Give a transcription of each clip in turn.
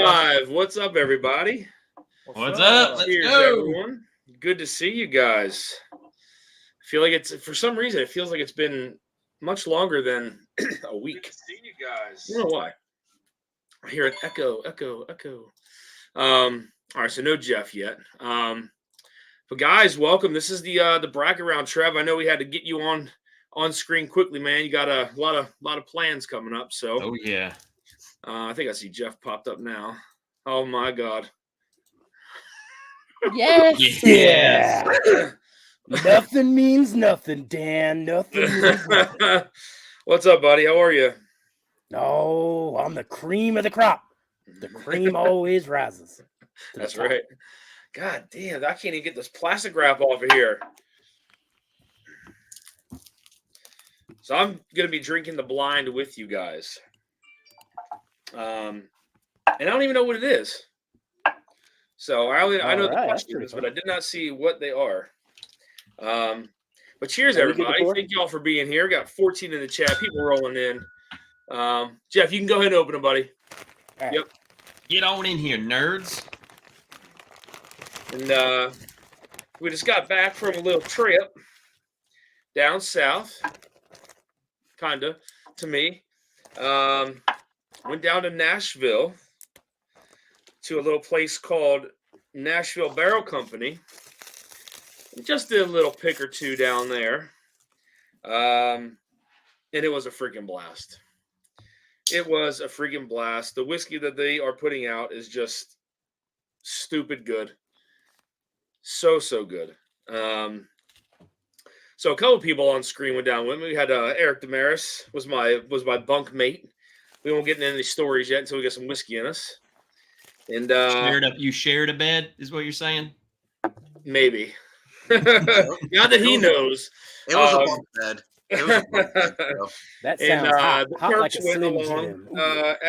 Live. What's up, everybody? What's up? Let's Cheers, go. everyone. Good to see you guys. I feel like for some reason, it feels like it's been much longer than a week. Good to see you guys. I don't know why. I hear an echo. All right, so no Jeff yet. But guys, welcome. This is the bracket round. Trev, I know we had to get you on screen quickly, man. You got a lot of plans coming up. So, oh yeah. I think I see Jeff popped up now. Oh my God. Yes. Yes. Nothing means nothing, Dan. Nothing means nothing. What's up, buddy? How are you? No, I'm the cream of the crop. The cream always rises. That's right. God damn, I can't even get this plastic wrap off of here. So I'm gonna be drinking the blind with you guys. And I don't even know what it is. So I know the questions, but I did not see what they are. But cheers, everybody. Thank you all for being here. Got 14 in the chat. People rolling in. Jeff, you can go ahead and open them, buddy. Right. Yep. Get on in here, nerds. And we just got back from a little trip down south, kind of, to me. Went down to Nashville to a little place called Nashville Barrel Company. Just did a little pick or two down there. And it was a freaking blast. It was a freaking blast. The whiskey that they are putting out is just stupid good. So good. So a couple of people on screen went down with me. We had Eric Damaris was my bunk mate. We won't get into any stories yet until we get some whiskey in us. And you shared a bed, is what you're saying? Maybe. Not that he knows. It was a bunk bed. It was a bunk bed, bro. That sounds hot. The Hot like Turks a went Slim along Jim.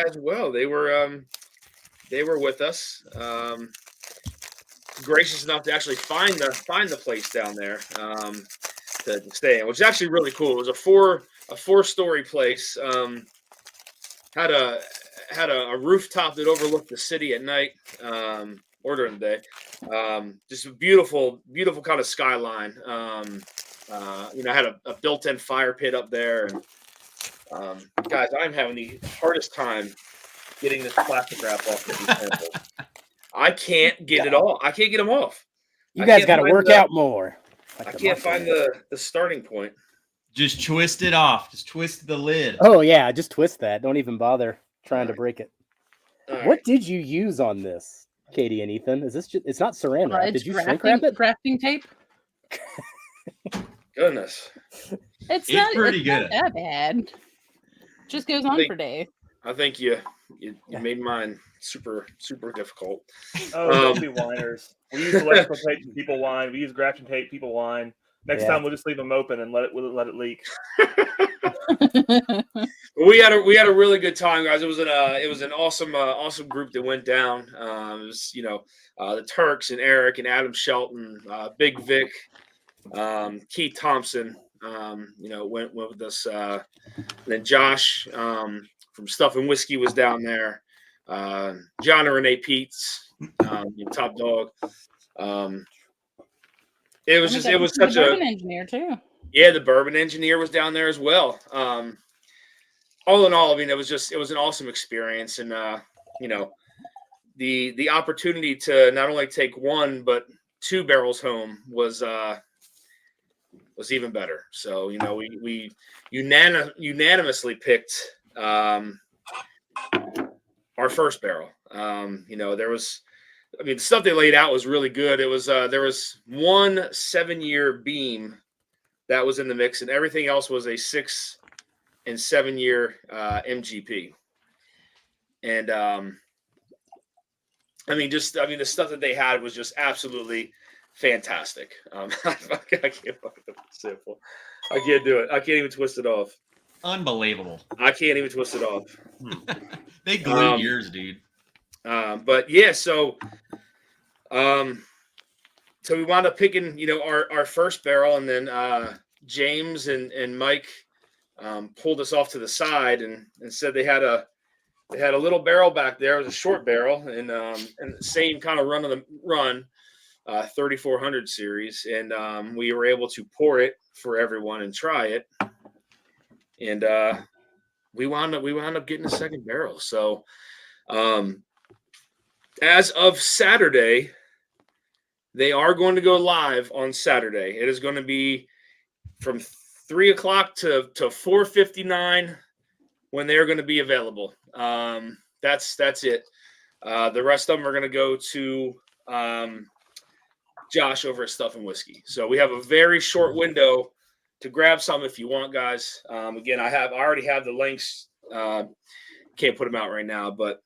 as well. They were with us. Gracious enough to actually find the place down there to stay in, which is actually really cool. It was a four-story place. Had a rooftop that overlooked the city at night or during the day. Just a beautiful kind of skyline. Had a built-in fire pit up there. And guys, I'm having the hardest time getting this plastic wrap off of these samples. I can't get it all. I can't get them off. You guys got to work out more. I can't find the starting point. Just twist it off. Just twist the lid. Oh yeah, just twist that. Don't even bother trying to break it. All What did you use on this, Katie and Ethan? Is this just, it's not saran wrap? Did you shrink wrap it? Crafting tape. Goodness. It's pretty not good. that bad. Just goes on for days. I think you made mine super difficult. Oh, don't be whiners. We use electrical tape and people whine. We use grafting tape, people whine. Next time we'll just leave them open and let it leak. We had a really good time, guys. It was an awesome group that went down. It was the Turks and Eric and Adam Shelton, Big Vic, Keith Thompson. Went with us. And then Josh from Stuff and Whiskey was down there. John and Renee Peets, top dog. It was such a bourbon engineer too. Yeah, the bourbon engineer was down there as well. All in all, I mean, it was an awesome experience, and the opportunity to not only take one but two barrels home was even better. So we unanimously picked our first barrel. The stuff they laid out was really good. It was there was one 7-year beam that was in the mix, and everything else was a 6 and 7-year MGP. And the stuff that they had was just absolutely fantastic. I can't fucking simple. I can't do it. I can't even twist it off. Unbelievable. I can't even twist it off. They glued yours, dude. But yeah, so we wound up picking, our first barrel, and then James and Mike pulled us off to the side and said they had a they had a little barrel back there. It was a short barrel, and the same kind of run, 3400 series, and we were able to pour it for everyone and try it, and we wound up getting a second barrel. So, as of Saturday, they are going to go live on Saturday. It is going to be from 3 o'clock to 4:59 when they're going to be available. That's it. The rest of them are going to go to Josh over at Stuff and Whiskey. So we have a very short window to grab some if you want, guys. Again, I already have the links. Can't put them out right now, but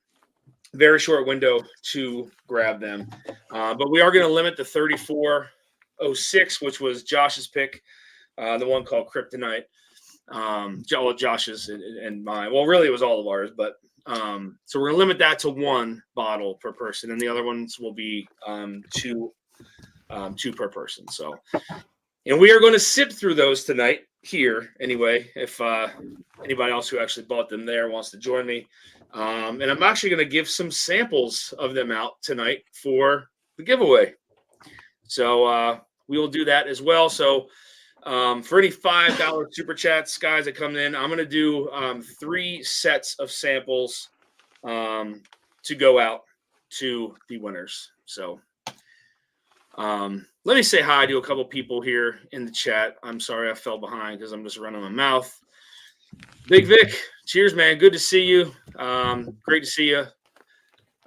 very short window to grab them. But we are going to limit the 3406, which was Josh's pick, the one called Kryptonite. Josh's and mine. Well, really, it was all of ours, but so we're going to limit that to one bottle per person, and the other ones will be two per person. So, and we are going to sip through those tonight here anyway. If anybody else who actually bought them there wants to join me, and I'm actually going to give some samples of them out tonight for the giveaway. So we will do that as well. So for any $5 super chats, guys, that come in, I'm going to do 3 sets of samples to go out to the winners. So let me say hi to a couple people here in the chat. I'm sorry I fell behind because I'm just running my mouth. Big Vic, cheers, man. Good to see you. Great to see you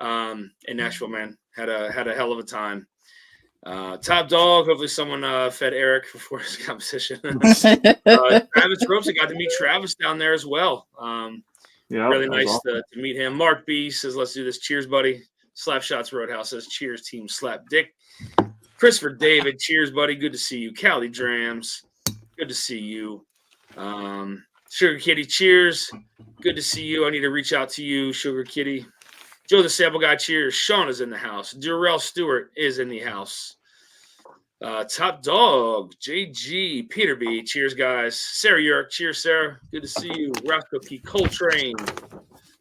in Nashville, man. Had a hell of a time. Top dog. Hopefully someone fed Eric before his competition. Travis Ropes. I got to meet Travis down there as well. Really nice awesome to meet him. Mark B says, let's do this. Cheers, buddy. Slapshots Roadhouse says, cheers, team Slap Dick. Christopher David, cheers, buddy. Good to see you. Cali Drams, good to see you. Sugar Kitty, cheers. Good to see you. I need to reach out to you, Sugar Kitty. Joe the Sample Guy, cheers. Sean is in the house. Durrell Stewart is in the house. Top Dog, JG, Peter B, cheers, guys. Sarah York, cheers, Sarah. Good to see you. Roscoe P. Coltrane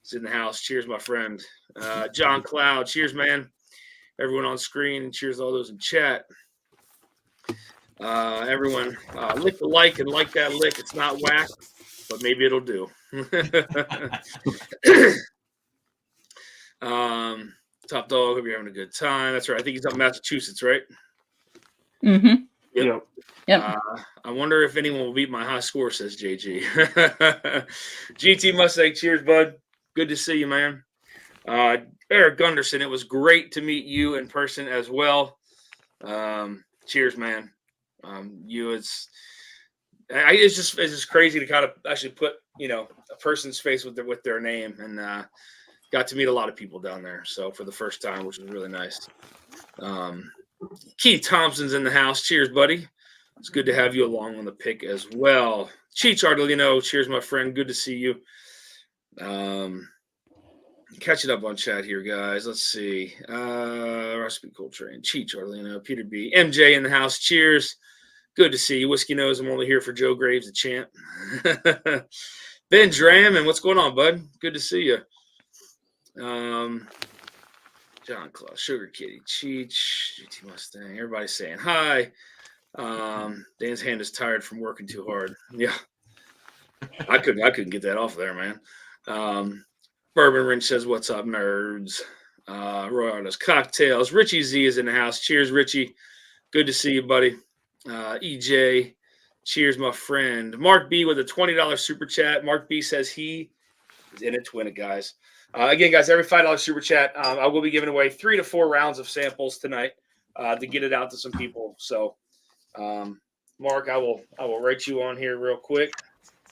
is in the house. Cheers, my friend. John Cloud, cheers, man. Everyone on screen, and cheers to all those in chat. Everyone, lick the like and like that lick. It's not whack, but maybe it'll do. Top Dog, hope you're having a good time. That's right. I think he's up in Massachusetts, right? Mm-hmm. Yep. Yep. I wonder if anyone will beat my high score, says JG. GT Mustang, cheers, bud. Good to see you, man. Eric Gunderson, it was great to meet you in person as well. Cheers, man. It's just crazy to kind of actually put, a person's face with their name, and got to meet a lot of people down there. So for the first time, which was really nice. Keith Thompson's in the house. Cheers, buddy. It's good to have you along on the pick as well. Cheech Ardolino, cheers, my friend. Good to see you. Catching up on chat here, guys. Let's see. Recipe Coltrane, Cheech Ardolino, Peter B, MJ in the house. Cheers. Good to see you. Whiskey Nose, I'm only here for Joe Graves, the champ. Ben Dram, and what's going on, bud? Good to see you. John Claus, Sugar Kitty, Cheech, GT Mustang. Everybody's saying hi. Dan's hand is tired from working too hard. Yeah, I couldn't get that off there, man. Bourbon Wrench says, "What's up, nerds?" Roy Artist Cocktails. Richie Z is in the house. Cheers, Richie. Good to see you, buddy. EJ, cheers, my friend. Mark B with a $20 super chat. Mark B says he is in it to win it, guys. Again, guys, every $5 super chat, I will be giving away 3 to 4 rounds of samples tonight to get it out to some people. So, Mark, I will write you on here real quick.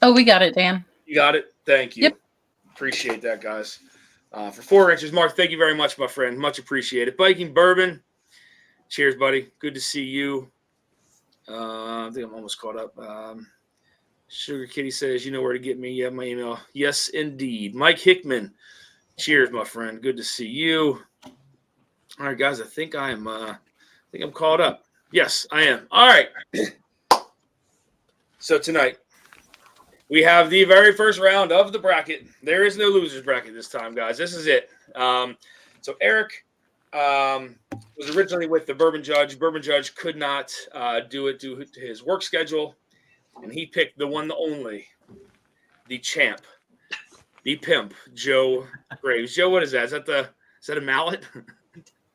Oh, we got it, Dan. You got it. Thank you. Yep. Appreciate that, guys. For 4 inches, Mark, thank you very much, my friend. Much appreciated. Biking Bourbon, cheers, buddy. Good to see you. I think I'm almost caught up. Sugar Kitty says, you know where to get me. You have my email. Yes, indeed. Mike Hickman, cheers, my friend. Good to see you. All right, guys. I think I'm caught up. Yes, I am. All right. So tonight, we have the very first round of the bracket. There is no losers bracket this time, guys. This is it. So Eric was originally with the Bourbon Judge. Bourbon Judge could not do it due to his work schedule, and he picked the one, the only, the champ, the pimp, Joe Graves. Joe, what is that? Is that a mallet?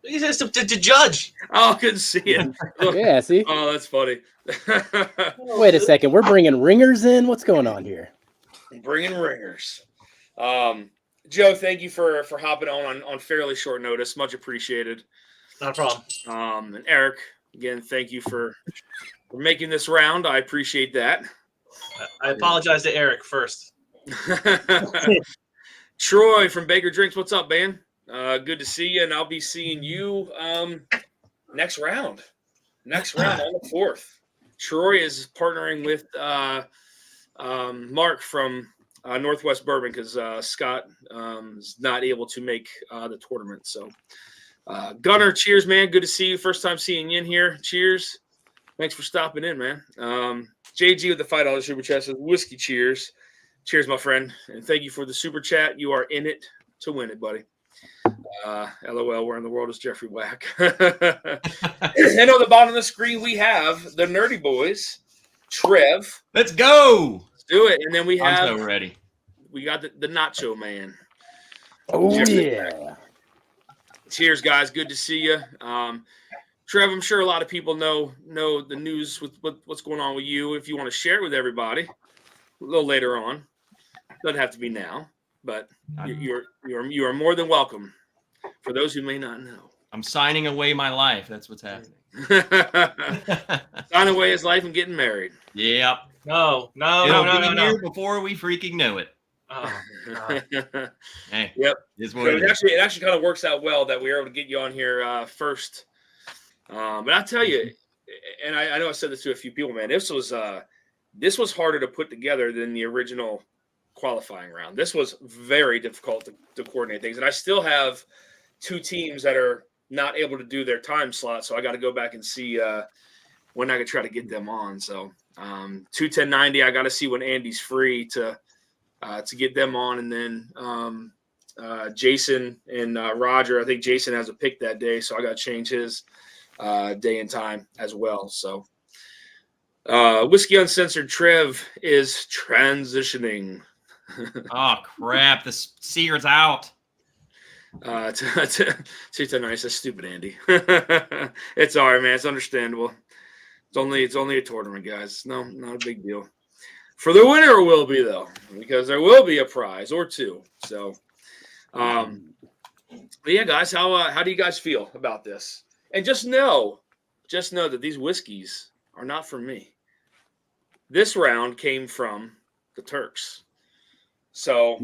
He says to judge. Oh, good to see it. Yeah, see? Oh, that's funny. Wait a second. We're bringing ringers in? What's going on here? Bringing ringers. Joe, thank you for hopping on fairly short notice. Much appreciated. Not a problem. And Eric, again, thank you for making this round. I appreciate that. I apologize to Eric first. Troy from Baker Drinks, what's up, man? Good to see you, and I'll be seeing you next round. Next round on the 4th. Troy is partnering with Mark from Northwest Bourbon because Scott is not able to make the tournament. So, Gunner, cheers, man. Good to see you. First time seeing you in here. Cheers. Thanks for stopping in, man. JG with the $5 super chat says, whiskey cheers. Cheers, my friend. And thank you for the super chat. You are in it to win it, buddy. LOL, where in the world is Jeffrey Wack? And on the bottom of the screen, we have the Nerdy Boys, Trev. Let's go. Let's do it. And then we I'm have, so ready. we got the Nacho Man. Oh, Jeffrey yeah. Cheers, guys. Good to see you. Trev, I'm sure a lot of people know the news with what's going on with you. If you want to share it with everybody a little later on, doesn't have to be now, but you are more than welcome. For those who may not know, I'm signing away my life. That's what's happening. signing away his life and getting married. Yep. No. It'll be here before we freaking know it. Oh, God. Hey. Yep. Is So what it is. it actually kind of works out well that we were able to get you on here first. But I'll tell you, and I know I said this to a few people, man. This was harder to put together than the original qualifying round. This was very difficult to coordinate things, and I still have 2 teams that are not able to do their time slot, so I got to go back and see when I could try to get them on. So 21090, I got to see when Andy's free to get them on, and then Jason and Roger. I think Jason has a pick that day, so I got to change his day and time as well. So Whiskey Uncensored Trev is transitioning. Oh crap! The secret's out. To nice. That's stupid, Andy. It's all right, man. It's understandable. It's only a tournament, guys. No, not a big deal. For the winner, it will be though, because there will be a prize or 2. So, but yeah, guys, how do you guys feel about this? And just know that these whiskeys are not from me. This round came from the Turks. So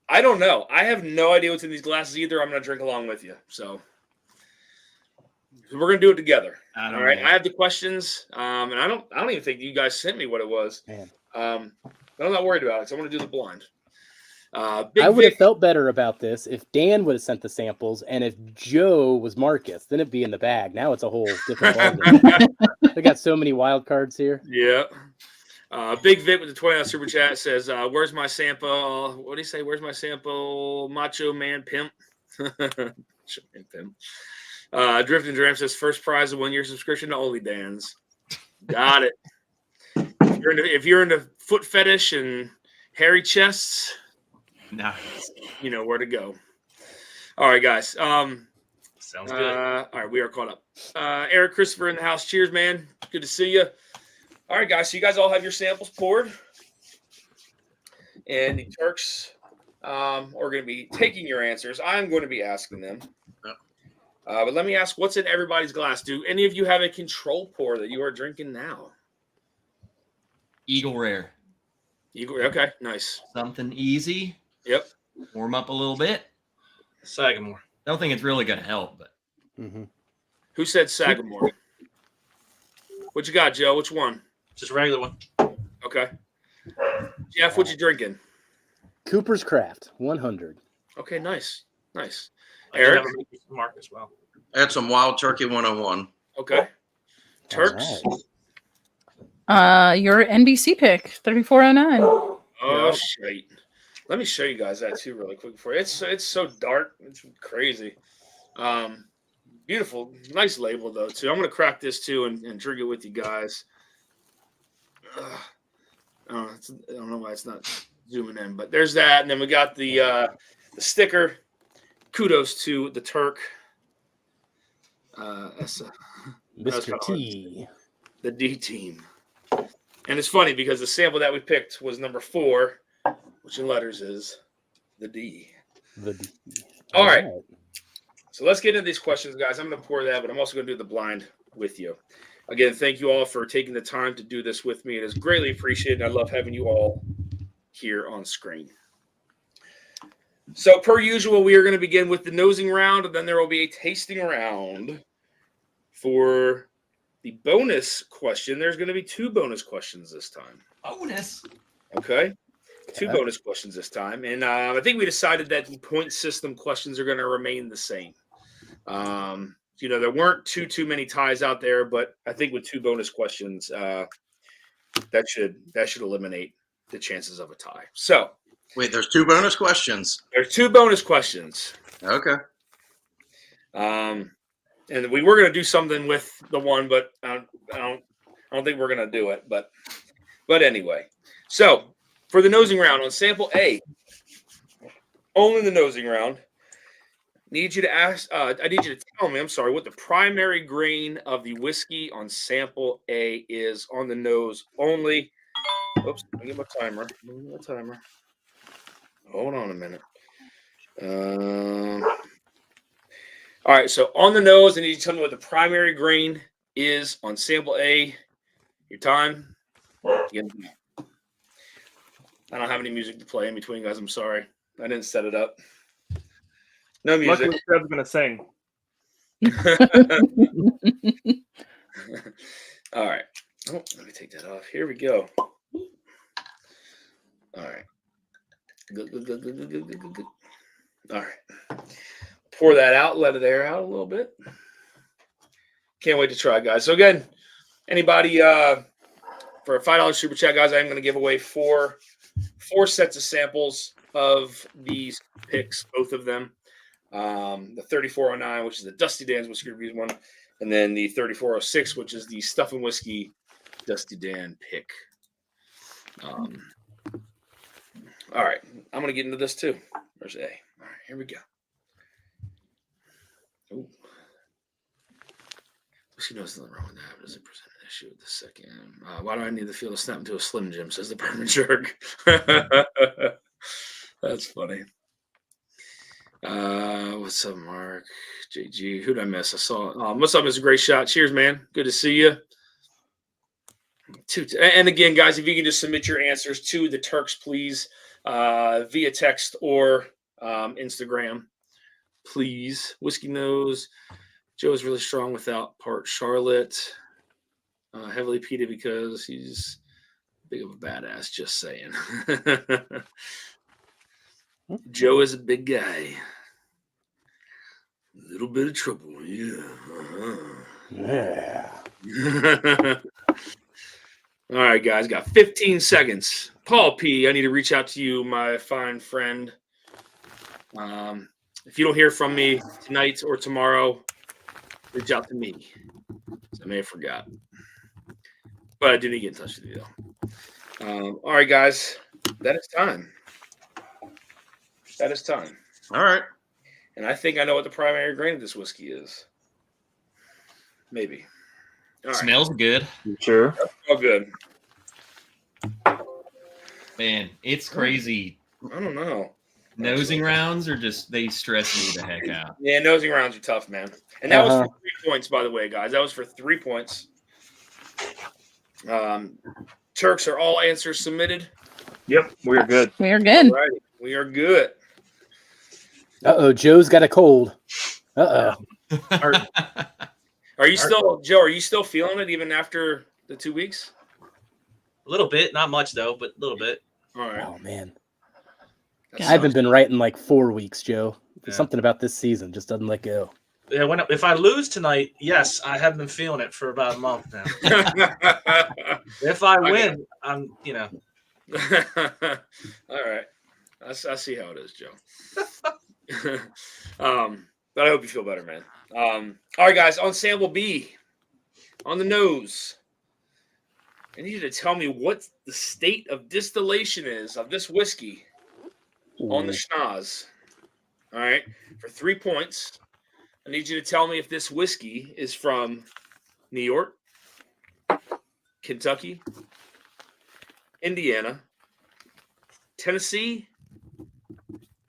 I don't know. I have no idea what's in these glasses either. I'm going to drink along with you. So we're going to do it together. All right. I have the questions, and I don't even think you guys sent me what it was. But I'm not worried about it because I want to do the blind. I would have felt better about this if Dan would have sent the samples and if Joe was Marcus. Then it'd be in the bag. Now it's a whole different ballgame. They got so many wild cards here. Yeah. Big Vic with the $20 super chat says, where's my sample? What do you say? Where's my sample? Macho Man Pimp. Macho Man Pimp. Drifting Dram says, first prize of 1-year subscription to Only Dan's. Got it. If you're into foot fetish and hairy chests, Nice. you know where to go. All right, guys. Sounds good. All right, we are caught up. Eric Christopher in the house. Cheers, man. Good to see you. All right, guys. So you guys all have your samples poured, and the Turks are going to be taking your answers. I'm going to be asking them. But let me ask, what's in everybody's glass? Do any of you have a control pour that you are drinking now? Eagle Rare. Okay, nice. Something easy. Yep. Warm up a little bit. Sagamore. I don't think it's really going to help, but Who said Sagamore? What you got, Joe? Which one? Just a regular one. Okay. Jeff, what you drinking? Cooper's Craft 100. Okay, nice. Nice. I did Eric? have a Mark as well. I had some Wild Turkey 101. Okay. Turks? All Your NBC pick, 3409. Oh Yeah. shit! Let me show you guys that too, really quick. Before it's so dark, it's crazy. Beautiful, nice label though too. I'm gonna crack this too and drink it with you guys. I don't know why it's not zooming in, but there's that, and then we got the sticker. Kudos to the Turk. Mr. T. The D team. And it's funny because the sample that we picked was number 4, which in letters is the D. The D. All right. So let's get into these questions, guys. I'm going to pour that, but I'm also going to do the blind with you. Again, thank you all for taking the time to do this with me. It is greatly appreciated. I love having you all here on screen. So per usual, we are going to begin with the nosing round, and then there will be a tasting round. For the bonus question, there's going to be 2 bonus questions this time. Bonus. Okay? 2 bonus questions this time. And I think we decided that the point system questions are going to remain the same. There weren't too many ties out there, but I think with 2 bonus questions, that should eliminate the chances of a tie. So, Wait, there's 2 bonus questions. there's 2 bonus questions. Okay. And we were going to do something with the one, but I don't think we're going to do it. But anyway, so for the nosing round on sample A, only the nosing round. I need you to tell me, what the primary grain of the whiskey on sample A is on the nose only. Oops, let me get my timer. Hold on a minute. All right, so on the nose, I need you to tell me what the primary grain is on sample A. Your time. Again, I don't have any music to play in between, guys. I'm sorry. I didn't set it up. No music. Luckily, Trev's gonna sing. All right. Oh, let me take that off. Here we go. All right. Good. All right. Pour that out, let it air out a little bit. Can't wait to try, guys. So again, anybody for a $5 super chat, guys, I'm going to give away four sets of samples of these picks, both of them. The 3409, which is the Dusty Dan's Whiskey Reviews one, and then the 3406, which is the Stuff and Whiskey Dusty Dan pick. All right, I'm going to get into this too. Where's A? All right, here we go. Ooh. Whiskey knows nothing wrong with that, but does it present an issue with the second? Why do I need the feel to snap into a Slim Jim, says the Bourbon Jerk. That's funny. What's up, Mark? JG, who'd I miss? I saw. What's up, Mr. Great Shot? Cheers, man. Good to see you. And again, guys, if you can just submit your answers to the Turks, please, via text or Instagram, please. Whiskey Nose. Joe is really strong without part Charlotte. Heavily peated because he's big of a badass, just saying. Joe is a big guy. A little bit of trouble, yeah. Yeah. All right, guys, got 15 seconds. Paul P., I need to reach out to you, my fine friend. If you don't hear from me tonight or tomorrow, reach out to me. I may have forgot. But I do need to get in touch with you, though. All right, guys, that is time. That is time. All right. And I think I know what the primary grain of this whiskey is. Maybe. All right. Smells good. Sure. All good. Man, it's crazy. I don't know. Nosing rounds are just, they stress me the heck out. Yeah, nosing rounds are tough, man. And that was for 3 points, by the way, guys. That was for 3 points. Turks, are all answers submitted? Yep, we're good. We are good. All right, we are good. Uh-oh, Joe's got a cold. Uh-oh. Are you still, Joe, are you still feeling it even after the 2 weeks? A little bit, not much though, but a little bit. All right. Oh, man. That I haven't sucks. been right in like 4 weeks, Joe. There's Yeah. something about this season just doesn't let go. Yeah, if I lose tonight, yes, I have been feeling it for about a month now. If I win, I'm, All right. I see how it is, Joe. But I hope you feel better, man. All right, guys, on sample B, on the nose, I need you to tell me what the state of distillation is of this whiskey on the schnoz. All right, for 3 points, I need you to tell me if this whiskey is from New York, Kentucky, Indiana, Tennessee,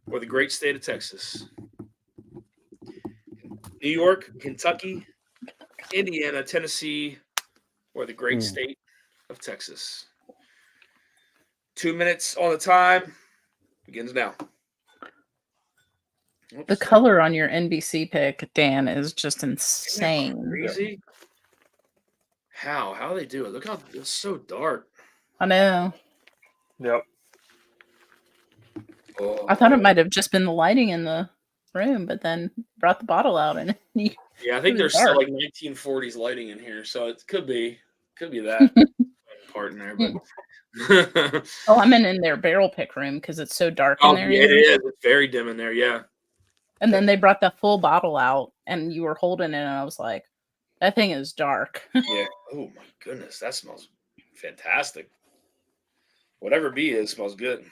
or the great state of Texas. New York, Kentucky, Indiana, Tennessee, or the great state of Texas. 2 minutes on the time. Begins now. The color on your NBC pick, Dan, is just insane. Crazy. How they do it? Look how it's so dark. I know. Yep. Oh, I thought it might have just been the lighting in the room, but then brought the bottle out and yeah, I think it there's was still dark. like 1940s lighting in here, so it could be that part in there. But Oh, I'm in their barrel pick room because it's so dark in there. yeah, it is. It's very dim in there. Yeah. And then they brought the full bottle out, and you were holding it, and I was like, "That thing is dark." Yeah. Oh my goodness, that smells fantastic. Whatever B is smells good.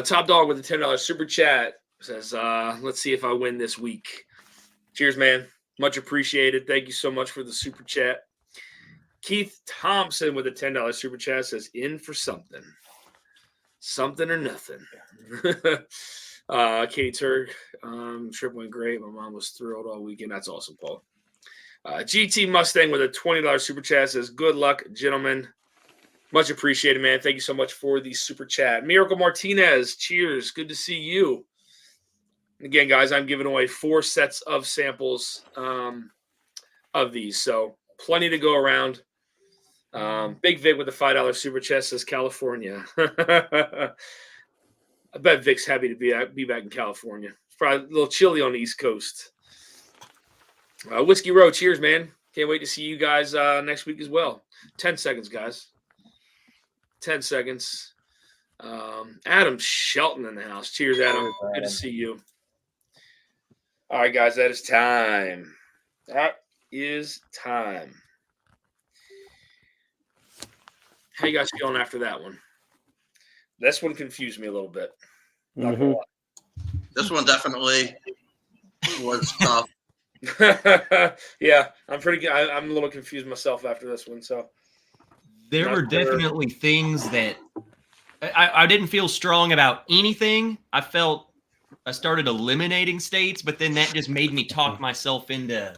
Top dog with a $10 super chat says, let's see if I win this week. Cheers, man. Much appreciated. Thank you so much for the super chat. Keith Thompson with a $10 super chat says, in for something. Something or nothing. Katie Turk, trip went great. My mom was thrilled all weekend. That's awesome, Paul. GT Mustang with a $20 super chat says, good luck, gentlemen. Much appreciated, man. Thank you so much for the super chat. Miracle Martinez, cheers. Good to see you. Again, guys, I'm giving away 4 sets of samples of these, so plenty to go around. Big Vic with the $5 super chat says California. I bet Vic's happy to be back in California. It's probably a little chilly on the East Coast. Whiskey Row, cheers, man. Can't wait to see you guys next week as well. 10 seconds, guys. 10 seconds. Adam Shelton in the house. Cheers, Adam. Good to see you. All right, guys, that is time. That is time. How you guys feeling after that one? This one confused me a little bit. Not gonna lie. This one definitely was tough. Yeah, I'm pretty good. I'm a little confused myself after this one. So there were definitely things that I didn't feel strong about anything. I felt I started eliminating states, but then that just made me talk myself into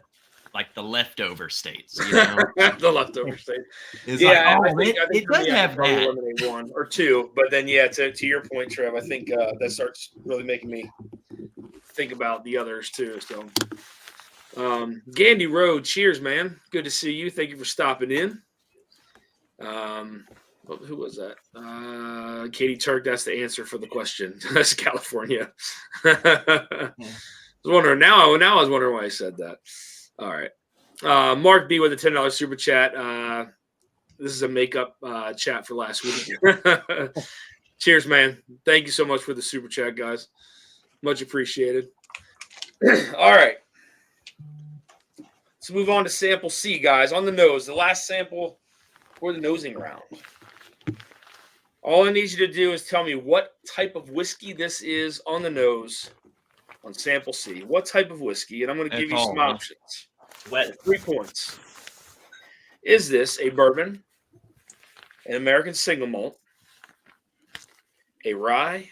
like the leftover states. You know? The leftover state. It's Yeah, like, I think it does have that. Eliminate 1 or 2, but then to your point, Trev, I think that starts really making me think about the others too. So, Gandy Road, cheers, man. Good to see you. Thank you for stopping in. Who was that? Katie Turk. That's the answer for the question. That's California. I was wondering now. I was wondering why I said that. All right. Mark B with a $10 super chat. This is a makeup chat for last week. Cheers, man. Thank you so much for the super chat, guys. Much appreciated. All right. Let's move on to sample C, guys. On the nose, the last sample for the nosing round. All I need you to do is tell me what type of whiskey this is on the nose on sample C. What type of whiskey? And I'm going to give you some options. Wet. 3 points. Is this a bourbon, an American single malt, a rye,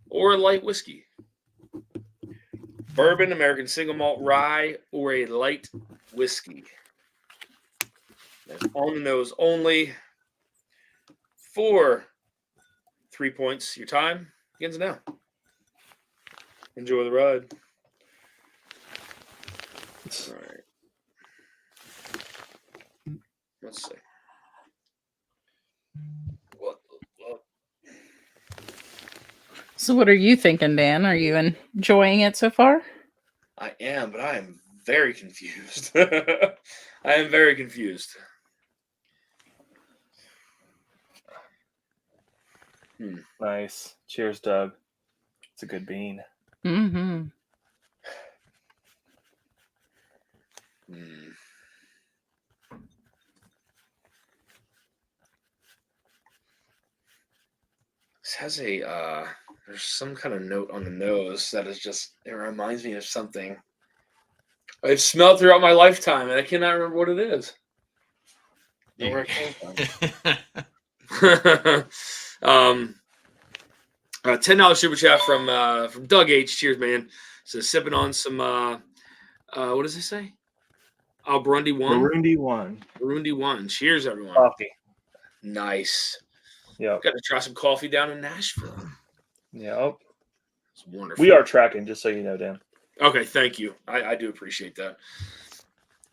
or a light whiskey? Bourbon, American single malt, rye, or a light whiskey. That's on the nose only. For 3 points, your time begins now. Enjoy the ride. All right. Let's see. What? So what are you thinking, Dan? Are you enjoying it so far? I am, but I am very confused. I am very confused. Nice. Cheers, Doug. It's a good bean. Mm-hmm. This has a there's some kind of note on the nose that is just, it reminds me of something I've smelled throughout my lifetime, and I cannot remember what it is. Know where it came from. $10 super chat from Doug H. Cheers, man. Says sipping on some what does it say? Oh, Burundi one. Burundi one. Cheers, everyone. Coffee. Nice. Yep. Got to try some coffee down in Nashville. Yep. It's wonderful. We are tracking, just so you know, Dan. Okay, thank you. I do appreciate that.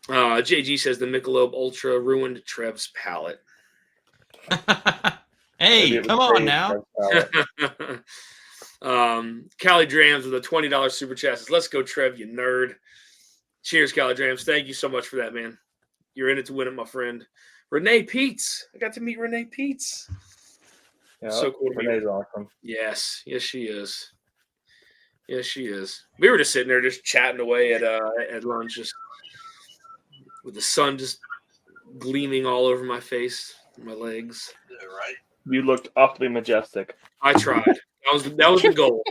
JG says the Michelob Ultra ruined Trev's palate. Hey, come on now. Callie Drams with a $20 super chat says, "Let's go, Trev, you nerd." Cheers, Callie Drams. Thank you so much for that, man. You're in it to win it, my friend. Renee Peets. I got to meet Renee Peets. Yep. So cool to meet Renee's her. awesome. Yes, she is. Yes, she is. We were just sitting there, just chatting away at lunch, just with the sun just gleaming all over my face, my legs. Right. You looked awfully majestic, I tried. That was the goal.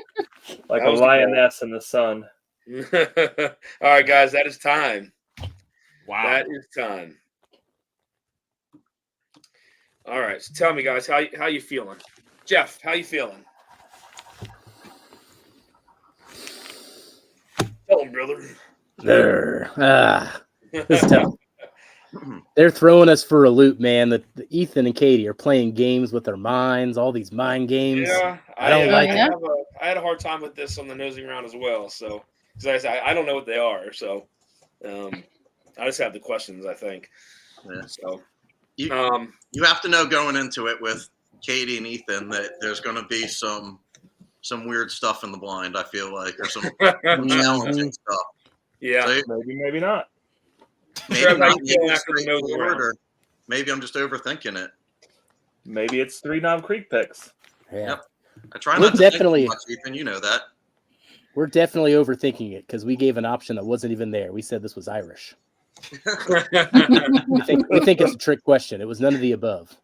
like That a was the lioness in the sun. All right, guys, that is time. Wow. That is time. All right, so tell me, guys, how you feeling? Jeff, how you feeling? Tell him, brother. This is tough. They're throwing us for a loop, man. The Ethan and Katie are playing games with their minds, all these mind games. Yeah, I don't like it. I had a hard time with this on the nosing round as well. So, because I don't know what they are. So, I just have the questions, I think. Yeah. So, You have to know going into it with Katie and Ethan that there's going to be some weird stuff in the blind, I feel like, or some challenging stuff. Yeah. So, Maybe not. maybe Trev, how not. you Maybe feeling it's after the nosing straightforward, round? or maybe I'm just overthinking it. Maybe it's 3 Knob Creek picks. Yeah. Yep. I try We're not to think definitely- too much, Ethan. You know that. We're definitely overthinking it because we gave an option that wasn't even there. We said this was Irish. We think it's a trick question. It was none of the above.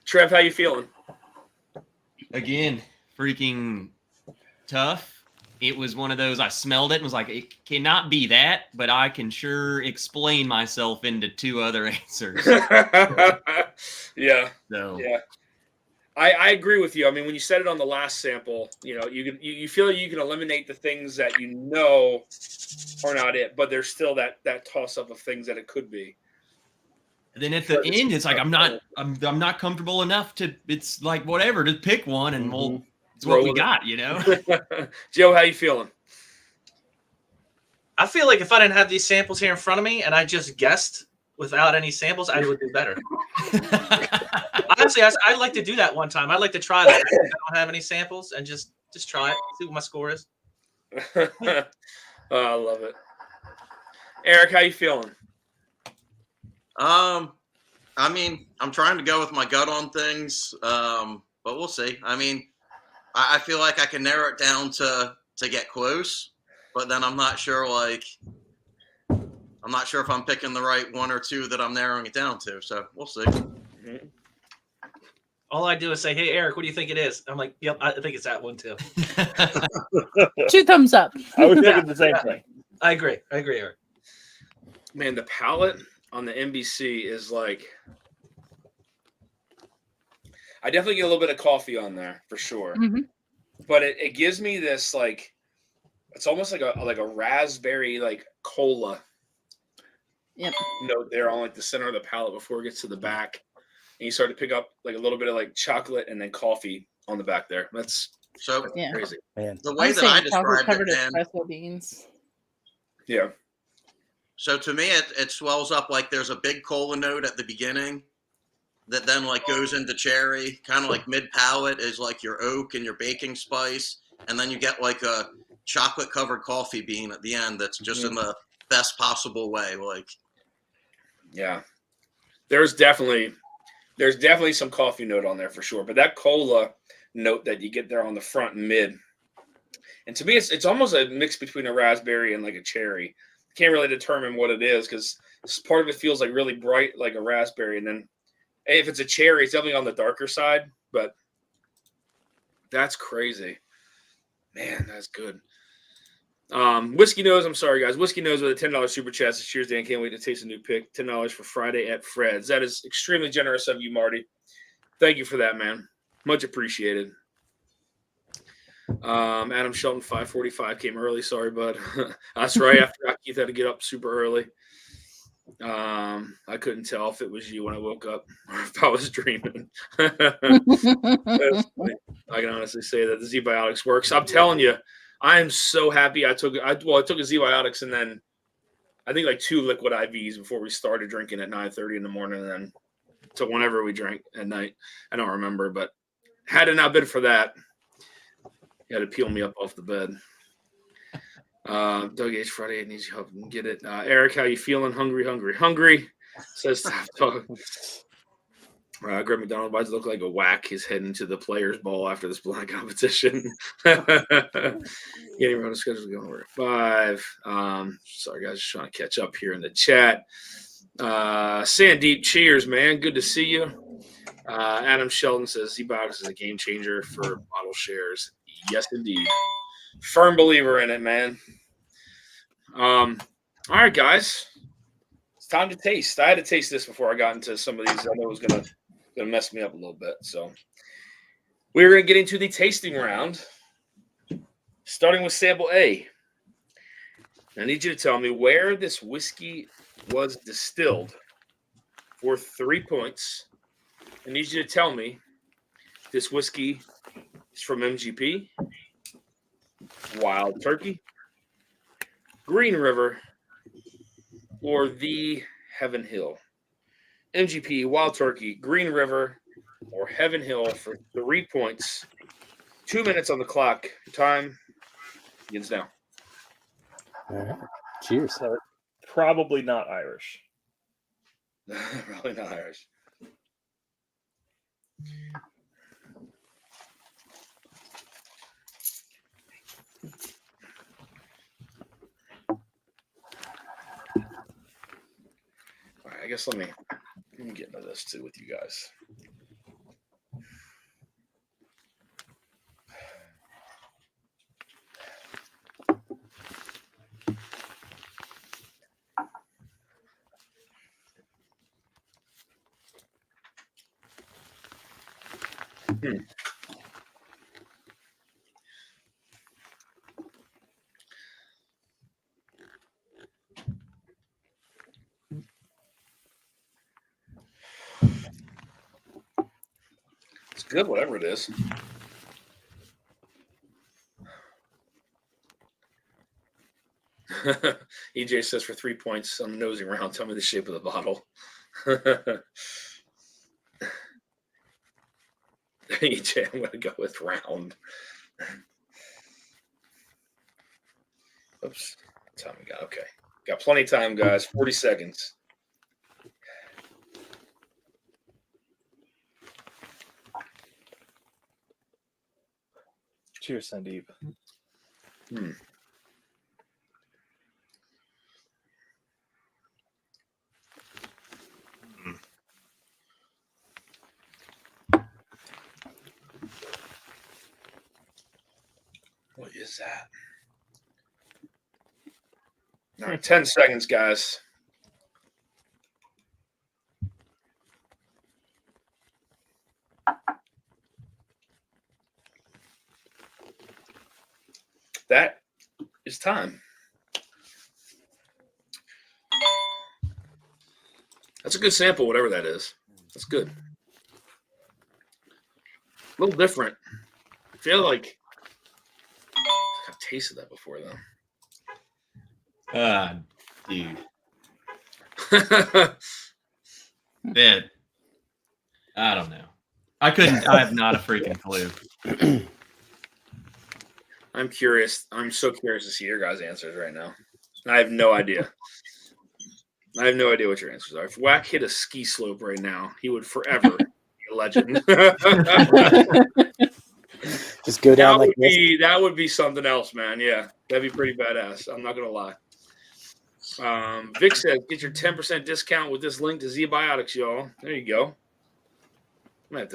Trev, how you feeling? Again, freaking tough. It was one of those, I smelled it and was like, it cannot be that, but I can sure explain myself into 2 other answers. Yeah. So Yeah. I agree with you. I mean, when you said it on the last sample, you feel like you can eliminate the things that you know are not it, but there's still that toss up of things that it could be. And then at the end, it's like I'm not comfortable enough to. It's like whatever to pick one, and it's what we got, Joe, how you feeling? I feel like if I didn't have these samples here in front of me and I just guessed without any samples, I would do better. Honestly, I'd like to do that one time. I'd like to try that. If I don't have any samples and just try it, see what my score is. Oh, I love it. Eric, how you feeling? I mean, I'm trying to go with my gut on things, but we'll see. I mean, I feel like I can narrow it down to get close, but then I'm not sure. I'm not sure if I'm picking the right 1 or 2 that I'm narrowing it down to. So we'll see. All I do is say, "Hey, Eric, what do you think it is?" I'm like, "Yep, I think it's that one too." 2 thumbs up. I was thinking the same thing. I agree, Eric. Man, the palette on the NBC is like, I definitely get a little bit of coffee on there for sure, but it gives me this like, it's almost like a raspberry like cola. Yep. Note there on like the center of the palette before it gets to the back, and you start to pick up like a little bit of like chocolate and then coffee on the back there. That's Yeah. crazy. Man. The way that I described covered it, man. espresso beans. Yeah. So to me, it swells up like there's a big cola note at the beginning that then like goes into cherry, kind of like mid palate is like your oak and your baking spice, and then you get like a chocolate covered coffee bean at the end that's just in the best possible way. Like, yeah, there's definitely some coffee note on there for sure, but that cola note that you get there on the front and mid, and to me it's almost a mix between a raspberry and like a cherry. Can't really determine what it is because part of it feels like really bright like a raspberry, and then if it's a cherry, it's definitely on the darker side, but that's crazy. Man, that's good. Whiskey Nose, I'm sorry, guys. Whiskey Nose with a $10 super chat. Cheers, Dan. Can't wait to taste a new pick. $10 for Friday at Fred's. That is extremely generous of you, Marty. Thank you for that, man. Much appreciated. Adam Shelton, 5:45 came early. Sorry, bud. That's right. After Keith had to get up super early. I couldn't tell if it was you when I woke up or if I was dreaming. That's funny. I can honestly say that the Z-Biotics works. I'm telling you, I am so happy I took a Z-Biotics and then I think like 2 liquid IVs before we started drinking at 9:30 in the morning, and then to whenever we drank at night. I don't remember, but had it not been for that, he had to peel me up off the bed. Doug H. Friday needs your help and get it. Eric, how you feeling? Hungry. Says stop talking. Greg McDonald, why does it look like a whack? He's heading to the Players Ball after this blind competition. Getting around the schedule going over at 5. Sorry, guys, just trying to catch up here in the chat. Sandeep, cheers, man. Good to see you. Adam Sheldon says Z-Biotics is a game changer for bottle shares. Yes, indeed. Firm believer in it, man. All right, guys. It's time to taste. I had to taste this before I got into some of these. I know it was gonna mess me up a little bit. So we're gonna get into the tasting round, starting with sample A. I need you to tell me where this whiskey was distilled for 3 points. I need you to tell me this whiskey is from MGP, Wild Turkey, Green River, or the Heaven Hill. MGP, Wild Turkey, Green River, or Heaven Hill for 3 points. 2 minutes on the clock. Time begins now. All right. Cheers. So, probably not Irish. Probably not Irish. All right, I guess let me get into this too with you guys. It's good, whatever it is. EJ says for 3 points on the nosy round, tell me the shape of the bottle. EJ, I'm going to go with round. Oops. What time we got? Okay. Got plenty of time, guys. 40 seconds. Cheers, Sandeep. What is that? All right, 10 seconds, guys. That is time. That's a good sample, whatever that is. That's good. A little different. I feel like I've tasted that before, though. Dude. Yeah. I don't know. I have not a freaking clue. I'm curious. I'm so curious to see your guys' answers right now. I have no idea. I have no idea what your answers are. If Wack hit a ski slope right now, he would forever be a legend. Just go down like this. That would be something else, man. Yeah, that'd be pretty badass. I'm not gonna lie. Vic says, get your 10% discount with this link to Z-Biotics, y'all. There you go. I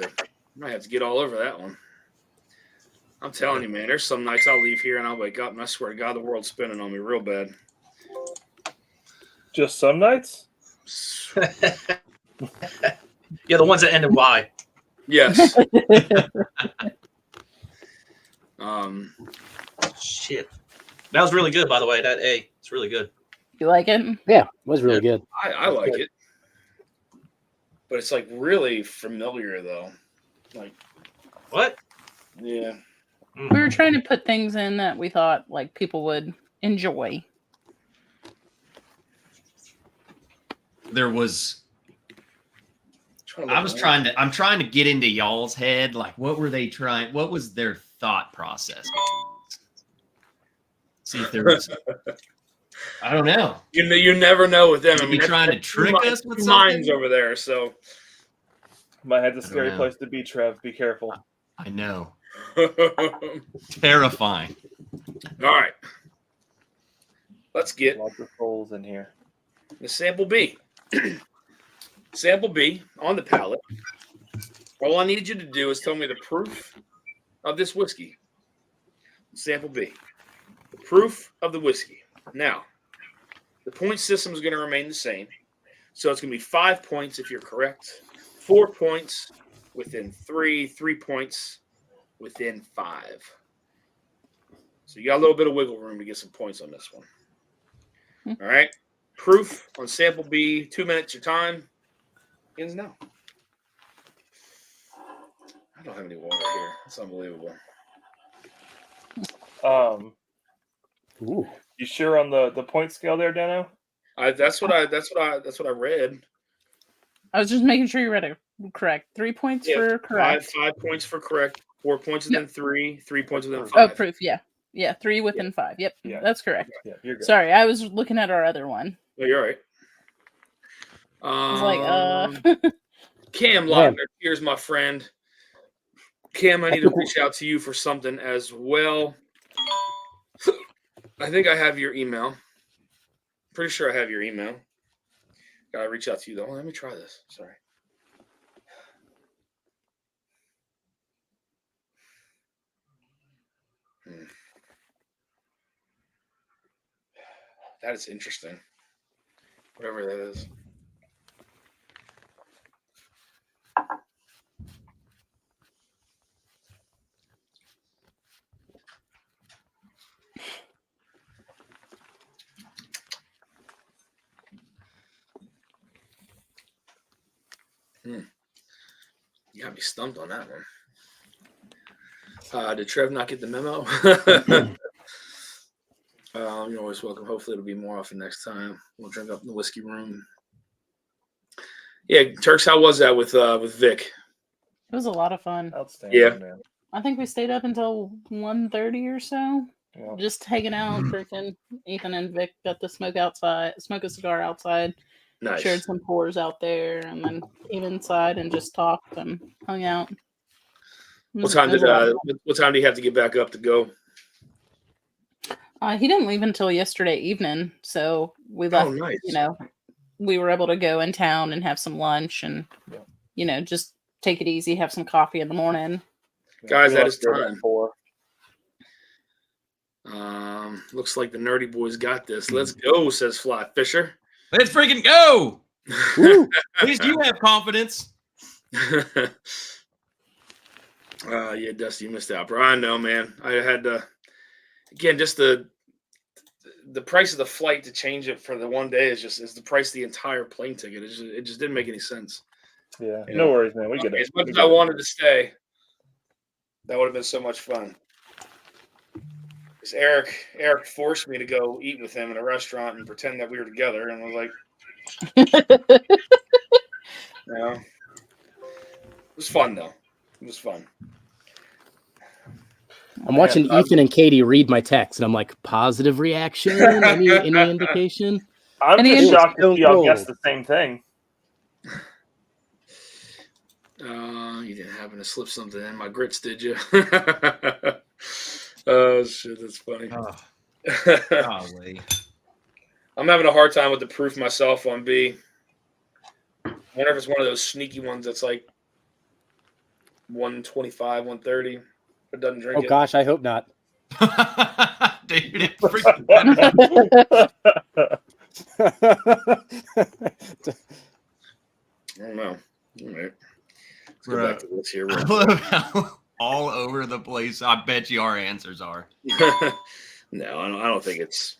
might have to get all over that one. I'm telling you, man, there's some nights I'll leave here and I'll wake up and I swear to God, the world's spinning on me real bad. Just some nights? Yeah, the ones that end in Y. Yes. Shit. That was really good, by the way. That A. It's really good. You like it? Yeah, it was really good. I like it. But it's like really familiar though. Like What? yeah. We were trying to put things in that we thought like people would enjoy. There was. I'm trying to get into y'all's head. Like, what were they trying? What was their thought process? See if there was. I don't know. You never know with them. Is he trying to trick us with minds something? over there? So My head's a scary place to be, Trev. Be careful. I know. all Terrifying. right. Let's get Lots of holes in here. the sample B. Sample B on the palate. All I need you to do is tell me the proof of this whiskey. Sample B. The proof of the whiskey. Now, the point system is going to remain the same. So it's going to be 5 points if you're correct, 4 points within 3, 3 points within 5. So you got a little bit of wiggle room to get some points on this one. All right. Proof on sample B, 2 minutes your time. Ends now. I don't have any water here. It's unbelievable. Ooh. You sure on the point scale there, Dano? That's what I read. I was just making sure you read it correct. 3 points for correct. 5 points for correct. 4 points within 3. 3 points within 5. Oh, proof. Yeah. 3 within 5. Yep. Yeah. That's correct. Yeah, you're good. Sorry, I was looking at our other one. Oh, you're all right. I was like, Cam Lochner, here's my friend. Cam, I need to reach out to you for something as well. I think I have your email. Pretty sure I have your email. Gotta reach out to you though. Let me try this. Sorry. That is interesting. Whatever that is. You got me stumped on that one. Did Trev not get the memo? You're always welcome. Hopefully it'll be more often next time. We'll drink up in the whiskey room. Yeah, Turks, how was that with Vic? it was a lot of fun. Outstanding, Yeah. man. I think we stayed up until 1:30 or so. Yeah. Just hanging out, drinking. Ethan and Vic got to smoke a cigar outside. Nice. Shared some pours out there, and then came inside and just talked and hung out. What time do you have to get back up to go? He didn't leave until yesterday evening, so we left. Oh, nice. We were able to go in town and have some lunch, and just take it easy, have some coffee in the morning. Guys, We that left is there at time. 4. Looks like the nerdy boys got this. Let's go, says Fly Fisher. Let's freaking go. At least you have confidence. Yeah, Dusty, you missed out, bro. I know, man. I had again, just the price of the flight to change it for the one day is the price of the entire plane ticket. It just didn't make any sense. Yeah. Yeah. No worries, man. We get it. As much We as get I it. wanted to stay, that would have been so much fun. Because Eric forced me to go eat with him in a restaurant and pretend that we were together, and I was like, No. It was fun though. It was fun. I'm watching Ethan and Katie read my text, and I'm like, positive reaction? Any indication? I'm Any just in- shocked to Stone see y'all Cold. guess the same thing. You didn't happen to slip something in my grits, did you? Oh shit, that's funny. Oh, golly. I'm having a hard time with the proof myself on B. I wonder if it's one of those sneaky ones that's like 125, 130. But doesn't drink Oh it. gosh, I hope not. Dude, it freaking I don't know. All right. Let's go Bruh. back to this here. I Real love how all over the place I bet you our answers are. quick. No, I don't think it's.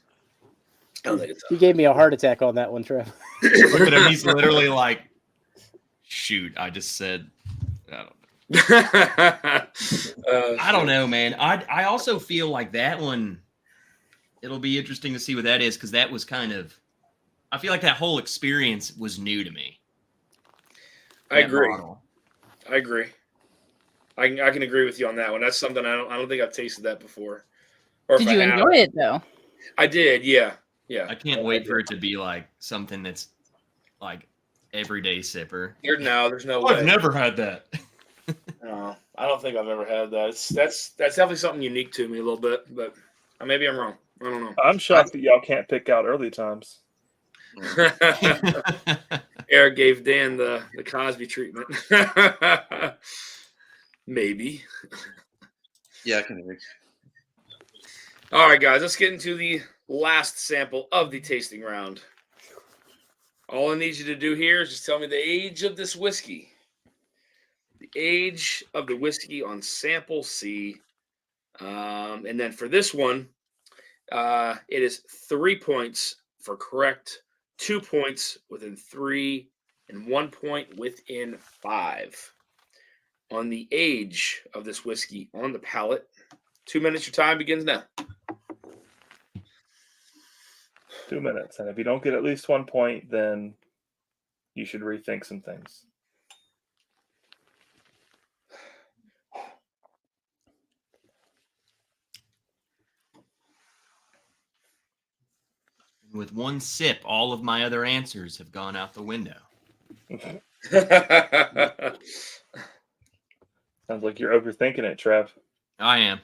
I don't think it's. You gave me a heart attack on that one, Trev. Look at him. He's literally like, shoot, I just said, I don't know, man. I also feel like that one, it'll be interesting to see what that is, because that was kind of, I feel like that whole experience was new to me. I That agree. model. I agree. I can agree with you on that one. That's something I don't think I've tasted that before. Or if Did I you have, enjoy it though? I did. Yeah. Yeah. I can't wait for it to be like something that's like everyday sipper. There's no I've way. never had that. No, I don't think I've ever had that. That's definitely something unique to me a little bit, but maybe I'm wrong. I don't know. I'm shocked that y'all can't pick out early times. Eric gave Dan the Cosby treatment. Maybe. Yeah, I can agree. All right, guys, let's get into the last sample of the tasting round. All I need you to do here is just tell me the age of this whiskey. The age of the whiskey on sample C. And then for this one, it is 3 points for correct, 2 points within 3, and 1 point within 5. On the age of this whiskey on the palate, 2 minutes, your time begins now. 2 minutes. And if you don't get at least 1 point, then you should rethink some things. With one sip, all of my other answers have gone out the window. Sounds like you're overthinking it, Trev. I am.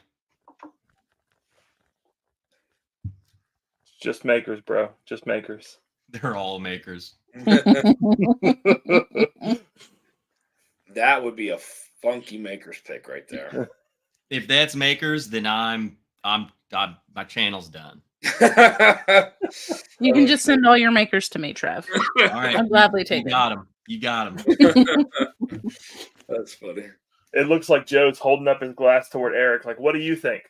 Just makers, bro. Just makers. They're all makers. That would be a funky maker's pick right there. If that's makers, then I'm my channel's done. You can just send all your makers to me, Trev. All right, I'll gladly you take it. got him. You got him. That's funny. It looks like Joe's holding up his glass toward Eric. Like, what do you think?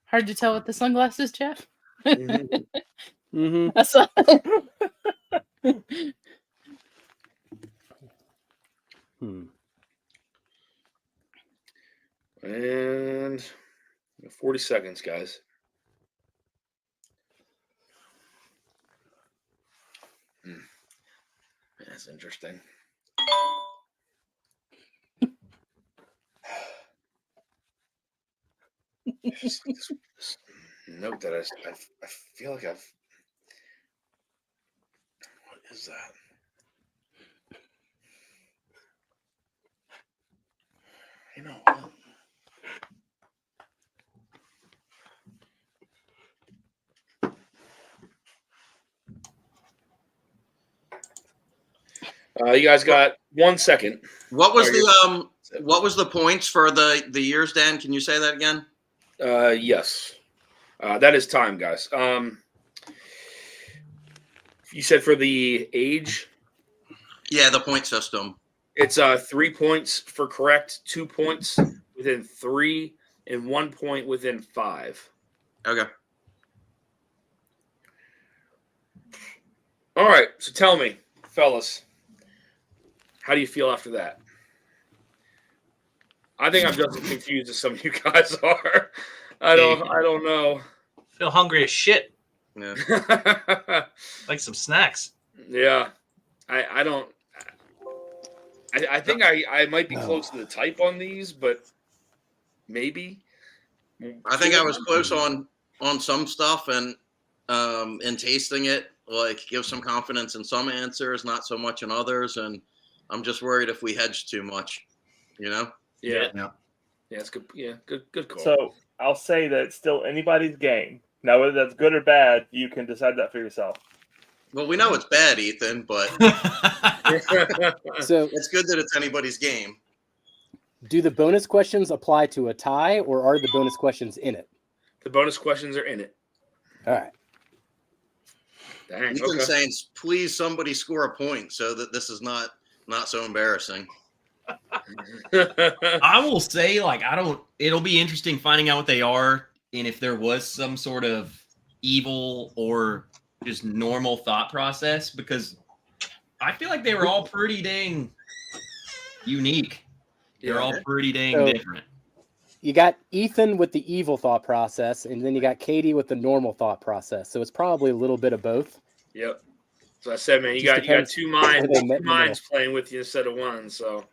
Hard to tell with the sunglasses, Jeff. Mm-hmm. That's all. And 40 seconds, guys. That's interesting. This note that I feel like I've. What is that? You know what? You guys got 1 second. What was the points for the years, Dan? Can you say that again? Yes. That is time, guys. You said for the age? Yeah, the point system. It's 3 points for correct, 2 points within 3, and 1 point within 5. Okay. All right. So tell me, fellas, how do you feel after that? I think I'm just as confused as some of you guys are. I don't know. Feel hungry as shit. Yeah. Like some snacks. Yeah. I don't. I think I might be close to the type on these, but maybe. I think I was close on some stuff, and in tasting it, like give some confidence in some answers, not so much in others, and I'm just worried if we hedge too much, you know? Yeah. Yeah. Yeah, it's good. Yeah, good call. So I'll say that it's still anybody's game. Now, whether that's good or bad, you can decide that for yourself. Well, we know it's bad, Ethan, but So, it's good that it's anybody's game. do the bonus questions apply to a tie, or are the bonus questions in it? The bonus questions are in it. All right. Dang, Ethan's okay. saying, please somebody score a point so that this is not so embarrassing. I will say, like, it'll be interesting finding out what they are and if there was some sort of evil or just normal thought process, because I feel like they were all pretty dang unique. They're all pretty dang different. You got Ethan with the evil thought process, and then you got Katie with the normal thought process. So it's probably a little bit of both. Yep. So I said, man, you Just got depends two where they met in the minds playing with you instead of one. So,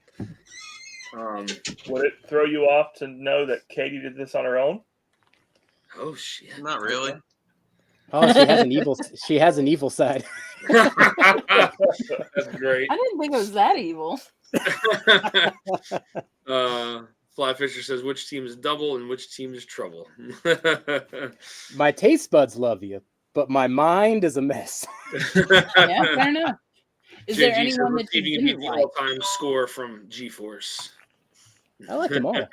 Would it throw you off to know that Katie did this on her own? oh shit, Not really. Oh, she has an evil. She has an evil side. that's great. I didn't think it was that evil. Fly Fisher says, which team is double and which team is trouble? My taste buds love you, but my mind is a mess. Yeah, fair enough. Is there JG anyone that you receiving didn't the like? all-time score from G-Force? I like them all.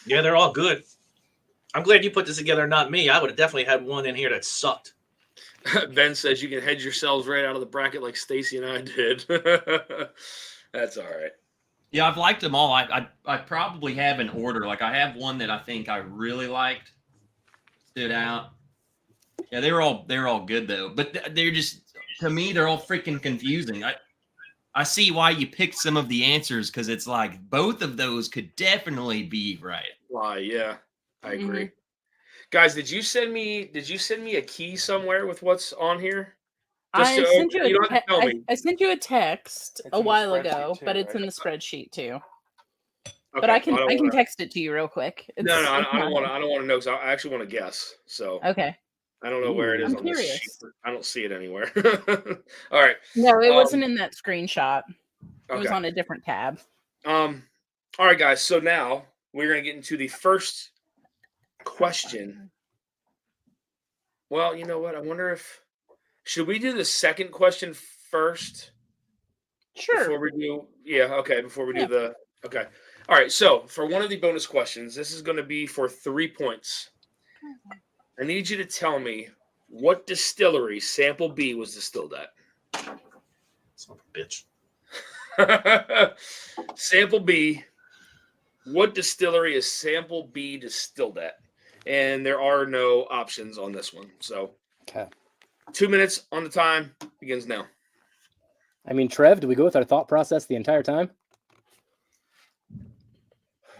Yeah, they're all good. I'm glad you put this together, not me. I would have definitely had one in here that sucked. Ben says you can hedge yourselves right out of the bracket like Stacy and I did. That's all right. Yeah, I've liked them all. I probably have an order. Like, I have one that I think I really liked, stood out. Yeah, they're all good though, but they're just, to me, they're all freaking confusing. I see why you picked some of the answers, because it's like both of those could definitely be right. Why? Yeah, I agree. Guys, did you send me a key somewhere with what's on here? I sent you don't have to tell me. I sent you a text It's a in the while spreadsheet ago, too, but it's right? in the spreadsheet too. Okay, But I can don't wanna- text it to you real quick. No, I don't want to know because I actually want to guess. So Okay. I don't know where it is I'm on this curious. sheet. I don't see it anywhere. All right. No, it wasn't in that screenshot. It was Okay. on a different tab. All right, guys. So now we're gonna get into the first question. Well, you know what? I wonder if should we do the second question first? Sure. Before we do, before we Yeah. do the okay. All right. So for one of the bonus questions, this is going to be for 3 points. I need you to tell me what distillery Sample B was distilled at. Son of a bitch. Sample B. What distillery is Sample B distilled at? And there are no options on this one. So, Okay. 2 minutes on the time begins now. I mean, Trev, do we go with our thought process the entire time?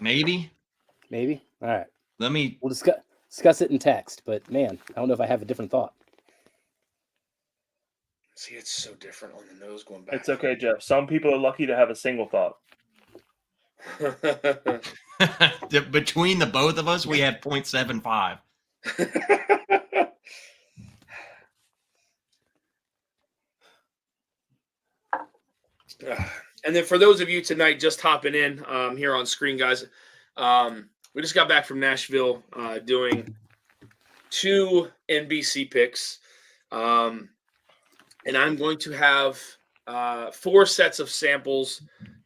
Maybe. Maybe. All right. We'll We'll discuss it in text. But man, I don't know if I have a different thought. See, it's so different on the nose going back. It's okay, Jeff. Some people are lucky to have a single thought. Between the both of us, we have 0.75. And then for those of you tonight just hopping in here on screen, guys, we just got back from Nashville doing 2 NBC picks. And I'm going to have 4 sets of samples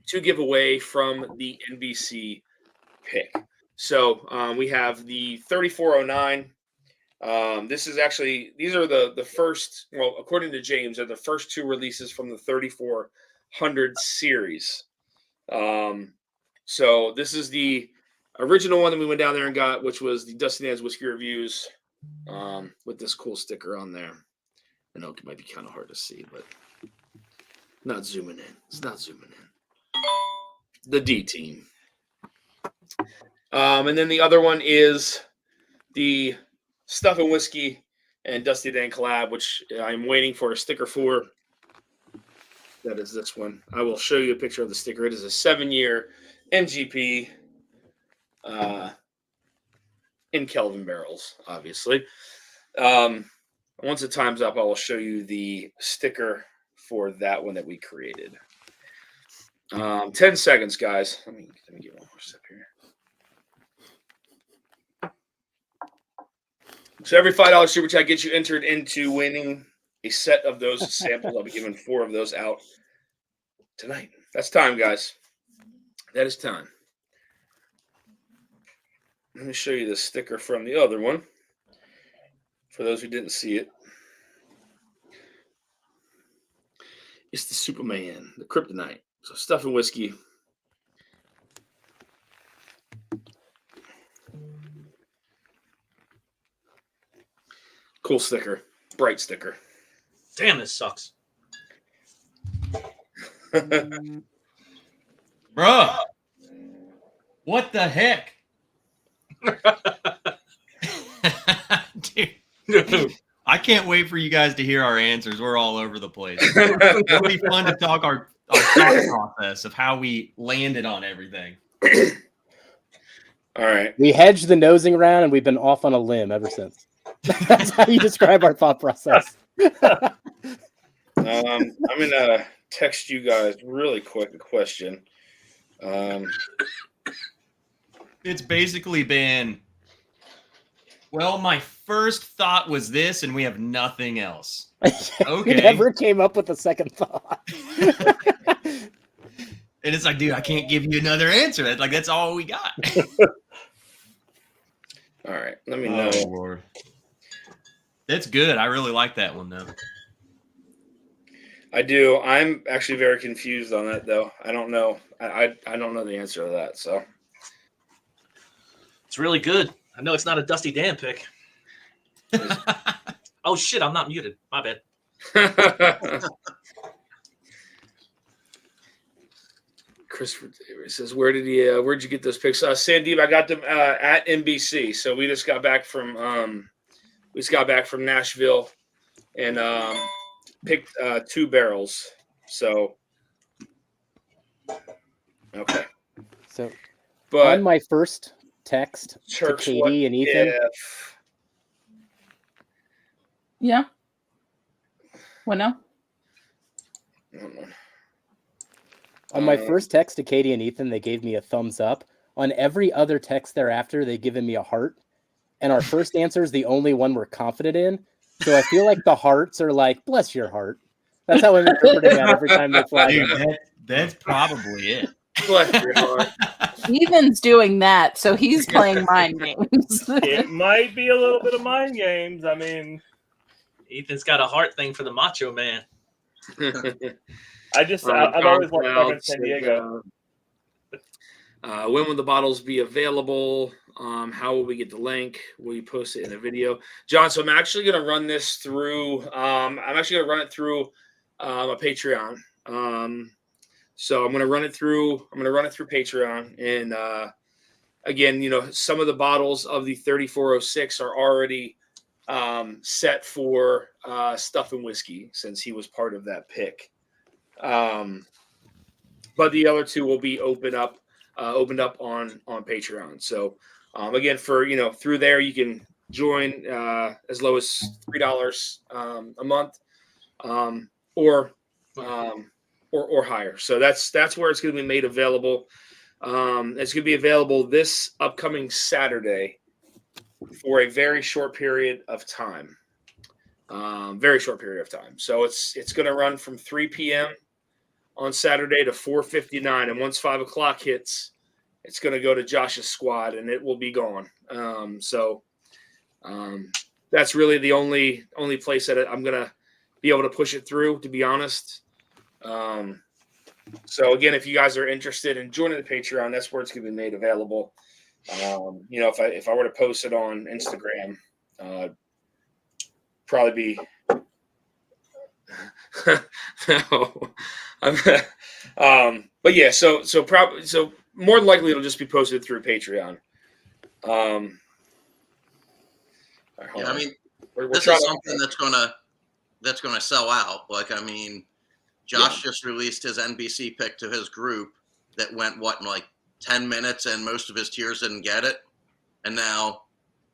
to give away from the NBC pick. So we have the 3409. These are the first, well, according to James, are the first 2 releases from the 3400 series. So this is the original one that we went down there and got, which was the Dusty Nan's Whiskey Reviews with this cool sticker on there. I know it might be kind of hard to see, but not zooming in. It's not zooming in. The D team. And then the other one is the Stuff and Whiskey and Dusty Dan collab, which I'm waiting for a sticker for. That is this one. I will show you a picture of the sticker. It is a 7-year MGP in Kelvin barrels, obviously. Once the time's up, I will show you the sticker for that one that we created. 10 seconds, guys. Let me get one more step here. So every $5 super chat gets you entered into winning a set of those samples. I'll be giving 4 of those out tonight. That's time, guys. That is time. Let me show you the sticker from the other one. For those who didn't see it. It's the Superman, the Kryptonite. So Stuff and Whiskey. Cool sticker. Bright sticker. Damn, this sucks. Bruh. What the heck? Dude, I can't wait for you guys to hear our answers. We're all over the place. It'll be fun to talk our thought process of how we landed on everything. All right. We hedged the nosing round, and we've been off on a limb ever since. That's how you describe our thought process. I'm gonna text you guys really quick a question. It's basically been, well, my first thought was this, and we have nothing else. Okay. We never came up with a second thought. And it's like, dude, I can't give you another answer. That's all we got. All right, let me know. Oh, Lord. That's good. I really like that one, though. I do. I'm actually very confused on that, though. I don't know. I don't know the answer to that. So It's really good. I know it's not a Dusty Dan pick. Oh, shit, I'm not muted. My bad. Christopher Davis says, where'd you get those picks? Sandeep, I got them at NBC. So we just got back from Nashville and picked 2 barrels. So okay. So But on my first text to Church, Katie and Ethan, Yeah. What now? on my first text to Katie and Ethan, they gave me a thumbs up. On every other text thereafter, they've given me a heart. And our first answer is the only one we're confident in. So I feel like the hearts are like, bless your heart. That's how I'm interpreting that every time they fly. Dude, that's probably it. bless your heart. Ethan's doing that, so he's playing mind games. It might be a little bit of mind games. I mean, Ethan's got a heart thing for the Macho Man. I've always liked Carmen San Diego. When will the bottles be available? How will we get the link? Will you post it in a video? John, so I'm actually going to run this through. I'm actually going to run it through a Patreon. So I'm going to run it through. Patreon. And again, some of the bottles of the 3406 are already set for Stuff and Whiskey since he was part of that pick. But the other 2 will be opened up on Patreon. So again, for through there you can join as low as $3 a month, or higher. So that's where it's going to be made available. It's going to be available this upcoming Saturday for a very short period of time. So it's going to run from 3 p.m. on Saturday to 4:59, and once 5 o'clock hits, it's going to go to Josh's squad, and it will be gone. That's really the only place that I'm going to be able to push it through, to be honest. So again, if you guys are interested in joining the Patreon, that's where it's going to be made available. If I were to post it on Instagram, probably be no. But yeah, so more than likely it'll just be posted through Patreon. All right, hold Yeah, I on. mean, We're this trying is to- something that's gonna sell out. Like, I mean, Josh just released his NBC pick to his group that went in like 10 minutes, and most of his tiers didn't get it. And now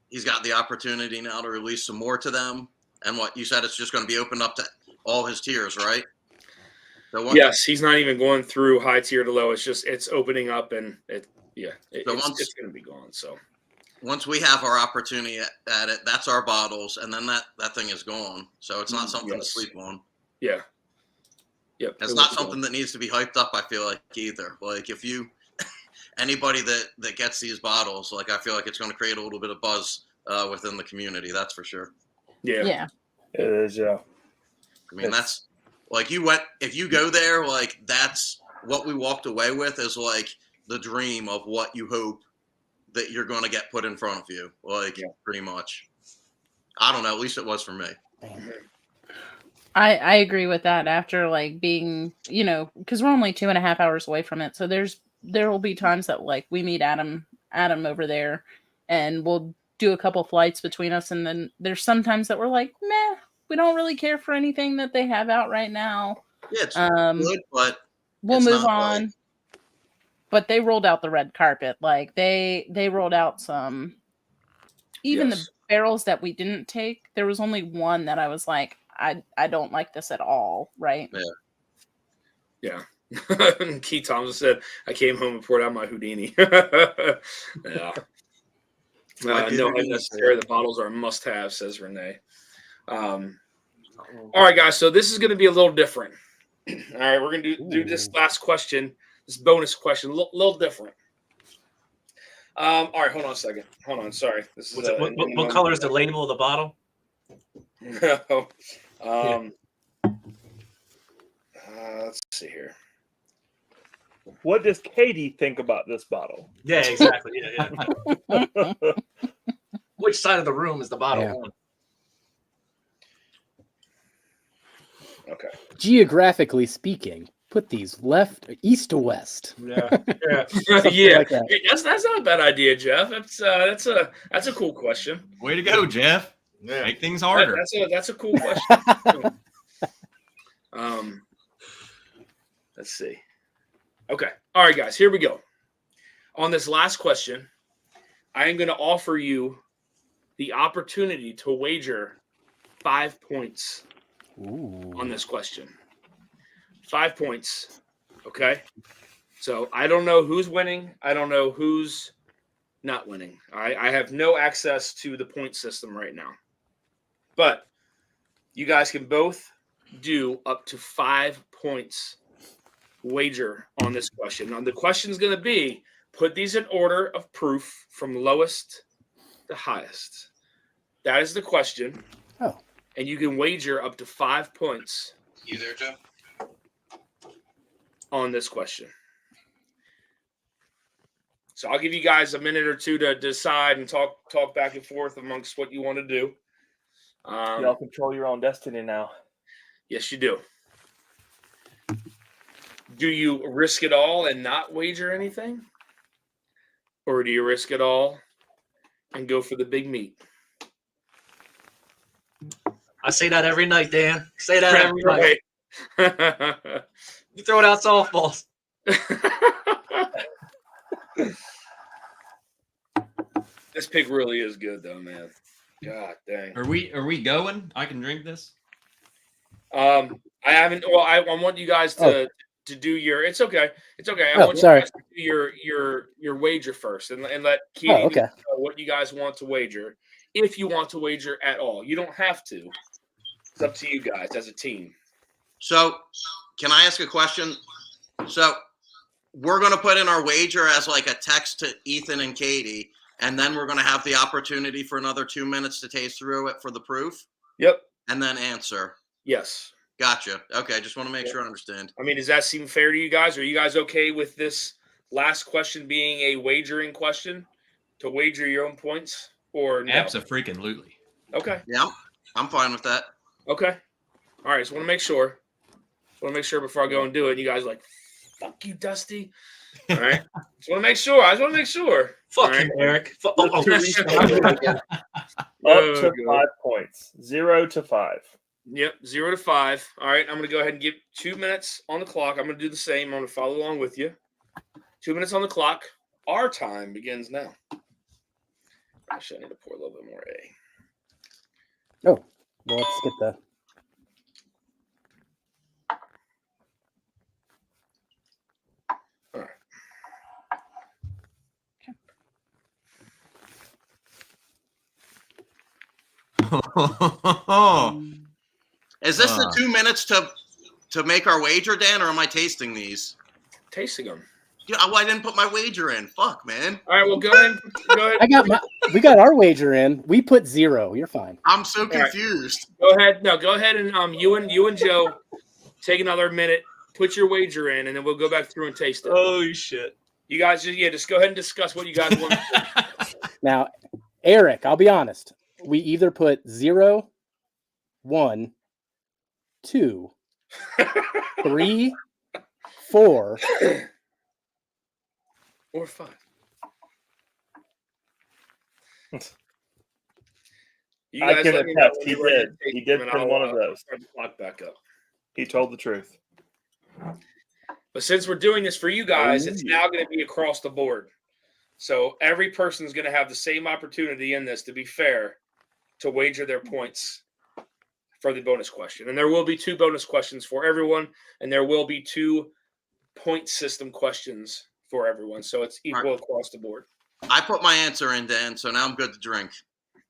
he's got the opportunity now to release some more to them. And what you said, it's just going to be opened up to all his tiers, right? So Yes, he's not even going through high tier to low. It's opening up, and it's going to be gone. So once we have our opportunity at it, that's our bottles, and then that thing is gone. So it's not something to sleep on. Yeah. Yep. It's not something that needs to be hyped up, I feel like, either. Like, if you anybody that gets these bottles, like, I feel like it's going to create a little bit of buzz within the community. That's for sure. Yeah. It is, yeah. I mean, that's like if you go there, like, that's what we walked away with is like the dream of what you hope that you're going to get put in front of you. Like, pretty much. I don't know. At least it was for me. I agree with that. After like being, because we're only 2.5 hours away from it, so there will be times that like we meet Adam over there, and we'll do a couple flights between us, and then there's sometimes that we're like, meh, we don't really care for anything that they have out right now. Yeah, it's good, but we'll it's move not on. like... But they rolled out the red carpet. Like they rolled out some, even the barrels that we didn't take. There was only one that I was like, I don't like this at all. Right. Yeah. Keith Thompson said, I came home and poured out my Houdini. Yeah. No, necessary. The bottles are a must-have, says Renee. All right, guys. So this is going to be a little different. All right, we're going to do this last question, this bonus question, a little different. All right, hold on a second. Hold on, sorry. This is what color is the label of the bottle? No. Let's see here. What does Katie think about this bottle? Yeah, exactly. Yeah. Which side of the room is the bottle on? Okay. Geographically speaking, put these east to west. Yeah. Yeah. Like that. Hey, that's not a bad idea, Jeff. That's a cool question. Way to go, Jeff. Yeah. Make things harder. That's a cool question. Let's see. Okay. All right, guys, here we go. On this last question, I am going to offer you the opportunity to wager 5 points on this question. 5 points. Okay. So I don't know who's winning. I don't know who's not winning. I have no access to the point system right now. But you guys can both do up to 5 points wager on this question. Now, the question is going to be, put these in order of proof from lowest to highest. That is the question. Oh. And you can wager up to 5 points. You there, Joe? On this question. So I'll give you guys a minute or two to decide and talk back and forth amongst what you want to do. Y'all control your own destiny now. Yes, you do. Do you risk it all and not wager anything? Or do you risk it all and go for the big meat? I say that every night, Dan. Say that every night. Right. You throw it out softballs. This pig really is good, though, man. God dang. Are we going? I can drink this. I haven't. Well, I want you guys to do your. It's okay. It's okay. I want you sorry. guys to do your wager first, and let Katie know what you guys want to wager. If you want to wager at all, you don't have to. It's up to you guys as a team. So, can I ask a question? So, we're going to put in our wager as like a text to Ethan and Katie, and then we're going to have the opportunity for another 2 minutes to taste through it for the proof. Yep. And then answer. Yes. Gotcha. Okay, just want to make sure I understand. I mean, does that seem fair to you guys? Are you guys okay with this last question being a wagering question to wager your own points, or no? Abso-freaking-lutely. Okay. Yeah, I'm fine with that. Okay. All right. So want to make sure. Want to make sure before I go and do it. You guys are like, fuck you, Dusty. All right. Just want to make sure. I just want to make sure. Fuck All right. him, Eric. Just to restate, up Oh, to God. 5 points. 0 to 5. Yep, 0 to 5. All right, I'm going to go ahead and give 2 minutes on the clock. I'm going to do the same. I'm going to follow along with you. 2 minutes on the clock. Our time begins now. Actually, I need to pour a little bit more A. Oh, well, let's get the. All right. Is this the 2 minutes to make our wager, Dan, or am I tasting these? Tasting them. Yeah, well, I didn't put my wager in. Fuck, man. All right, well, go ahead. We got our wager in. We put 0. You're fine. I'm so All right. confused. Go ahead. No, go ahead and you and Joe take another minute. Put your wager in, and then we'll go back through and taste it. Oh shit! You guys, just go ahead and discuss what you guys want. Now, Eric, I'll be honest. We either put 0, 1, 2, 3, 4, or 5. You I guys can let me know attest. when He you're ready to did. taste He did them, and put I'll, one of those. start the clock back up. He told the truth. But since we're doing this for you guys, it's now going to be across the board. So every person's going to have the same opportunity in this, to be fair, to wager their points for the bonus question. And there will be 2 bonus questions for everyone, and there will be 2 point system questions for everyone. So it's equal across the board. I put my answer in, Dan, so now I'm good to drink.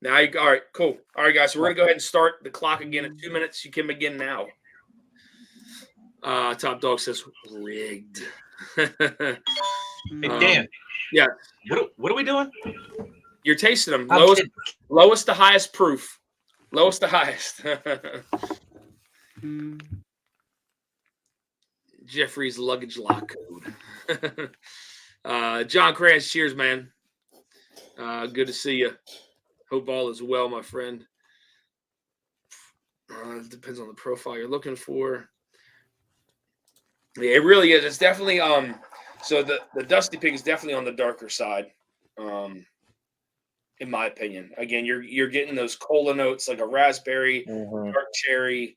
Now, all right, cool. All right, guys, so we're going to go ahead and start the clock again in 2 minutes. You can begin now. Top Dog says rigged. Hey, Dan. Yeah. What are we doing? You're tasting them. I'm kidding. Lowest to highest proof. Lowest to highest. Jeffrey's luggage lock code. John Kranz, cheers, man. Good to see you. Hope all is well, my friend. It depends on the profile you're looking for. Yeah, it really is. It's definitely so the Dusty Pig is definitely on the darker side. In my opinion. Again, you're getting those cola notes like a raspberry, dark cherry,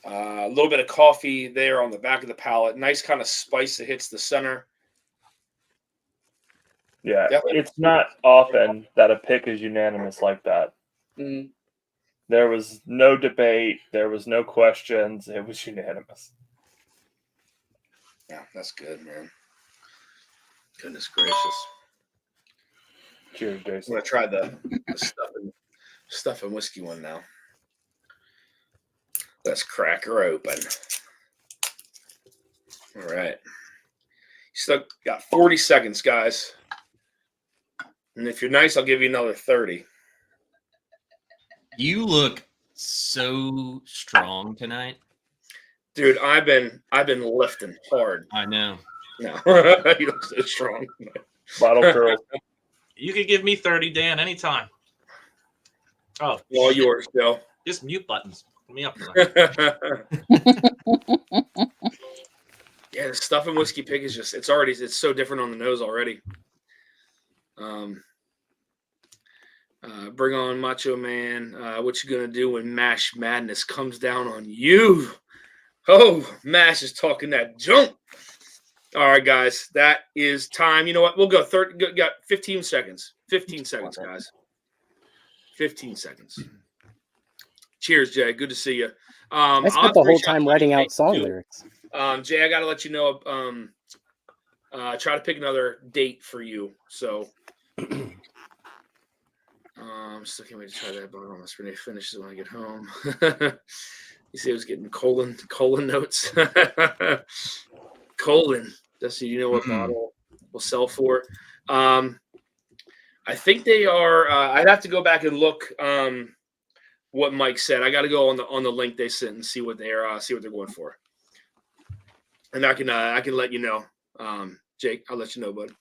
a little bit of coffee there on the back of the palate. Nice kind of spice that hits the center. Yeah, Definitely. it's not often that a pick is unanimous like that. Mm-hmm. There was no debate. There was no questions. It was unanimous. Yeah, that's good, man. Goodness gracious. Cheers, I'm Jason. gonna try the stuff and whiskey one now. Let's crack her open. All right. You still got 40 seconds, guys. And if you're nice, I'll give you another 30. You look so strong tonight. Dude, I've been lifting hard. I know. No, you look so strong. Bottle curls. You could give me 30, Dan, anytime. Oh, All shit. yours, Joe. Just mute buttons. Put me up tonight. Yeah, the stuff and whiskey pig is just it's so different on the nose already. Bring on Macho Man. What you gonna do when Mash Madness comes down on you? Oh, Mash is talking that junk. All right, guys, that is time. You know what? We'll go 30. Got 15 seconds. 15 seconds, guys. 15 seconds. Cheers, Jay. Good to see you. I spent the whole time writing out song lyrics. Jay, I got to let you know. Try to pick another date for you. So, still can't wait to try that. But I'm almost ready to finish it when I get home. You see, I was getting colon notes. Colon. Dusty, you know what bottle will sell for? I think they are. I'd have to go back and look. What Mike said. I got to go on the link they sent and see what they're going for. And I can let you know. Jake, I'll let you know, bud.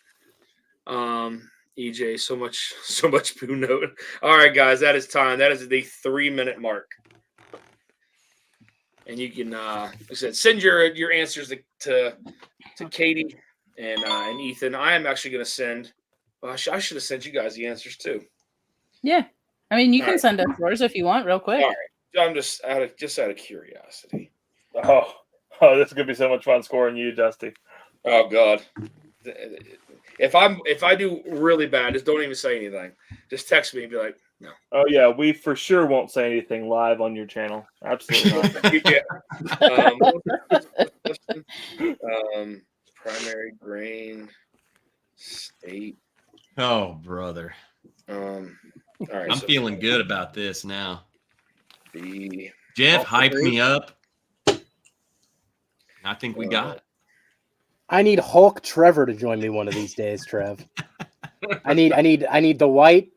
EJ, so much poo note. All right, guys, that is time. That is the 3-minute mark. And you can, like I said, send your answers to Katie and Ethan. I am actually going to send. Well, I should have sent you guys the answers too. Yeah. I mean, you All can right. send us yours if you want, real quick. All right. I'm just out of curiosity. Oh, this is gonna be so much fun scoring you, Dusty. Oh God. If I do really bad, just don't even say anything. Just text me and be like, no. Oh yeah, we for sure won't say anything live on your channel. Absolutely not. Primary grain state. Oh, brother. All right. I'm feeling good about this now. The Jeff hyped me up. I think we got it. I need Hulk Trevor to join me one of these days, Trev. I need the white.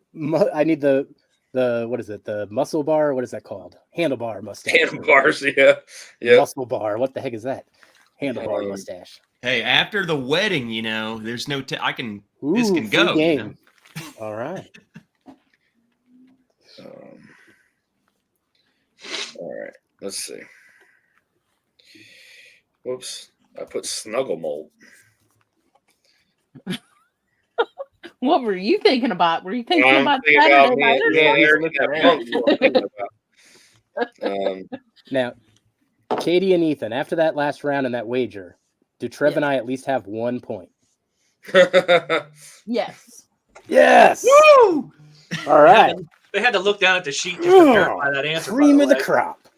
I need the what is it? The muscle bar. What is that called? Handlebar mustache. handlebars. Yeah. Muscle bar. What the heck is that? Handlebar mustache. Hey, after the wedding, you know, there's no. I can. Ooh, This can free go. game. You know? All right. All right. Let's see. Whoops. I put snuggle mold. What were you thinking about? Were you thinking I'm about thinking Saturday about night or me and something? Eric in that bunk. Now, Katie and Ethan, after that last round and that wager, do Trev and I at least have 1 point? Yes. Yes. Woo! All right. They had to look down at the sheet to verify that answer. by Cream of the way. crop.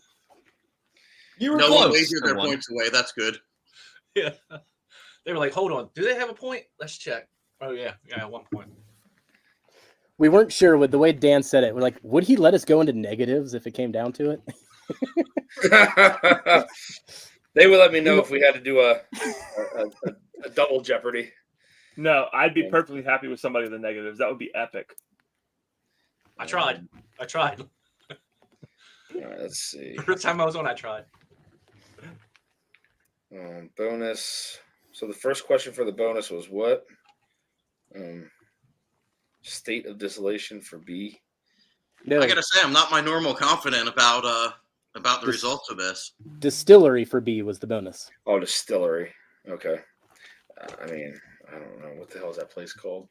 You were No one close. wagered their everyone. points away. That's good. Yeah. They were like, hold on. Do they have a point? Let's check. Oh, yeah. Yeah, 1 point. We weren't sure with the way Dan said it. We're like, would he let us go into negatives if it came down to it? They would let me know if we had to do a double Jeopardy. No, I'd be perfectly happy with somebody with the negatives. That would be epic. I tried. All right, let's see. First time I was on, I tried. Bonus. So the first question for the bonus was what? State of distillation for B. No, I gotta say, I'm not my normal confident about the results of this. distillery for B was the bonus. Oh, distillery. Okay. I mean, I don't know what the hell is that place called.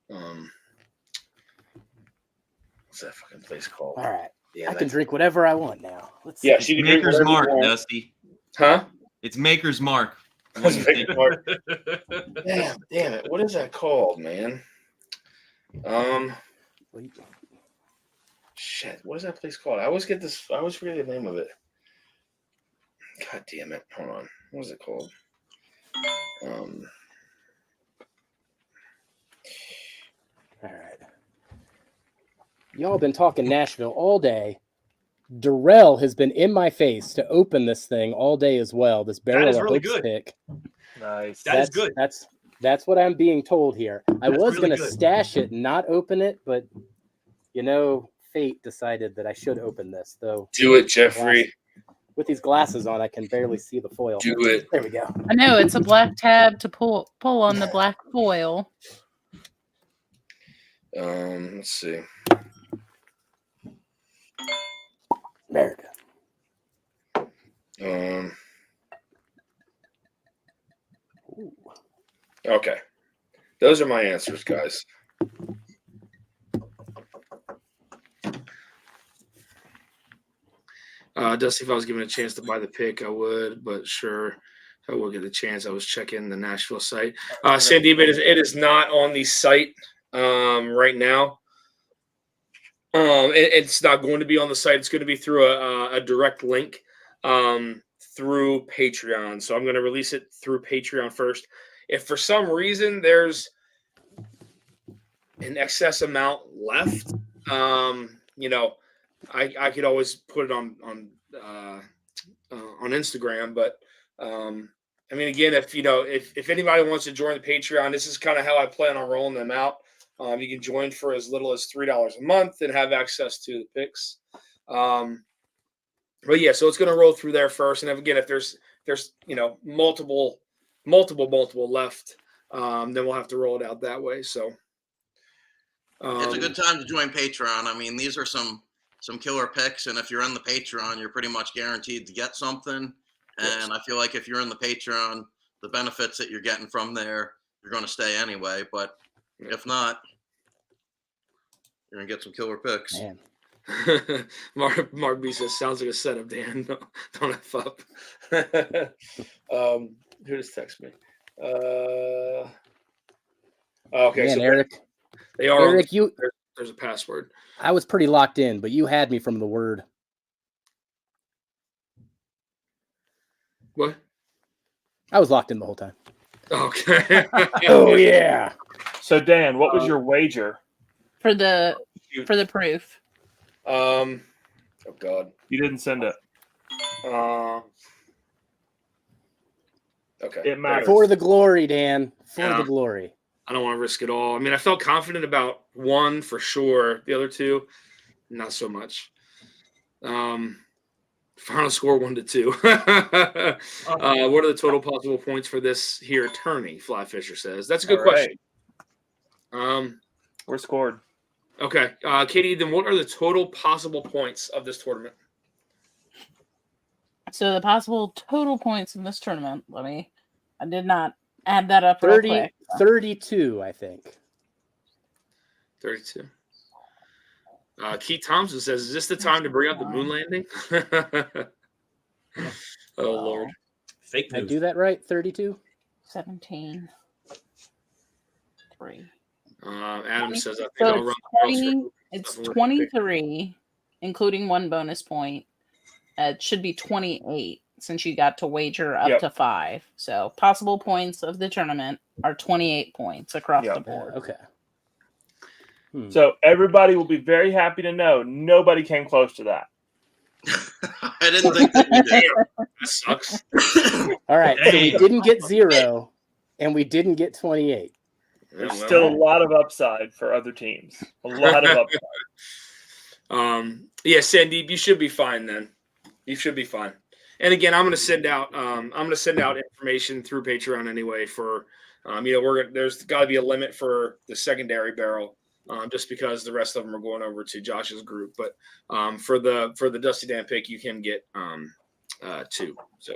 What's that fucking place called? All right. Yeah, I can drink whatever I want now. Let's see. Yes, you can drink Maker's whatever you Mark, want. Dusty. Huh? It's Maker's Mark. That's Maker's Mark. Damn it! What is that called, man? Shit. What is that place called? I always forget the name of it. God damn it! Hold on. What is it called? All right. Y'all been talking Nashville all day. Darrell has been in my face to open this thing all day as well. This barrel is of really Hopes good. pick. Nice. That's good. That's what I'm being told here. I That's was really going to good. stash it and not open it, but you know, fate decided that I should open this. Though Do it, Jeffrey. with these glasses on, I can barely see the foil. Do it. There we go. I know it's a black tab to pull on the black foil. Let's see. America. Okay. Those are my answers, guys. Dusty, if I was given a chance to buy the pick, I would, but sure, I will get the chance. I was checking the Nashville site. Sandeep, it is not on the site right now. It's not going to be on the site. It's going to be through a direct link through Patreon. So I'm going to release it through Patreon first. If for some reason there's an excess amount left, you know, I could always put it on Instagram. But I mean, again, if anybody wants to join the Patreon, this is kind of how I plan on rolling them out. You can join for as little as $3 a month and have access to the picks. But yeah, so it's going to roll through there first. And if there's multiple left, then we'll have to roll it out that way. So It's a good time to join Patreon. I mean, these are some killer picks, and if you're in the Patreon, you're pretty much guaranteed to get something. And I feel like if you're in the Patreon, the benefits that you're getting from there, you're going to stay anyway. But if not, you're going to get some killer picks. Man. Mark B says, sounds like a setup, Dan. Don't F up. Who just text me? Okay, Man, so Eric. they are. Eric, there's a password. I was pretty locked in, but you had me from the word. What? I was locked in the whole time. Okay. Oh yeah. So Dan, what was your wager? For the proof. Oh God. You didn't send it. Okay. It matters. For the glory, Dan. For Yeah. the glory. I don't want to risk it all. I mean, I felt confident about one for sure. The other two, not so much. Final score 1-2. What are the total possible points for this here tourney? Fly Fisher says. That's a good question. We're scored. Okay. Katie, then what are the total possible points of this tournament? So the possible total points in this tournament, I did not add that up real quick. 32, I think. 32. Keith Thompson says, is this the time to bring up the moon landing? Oh, Lord. Fake Did I news. do that right? 32? 17. 3. Adam says, I think So I'll run the girls here. it's 23, including one bonus point. It should be 28 since you got to wager up to 5. So possible points of the tournament are 28 points across the board. Okay. So everybody will be very happy to know nobody came close to that. I didn't think that we did. That sucks. All right. So we didn't get 0, and we didn't get 28. There's still a lot of upside for other teams. A lot of upside. Yeah, Sandeep, you should be fine then. You should be fine. And again, I'm going to send out information through Patreon anyway for there's got to be a limit for the secondary barrel. Just because the rest of them are going over to Josh's group, but for the Dusty Dan pick, you can get 2. So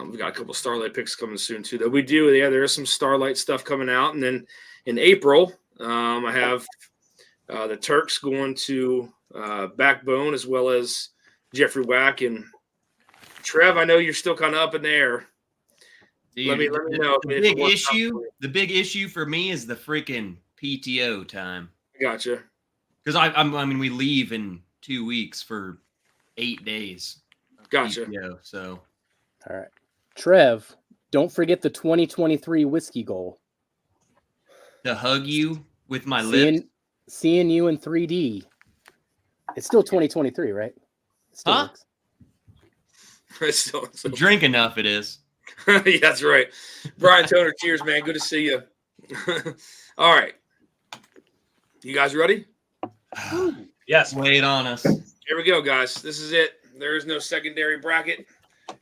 we got a couple Starlight picks coming soon too. That we do, there is some Starlight stuff coming out, and then in April, I have the Turks going to Backbone as well as Jeffrey Wack and Trev. I know you're still kind of up in the air. Dude, let me know. The big issue for me is the freaking PTO time. Gotcha. Because we leave in 2 weeks for 8 days. Gotcha. PTO, so. All right. Trev, don't forget the 2023 whiskey goal. To hug you with my lips. Seeing you in 3D. It's still 2023, right? Huh? It's still. Drink enough, it is. Yeah, that's right. Brian Toner, cheers, man. Good to see you. All right. You guys ready? Yes. Lay it on us. Here we go, guys. This is it. There is no secondary bracket.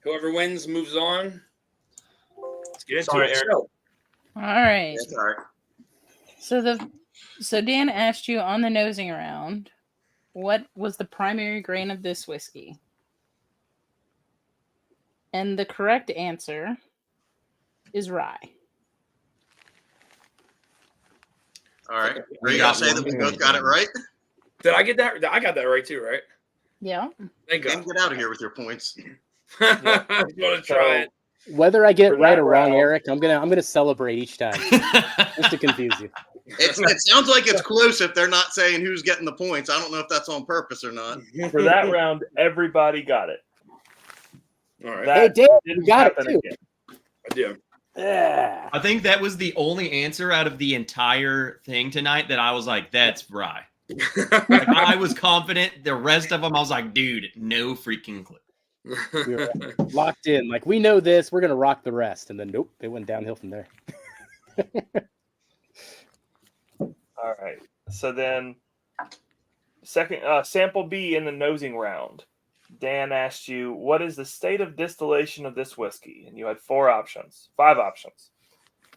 Whoever wins moves on. Let's get into it. All right. That's all right. So Dan asked you on the nosing round, what was the primary grain of this whiskey? And the correct answer is rye. All right. Are you going to say that we both got it right? Did I get that? I got that right too, right? Yeah. Thank God. And get out of here with your points. I'm going to try it. Whether I get it For right that or wrong, round- Eric, I'm gonna celebrate each time just to confuse you. It sounds like it's close if they're not saying who's getting the points. I don't know if that's on purpose or not. For that round, everybody got it. All right. That Hey, Dan, didn't you got it happen too. again. I do. Yeah. I think that was the only answer out of the entire thing tonight that I was like, that's rye. Like, I was confident. The rest of them, I was like, dude, no freaking clue. We were locked in. Like, we know this. We're gonna rock the rest. And then nope, they went downhill from there. All right. So then, second sample B in the nosing round. Dan asked you, what is the state of distillation of this whiskey? And you had 5 options.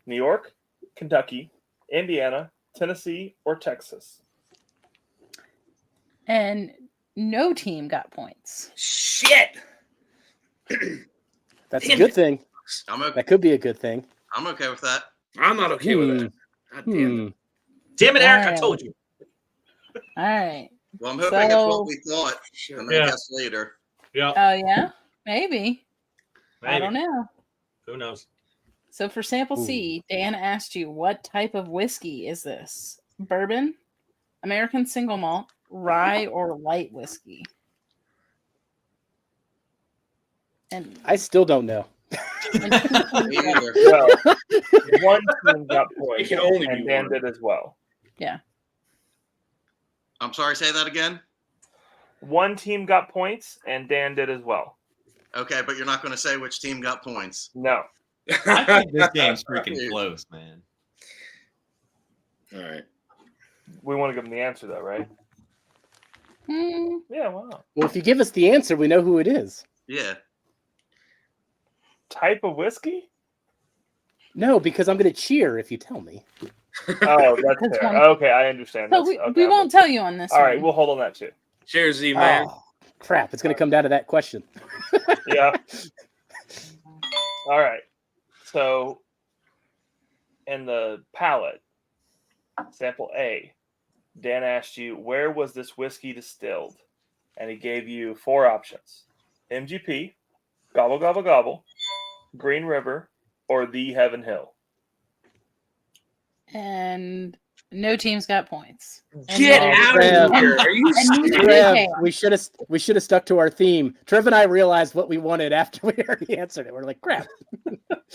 New York, Kentucky, Indiana, Tennessee, or Texas. And no team got points. Shit. That's Damn a good it. thing. box. I'm okay. That could be a good thing. I'm okay with that. I'm not okay with that. God damn it. Damn it, Eric! I Alright. told you. All right. Well, I'm hoping it's So- what we thought, Shit. and then Yeah. guess later. Yeah. Oh yeah, maybe. I don't Maybe. know. Who knows? So for sample C, Dan asked you, what type of whiskey is this? Bourbon, American single malt, rye, or light whiskey? And I still don't know. Me either. Well, one team got It points, can only and be Dan one. did as well. I'm sorry, say that again? One team got points, and Dan did as well. Okay, but you're not going to say which team got points. No. I think this game's freaking close, man. All right. We want to give them the answer, though, right? Hmm, Yeah, wow. Well, if you give us the answer, we know who it is. Yeah. Type of whiskey? No, because I'm going to cheer if you tell me. Oh, that's That's fair. one- Okay, I understand. so That's, we, okay, we I'm won't with tell you on this you. All right, one. we'll hold on that too. Cheers, Z man. Oh, crap. It's going to come down to that question. Yeah. All right. So, in the palette, sample A, Dan asked you, where was this whiskey distilled? And he gave you 4 options: MGP, Gobble Gobble Gobble, Green River, or the Heaven Hill. And no team's got points. And Get neither- out Trev. of here. Are you And neither serious? did Trev, Dan. we should have stuck to our theme. Trev and I realized what we wanted after we already answered it. We're like, crap.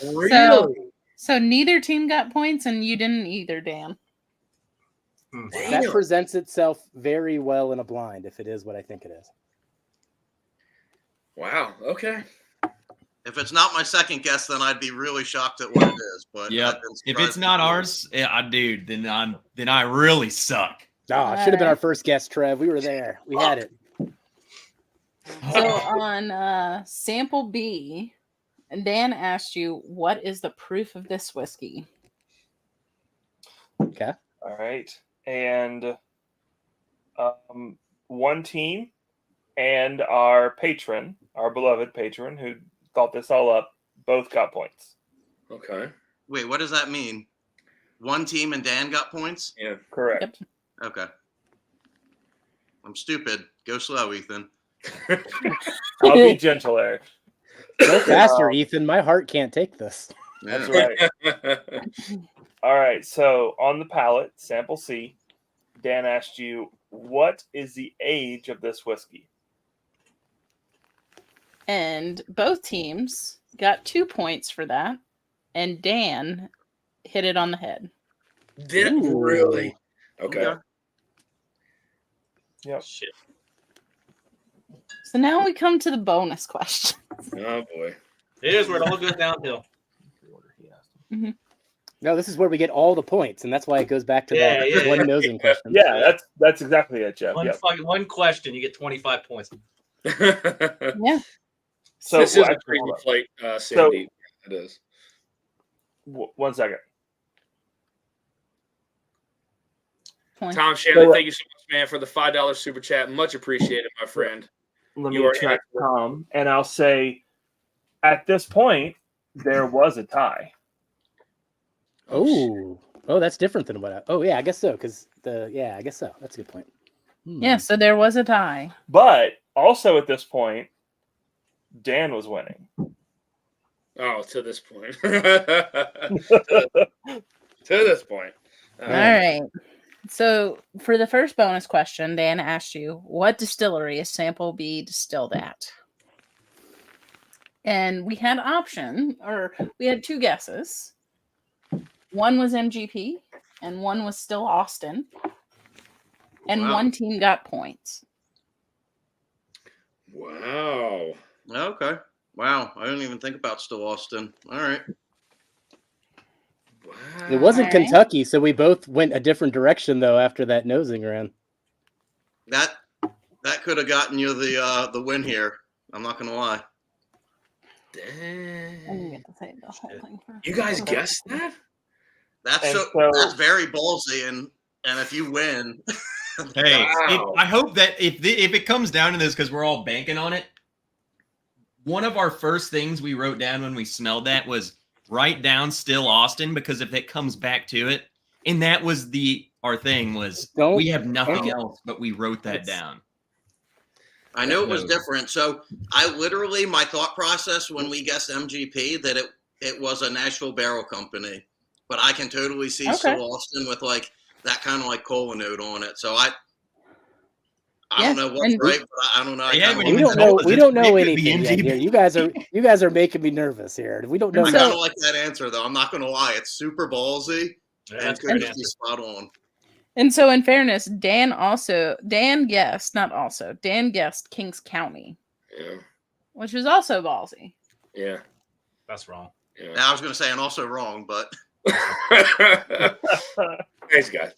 Really? So neither team got points, and you didn't either, Dan. That presents itself very well in a blind, if it is what I think it is. Wow. Okay. If it's not my second guess, then I'd be really shocked at what it is. But Yep. I've been If surprised it's not before. ours, yeah, dude, then I really suck. Oh, should have been Alright. our first guess, Trev. We were there. We had it. So on sample B, Dan asked you, what is the proof of this whiskey? Okay. All right. And one team and our patron, our beloved patron, who thought this all up, both got points. Okay. Wait, what does that mean? One team and Dan got points? Yeah. Correct. Yep. Okay. I'm stupid. Go slow, Ethan. I'll be gentle, Eric. Go faster, Ethan. My heart can't take this. That's Yeah. right. All right. So on the palette, sample C, Dan asked you, what is the age of this whiskey? And both teams got 2 points for that. And Dan hit it on the head. Did Ooh. really? Okay. Okay. Yep. Shit. So now we come to the bonus question. Oh boy. Here's where it all goes downhill. No, this is where we get all the points, and that's why it goes back to Yeah, that yeah, one yeah. nosing question. Yeah, that's exactly it, Jeff. One Yep. fucking one question, you get 25 points. Yeah. So this is a actually, crazy hold on. flight, Sandy. It is. 1 second. Point. Tom Shanley, So, thank you so much, man, for the $5 super chat. Much appreciated, my friend. Let You me are track Tom, and I'll say, at this point, there was a tie. Oh, that's different than what I. Oh, yeah, I guess so. Because I guess so. That's a good point. Yeah, so there was a tie. But also at this point, Dan was winning. Oh, to this point. To this point. All right. So for the first bonus question, Dan asked you, what distillery is sample B distilled at? And we had we had 2 guesses. One was MGP and one was still Austin. And Wow. one team got points. Wow. Okay. Wow. I didn't even think about Still Austin. All right. Wow. It wasn't Alright. Kentucky, so we both went a different direction though after that nosing round. That could have gotten you the win here. I'm not gonna lie. I didn't Dang. get to say the whole thing first. You guys guessed that? That's And so, so- that's very ballsy, and if you win, Hey, Wow. I hope that if it comes down to this because we're all banking on it, One of our first things we wrote down when we smelled that was write down Still Austin, because if it comes back to it, and that was our thing was we have nothing else, but we wrote that down. I knew it was different. So I literally, my thought process when we guessed MGP, that it was a Nashville barrel company, but I can totally see Still Austin with like that kind of like cola note on it. So I don't know what's right, but I don't know. We don't know anything yet here. You guys are making me nervous here. We don't know. I kind of like that answer though. I'm not going to lie. It's super ballsy and could just be spot on. And so, in fairness, Dan guessed Kings County. Yeah. Which was also ballsy. Yeah. That's wrong. Yeah. Now, I was going to say, and also wrong, but. Thanks, guys.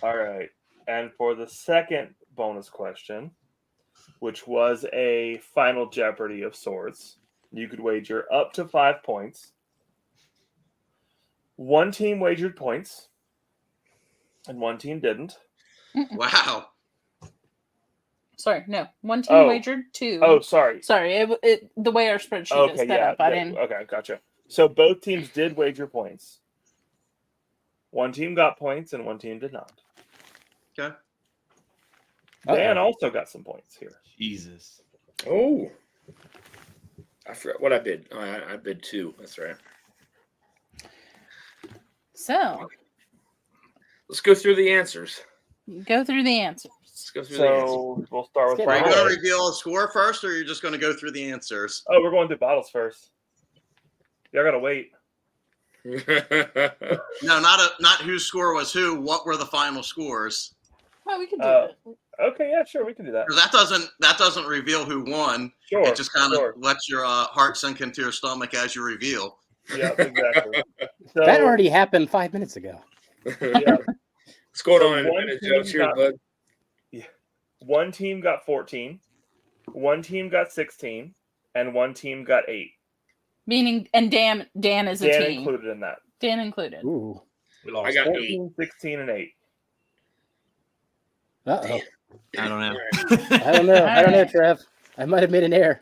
All right. And for the second bonus question, which was a Final Jeopardy of sorts, you could wager up to 5 points. One team wagered points, and one team didn't. Wow. Sorry, no. One team wagered 2. Oh, sorry. Sorry, the way our spreadsheet is set up, I didn't. Okay, gotcha. So both teams did wager points. One team got points, and one team did not. Okay. Dan also got some points here. Jesus. Oh. I forgot what I bid. Oh, I bid 2. That's right. So. Let's go through the answers. Go through the answers. Let's go through the answers. We'll start with. Are you going to reveal a score first, or are you just going to go through the answers? Oh, we're going through bottles first. Y'all got to wait. No, not whose score was who. What were the final scores? Oh, we can do that. Okay, yeah, sure, we can do that. That doesn't reveal who won. Sure. It just kind of lets your heart sink into your stomach as you reveal. Yeah, exactly. So, that already happened 5 minutes ago. Yeah. What's going on in a minute, Joe? Cheers, bud. Yeah. One team got 14, one team got 16, and one team got 8. Meaning, and Dan is a Dan team. included in that. Dan included. Ooh. We lost. I got 14, 16, and 8. Uh-oh. I don't know. I don't know, Trev. I might have made an error.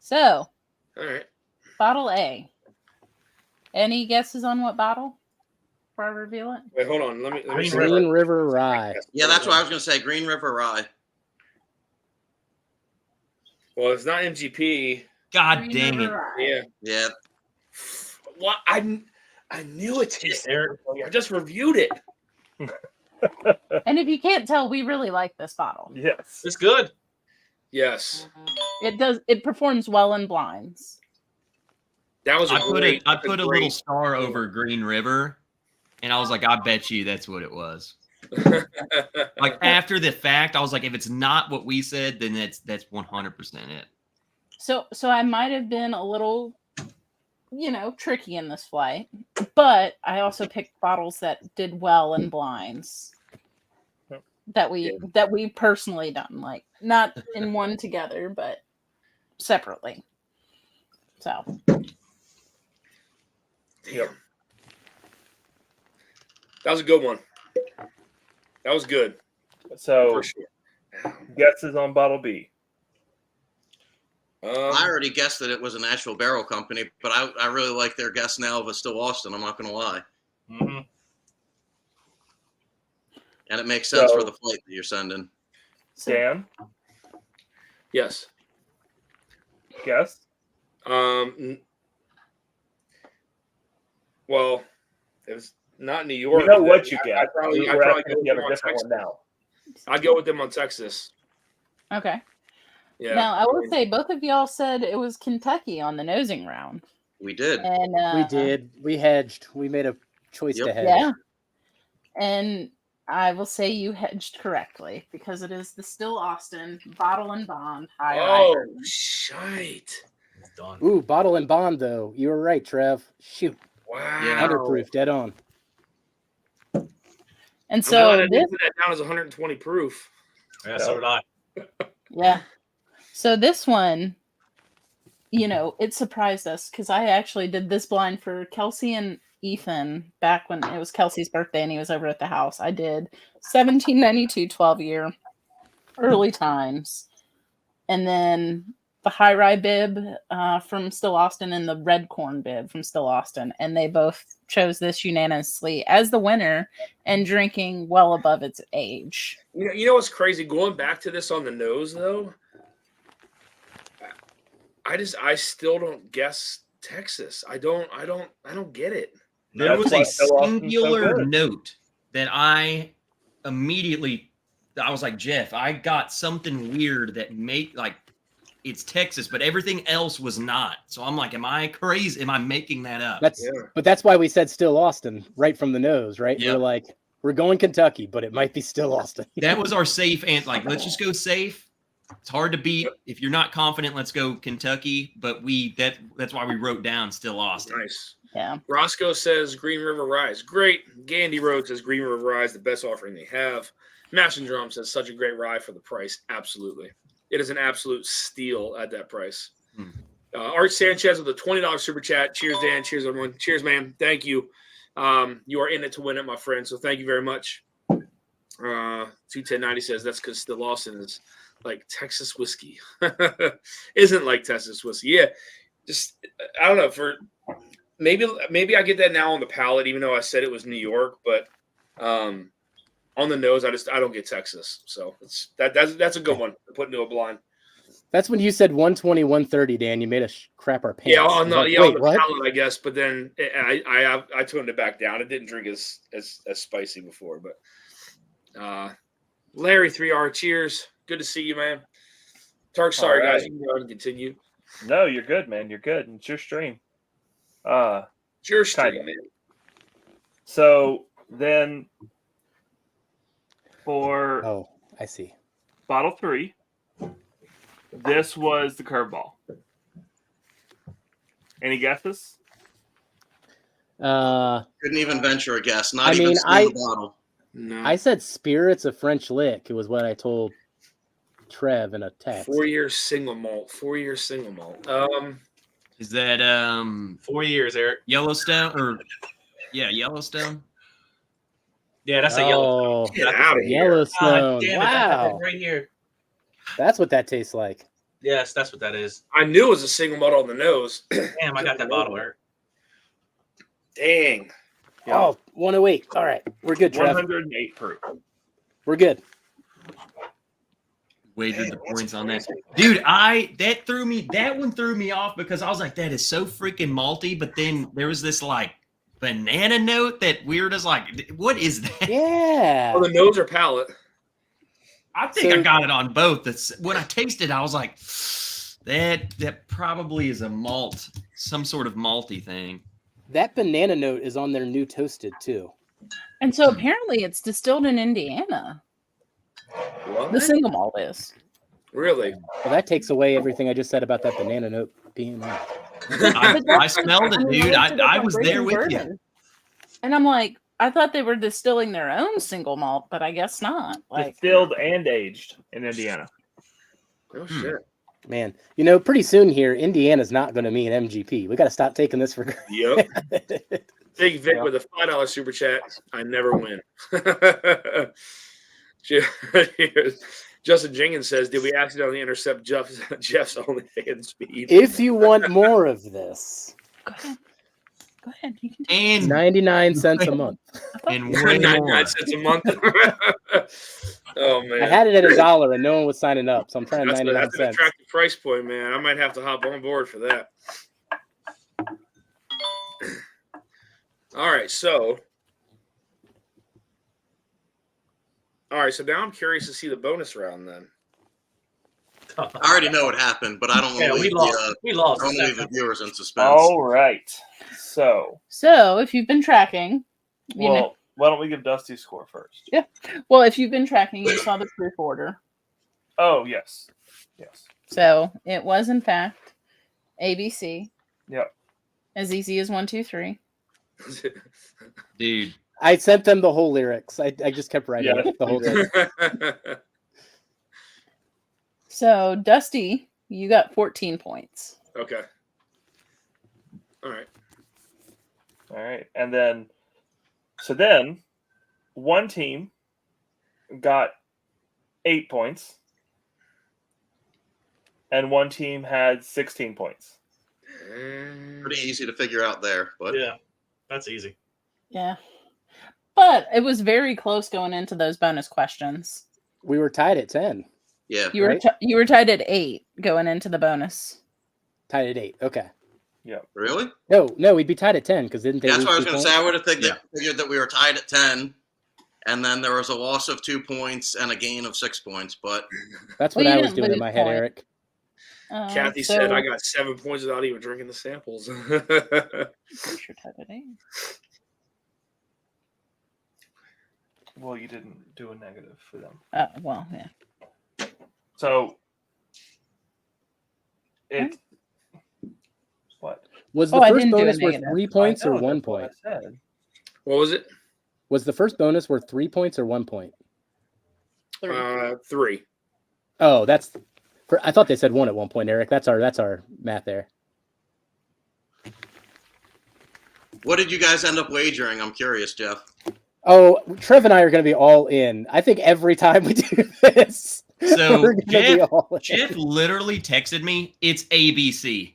So, All right. bottle A. Any guesses on what bottle? Before I reveal it? Wait, hold on. Let me Green River Rye. Yeah, that's what I was going to say. Green River Rye. Well, it's not MGP. God dang it. Yeah. Yeah. Well, I knew it tasted terrible. I just reviewed it. And if you can't tell, we really like this bottle. Yes. It's good. Yes. It performs well in blinds. That was I put a little star over Green River, and I was like, I bet you that's what it was. Like after the fact, I was like, if it's not what we said, then that's 100% it. So I might have been a little, tricky in this flight, but I also picked bottles that did well in blinds that we personally done, like not in one together, but separately. So. Yep. That was a good one. That was good. So, For sure. guesses on bottle B. I already guessed that it was a Nashville barrel company, but I really like their guess now of a Still Austin. I'm not going to lie. Mm-hmm. And it makes sense for the flight that you're sending. Dan? Yes. Guess? Well, it was not New York. You know what you get. I'd probably We're go asking if you have with a different Texas. one now. I'd go with them on Texas. Okay. Yeah. Now, I will say both of y'all said it was Kentucky on the nosing round. We did. And We did. We hedged. We made a choice to hedge. Yeah. And I will say you hedged correctly because it is the Still Austin Bottle and Bond High Rider. shite. Done. Ooh, bottle and bond though. You were right, Trev. Shoot. Wow. 100 dead on. And so I didn't put that down as 120 proof. Yeah, so did I. yeah. So this one, it surprised us because I actually did this blind for Kelsey and Ethan back when it was Kelsey's birthday and he was over at the house. I did 1792 12 year early times. and then the high rye bib from Still Austin and the red corn bib from Still Austin, and they both chose this unanimously as the winner and drinking well above its age. You know what's crazy? Going back to this on the nose though, I still don't guess Texas. I don't get it. There That's was why a Still Austin's so singular good. note that I was like, Jeff, I got something weird that it's Texas, but everything else was not. So I'm like, am I crazy? Am I making that up? But that's why we said Still Austin right from the nose, right? Yeah. We're like, we're going Kentucky, but it might be Still Austin. That was our safe and let's just go safe. It's hard to beat. If you're not confident, let's go Kentucky. But that's why we wrote down Still Austin. Nice. Yeah. Roscoe says Green River Rye is great. Gandy Road says Green River Rye is the best offering they have. Mash and Drum says such a great rye for the price. Absolutely. It is an absolute steal at that price. Art Sanchez with a $20 super chat. Cheers, Dan. Cheers, everyone. Cheers, man. Thank you. You are in it to win it, my friend. So thank you very much. 21090 says that's because Still Austin is like Texas whiskey. Isn't like Texas whiskey. Yeah. Just, I don't know. For maybe I get that now on the palate, even though I said it was New York, but on the nose, I don't get Texas. So that's a good one to put into a blind. That's when you said 120, 130, Dan. You made us crap our pants. Yeah, on the, Wait, on the what? palate, I guess. But then I toned it back down. It didn't drink as spicy before. But Larry 3R, cheers. Good to see you, man. Tark, sorry, All right. guys. You can go ahead and continue. No, you're good, man. You're good. It's your stream. It's your stream, Kinda. man. So then for Oh, I see. bottle 3, this was the curveball. Any guesses? Couldn't even venture a guess. Not I even mean, seeing the bottle. No. I said Spirits of French Lick. It was what I told Trev in a text. 4-year single malt. 4-year single malt. Is that 4 years, Eric. Yellowstone Yellowstone? Yeah, that's a yellow. Oh, Get out of here. Yellowstone. Damn it, I have Wow. it right here. That's what that tastes like. Yes, that's what that is. I knew it was a single malt on the nose. Damn, I got that bottle, Eric. Dang. Yeah. Oh, 108. All right. We're good, Trev. 108 proof. We're good. Wagered the points on that. Dude, that one threw me off because I was like, that is so freaking malty. But then there was this like banana note that weird as like, what is that? Yeah. Oh, the nose or palate? I think So- I got it on both. When I tasted, I was like, that probably is a malt, some sort of malty thing. That banana note is on their new toasted too. And so apparently it's distilled in Indiana. What? The single malt is. Really? Well, that takes away everything I just said about that banana note being there. I smelled it, I mean, dude. we looked it up I on was Breaking there with you. Bourbon. And I'm like, I thought they were distilling their own single malt, but I guess not. Like, Distilled and aged in Indiana. Oh, shit. Man, you know, pretty soon here, Indiana's not going to mean MGP. We got to stop taking this for Yep. granted. Big Vic with a $5 super chat. I never win. Justin Jenkins says, did we accidentally intercept Jeff's OnlyFans feed? If you want more of this, go ahead. Go ahead. You can do And 99 cents a month. and way 99 more. cents a month. Oh, man. I had it at $1 and no one was signing up, so I'm trying That's 99 an cents. attractive price point, man. I might have to hop on board for that. All right, so now I'm curious to see the bonus round then. I already know what happened, but I don't Yeah, want we to lost. We lost. leave the viewers in suspense. All right. So, So if you've been tracking, you know, well, why don't we give Dusty score first? well, if you've been tracking, you saw the proof order. Oh, yes. Yes. So it was in fact ABC. Yep. As easy as 1, 2, 3. Dude. I sent them the whole lyrics. I just kept writing Yeah. it the whole time. So Dusty, you got 14 points. Okay. All right. All right. And then, so then one team got 8 points. and one team had 16 points. Pretty easy to figure out there, but Yeah, that's easy. Yeah. But it was very close going into those bonus questions. We were tied at 10. yeah. You were Right. you were tied at 8 going into the bonus. Tied at 8. Okay. Really? No, we'd be tied at 10 because didn't they? That's lose what I was 2 going to say. I would have Yeah. figured that we were tied at 10, and then there was a loss of 2 points and a gain of 6 points. But That's Well, what you I was didn't doing in lose my head, points. Eric. Kathy said I got 7 points without even drinking the samples. Pretty sure tied at 8. Well, you didn't do a negative for them. Well, yeah. So it what? Was the Oh, I first didn't do a bonus worth negative. 3 points I or know, 1 that's what point? I said. What was it? Was the first bonus worth 3 points or 1 point? 3. Oh, that's. I thought they said 1 at one point, Eric. That's our math there. what did you guys end up wagering? I'm curious, Jeff. Oh, Trev and I are going to be all in. I think every time we do this, So we're going to be all in. Jeff literally texted me, it's ABC.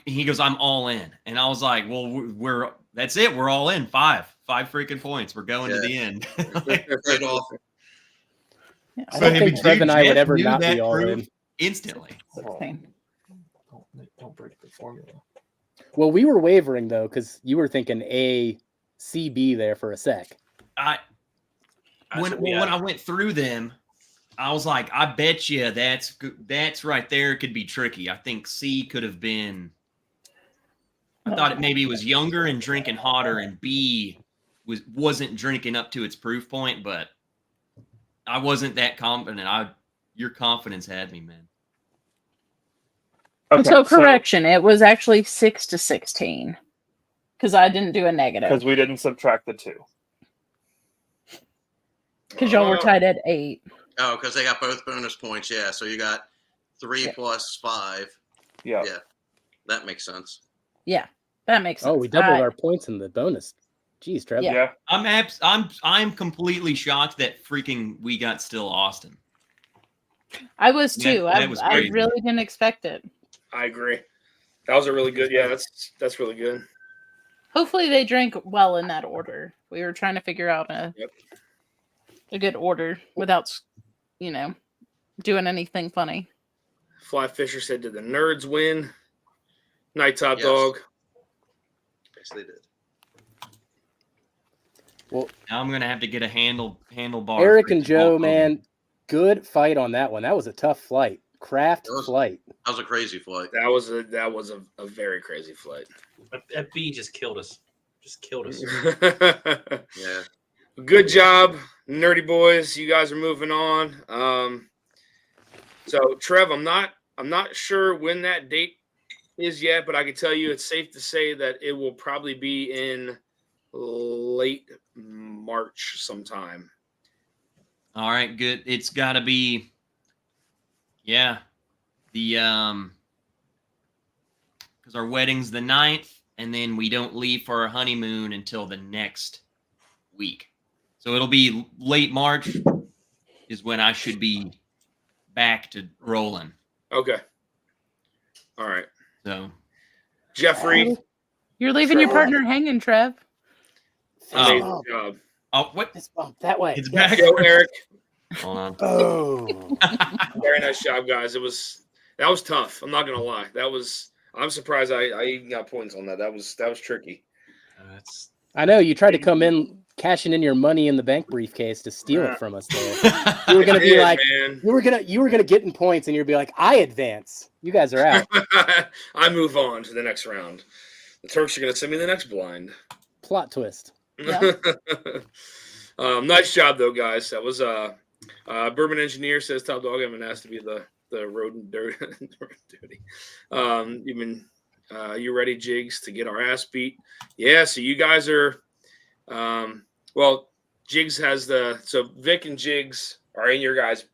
He goes, I'm all in. And I was like, well, that's it. We're all in. 5 freaking points. We're going to the end. Like, Trade off. Yeah, I don't but think Trev and I would Jeff ever knew not that be all proof in. instantly. 16. Don't break the formula. Well, we were wavering though because you were thinking A, C, B there for a sec. When I went through them, I was like, I bet you that's right there could be tricky. I think C could have been. I thought it maybe was younger and drinking hotter, and B wasn't drinking up to its proof point, but I wasn't that confident. Your confidence had me, man. Okay, So correction, it was actually 6 to 16 because I didn't do a negative because we didn't subtract the 2. because y'all were tied at 8. Oh, because they got both bonus points. Yeah, so you got 3 plus 5. Yeah. Yeah, that makes sense. Yeah, that makes sense. Oh, we doubled our points in the bonus. Jeez, Trev. Yeah. I'm completely shocked that freaking we got still Austin. I was too. That was I crazy. really didn't expect it. I agree. That was a really good. Yeah, that's really good. Hopefully they drank well in that order. We were trying to figure out a good order without, doing anything funny. Fly Fisher said, "Did the nerds win?" Night Top Yes. Dog. Yes, they did. Well, Now I'm gonna have to get a handlebar. Eric for and Hulk Joe, Hogan. man, good fight on that one. That was a tough flight. Craft flight. That was a crazy flight. That was a very crazy flight. That B just killed us. Just killed us. Yeah. Good job, nerdy boys. You guys are moving on. So Trev, I'm not sure when that date is yet, but I can tell you it's safe to say that it will probably be in late March sometime. All right, good. It's got to be, the because our wedding's the 9th, and then we don't leave for our honeymoon until the next week. So it'll be late March is when I should be back to rolling. Okay. All right. So Jeffrey, You're leaving your partner hanging, Trev. amazing job. oh, what? Fist bump that way. It's back. Go, Eric. Hold on. Oh. Very nice job, guys. That was tough. I'm not gonna lie. I'm surprised I even got points on that. That was tricky. That's I know you tried to come in cashing in your money in the bank briefcase to steal it from us there. You were gonna be like, man. you were gonna get in points, and you'd be like, I advance. You guys are out. I move on to the next round. The Turks are gonna send me the next blind. Plot twist. Yeah. Nice job though, guys. That was Bourbon Engineer says Top Dog. I'm gonna ask to be the road and dirty. You ready, Jigs, to get our ass beat? Yeah. So you guys are. Well, Jigs has so Vic and Jigs are in your guys'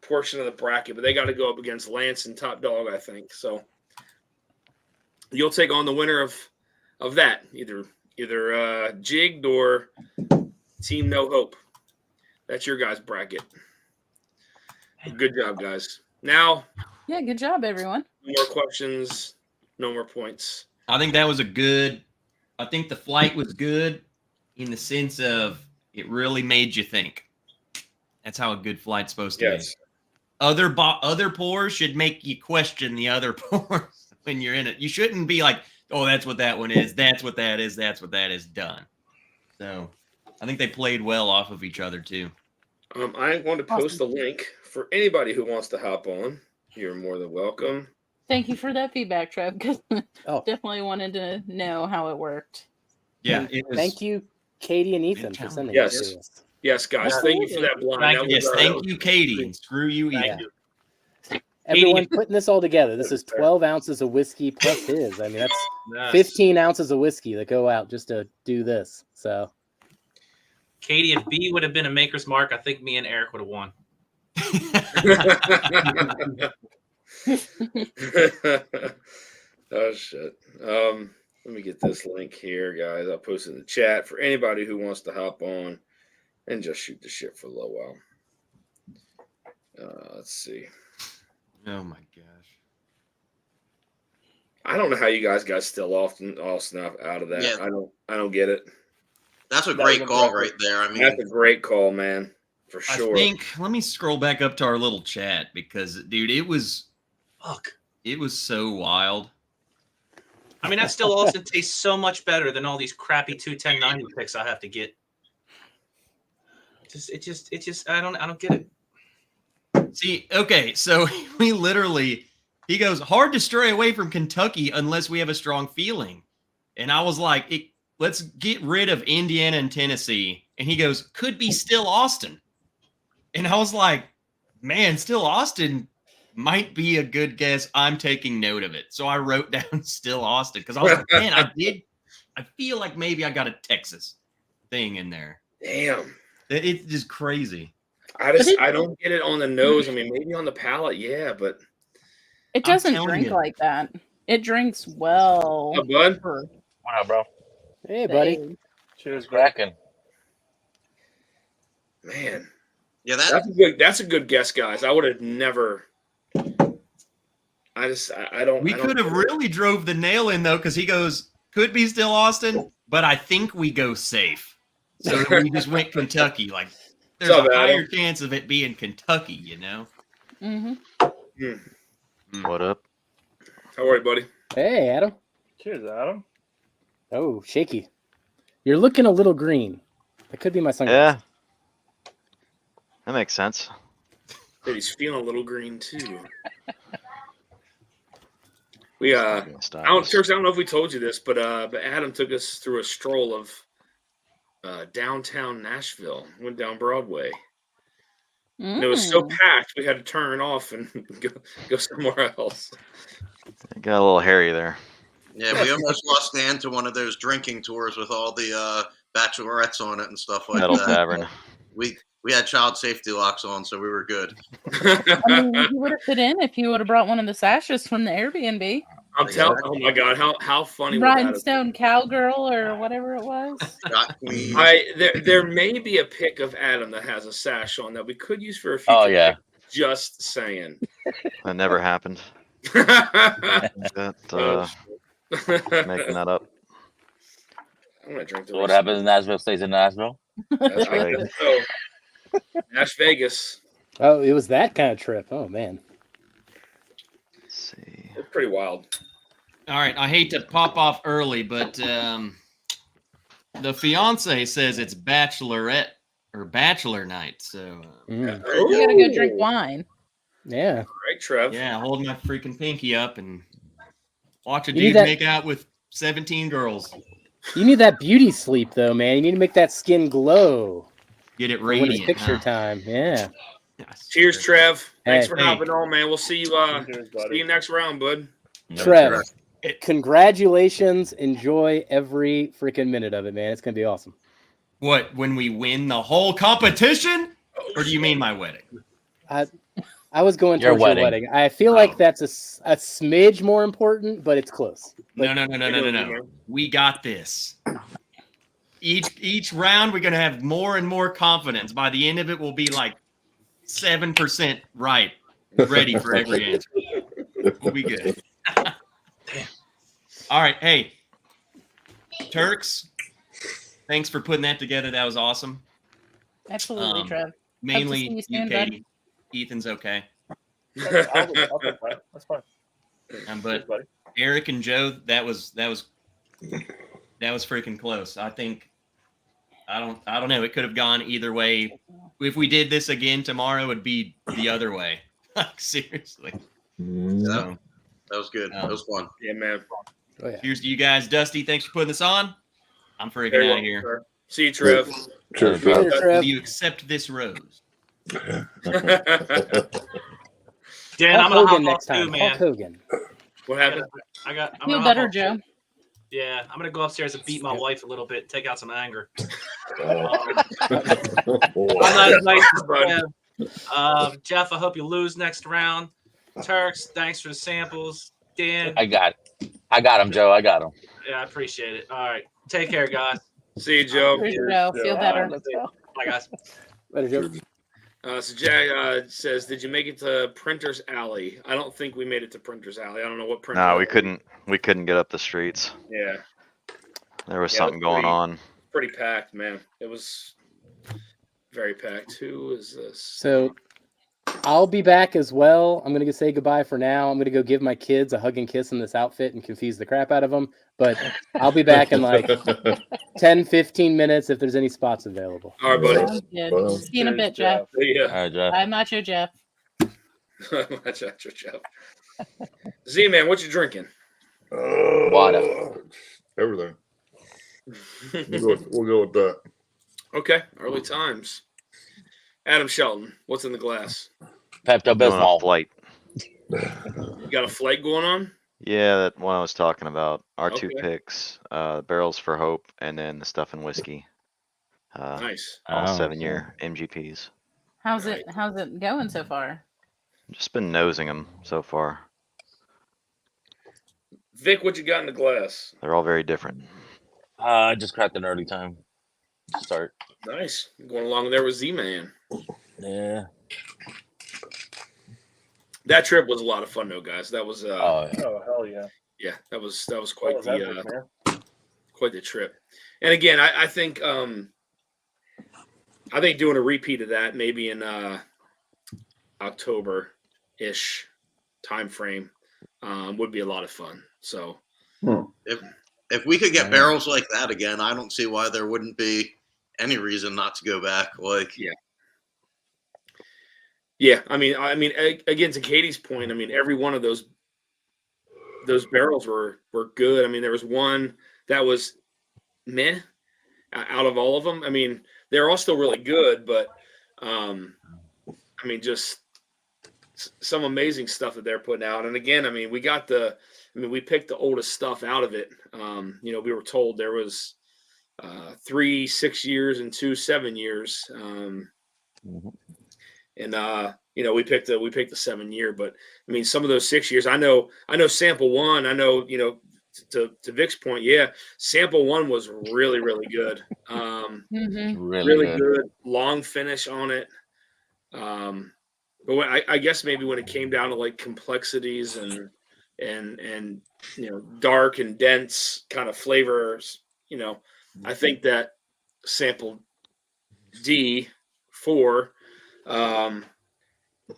portion of the bracket, but they got to go up against Lance and Top Dog, I think. So you'll take on the winner of that, either Jigged or Team No Hope. That's your guys' bracket. Good job, guys. Now, Yeah, good job, everyone. no more questions, no more points. I think that was a good. I think the flight was good in the sense of it really made you think. That's how a good flight's supposed to be. Other pours should make you question the other pours when you're in it. You shouldn't be like, oh, that's what that one is. That's what that is. That's what that is. Done. So I think they played well off of each other too. I'm going to post a link for anybody who wants to hop on. You're more than welcome. Thank you for that feedback, Trev, because Oh. definitely wanted to know how it worked. Yeah. And thank you, Katie and Ethan, for sending Yes. it to us. Yes, guys. Thank you for that blind. Thank That you. was, Yes, thank you, Katie, and screw you, Yeah. Ethan. Everyone putting this all together. This is 12 ounces of whiskey plus his. I mean, that's 15 ounces of whiskey that go out just to do this. So, Katie, if B would have been a maker's mark, I think me and Eric would have won. Oh shit. Let me get this link here, guys. I'll post it in the chat for anybody who wants to hop on and just shoot the shit for a little while. Let's see. Oh my gosh. I don't know how you guys got still off snuff out of that. Yeah. I don't get it. That's a That great was call impressive. right there. I mean, That's a great call, man. For sure. I think let me scroll back up to our little chat because, dude, it was so wild. I mean, that still Austin tastes so much better than all these crappy 210-90 picks I have to get. It just I don't get it. See, okay, so we literally, he goes, hard to stray away from Kentucky unless we have a strong feeling. And I was like, let's get rid of Indiana and Tennessee. And he goes, could be still Austin. And I was like, man, still Austin might be a good guess. I'm taking note of it. So I wrote down still Austin because I was like, man, I feel like maybe I got a Texas thing in there. Damn. It's just crazy. I don't get it on the nose. I mean, maybe on the palate, yeah, but It doesn't telling drink you. like that. It drinks well. oh, bud. for What up, bro? hey, buddy. days. Cheers, bro. Cracking. Man. yeah, That's a good guess, guys. I would have never. I don't. We I don't could have really drove the nail in though, because he goes, could be still Austin, but I think we go safe. So we just went Kentucky. Like there's What's up, a higher Adam? chance of it being Kentucky, you know? Mm-hmm. What up? How are you, buddy? Hey, Adam. Cheers, Adam. Oh, shaky. You're looking a little green. That could be my sunglasses. Yeah. That makes sense. But he's feeling a little green too. We I don't, Church, I don't know if we told you this, but Adam took us through a stroll of downtown Nashville. Went down Broadway. And it was so packed we had to turn it off and go somewhere else. It got a little hairy there. yeah. We almost lost Dan to one of those drinking tours with all the bachelorettes on it and stuff like Metal that. Tavern. We had child safety locks on, so we were good. I mean, you would have fit in if you would have brought one of the sashes from the Airbnb. I'm telling. Oh my God, how funny would that have been? Rhinestone Cowgirl or whatever it was. Got queen. There may be a pic of Adam that has a sash on that we could use for a future. Oh, yeah. pic. Just saying. That never happened. Oh, Making that up. I'm gonna drink the So what rest of happens in Nashville stays in Nashville. it. That's I right. guess so. Nash Vegas. Oh, it was that kind of trip. Oh, man. Let's see. It's pretty wild. All right, I hate to pop off early, but the fiance says it's bachelorette or bachelor night. So Mm. You gotta go drink wine. Yeah. Right, Trev. yeah, hold my freaking pinky up and watch a You need dude that- make out with 17 girls. You need that beauty sleep, though, man. You need to make that skin glow Get it when it's radiant. picture huh? time. Yeah. Yes. Cheers, Trev. Thanks Hey. for hopping on, man. We'll see you. Cheers, See buddy. you next round, bud. Trev, congratulations. Enjoy every freaking minute of it, man. It's going to be awesome. What, when we win the whole competition? Or do you mean my wedding? I was going Your towards your wedding. I feel like that's a smidge more important, but it's close. No. We got this. Each round, we're going to have more and more confidence. By the end of it, we'll be like 7% right ready for every answer. We'll be good. All right. Hey, Turks, thanks for putting that together. That was awesome. Absolutely, Trev. Mainly see you you, soon, bud. Katie. Ethan's okay. I'll take that. That's fine. But Cheers, buddy. Eric and Joe, that was freaking close. I think I don't know. It could have gone either way. If we did this again tomorrow, it'd be the other way. Seriously. So, That was good. That was fun. Yeah, man. Oh, yeah. cheers to you guys. Dusty, thanks for putting this on. I'm freaking Very out well, of here. sir. See you, Trev. Cheers, Later, Trev. Trev. Will you accept this rose? Dan, Hulk I'm gonna hop Hogan off next time. too, man. Hulk Hogan. What happened? I'm Feel gonna better, hop off. Joe. Yeah, I'm gonna go upstairs and beat my wife a little bit, take out some anger. Oh. I'm not as nice as Buddy. Jeff. Jeff, I hope you lose next round. Turks, thanks for the samples. Dan, I got him, Joe. I got him. yeah, I appreciate it. All right, take care, guys. See you, Joe. Here's Joe. Feel better. Let's go. Bye, guys. Later, Joe. So Jack says, "Did you make it to Printer's Alley?" I don't think we made it to Printer's Alley. I don't know what Printer's No, we Alley- couldn't. We couldn't get up the streets. Yeah, There was Yeah, something that's going pretty- on. pretty packed, man. It was very packed. Who is this? So I'll be back as well. I'm going to say goodbye for now. I'm going to go give my kids a hug and kiss in this outfit and confuse the crap out of them. But I'll be back in like 10, 15 minutes if there's any spots available. All right, buddy. Sounds good. Well, See you in a bit, Jeff. See ya. All right, Jeff. Bye, Macho Jeff. Watch out, Joe. Z-Man, what you drinking? Water. Everything. We'll go with that. Okay, early times. Adam Shelton, what's in the glass? Pepto Doing a Bismol. flight. You got a flight going on? Yeah, that one I was talking about. Our two Okay. picks, barrels for hope, and then the stuff in whiskey. Nice. All Oh, 7-year MGPs. How's it going so far? Just been nosing them so far. Vic, what you got in the glass? They're all very different. I just cracked an early time start. Nice. Going along there with Z-Man. Yeah. That trip was a lot of fun, though, guys. That was Oh, yeah. Oh hell yeah! yeah, that was What quite was the epic, man? quite the trip. And again, I think doing a repeat of that maybe in October-ish time frame would be a lot of fun. So If we could get barrels like that again, I don't see why there wouldn't be any reason not to go back. Like, yeah, I mean, again, to Katie's point, I mean, every one of those barrels were good. I mean, there was one that was meh out of all of them. I mean, they're all still really good, but I mean, just some amazing stuff that they're putting out. And again, I mean, we picked the oldest stuff out of it. We were told there was 3 6 years and 2 7 years. And we picked the 7-year, but I mean, some of those 6 years, I know sample one, to Vic's point, yeah, sample one was really, really good. Really good, long finish on it. But I guess maybe when it came down to like complexities and dark and dense kind of flavors, I think that sample D4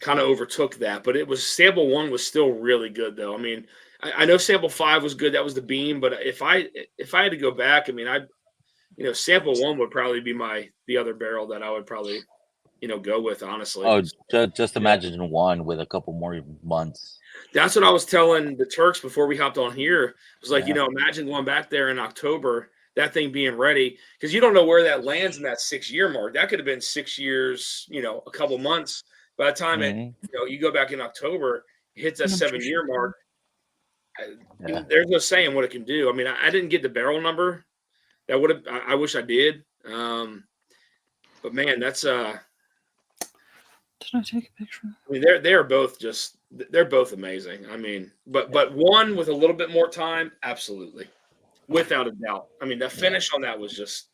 kind of overtook that, but sample one was still really good though. I mean, I know sample 5 was good. That was the beam, but if I had to go back, I mean, sample one would probably be the other barrel that I would probably, go with, honestly. Oh, just imagine one with a couple more months. That's what I was telling the Turks before we hopped on here. It was like, Yeah. imagine going back there in October, that thing being ready, because you don't know where that lands in that 6-year mark. That could have been 6 years, a couple months. By the time you go back in October, it hits that 7-year mark. There's no saying what it can do. I mean, I didn't get the barrel number. That would have. I wish I did. But man, that's Did I take a picture? I mean, they're both amazing. I mean, but one with a little bit more time, absolutely, without a doubt. I mean, the finish on that was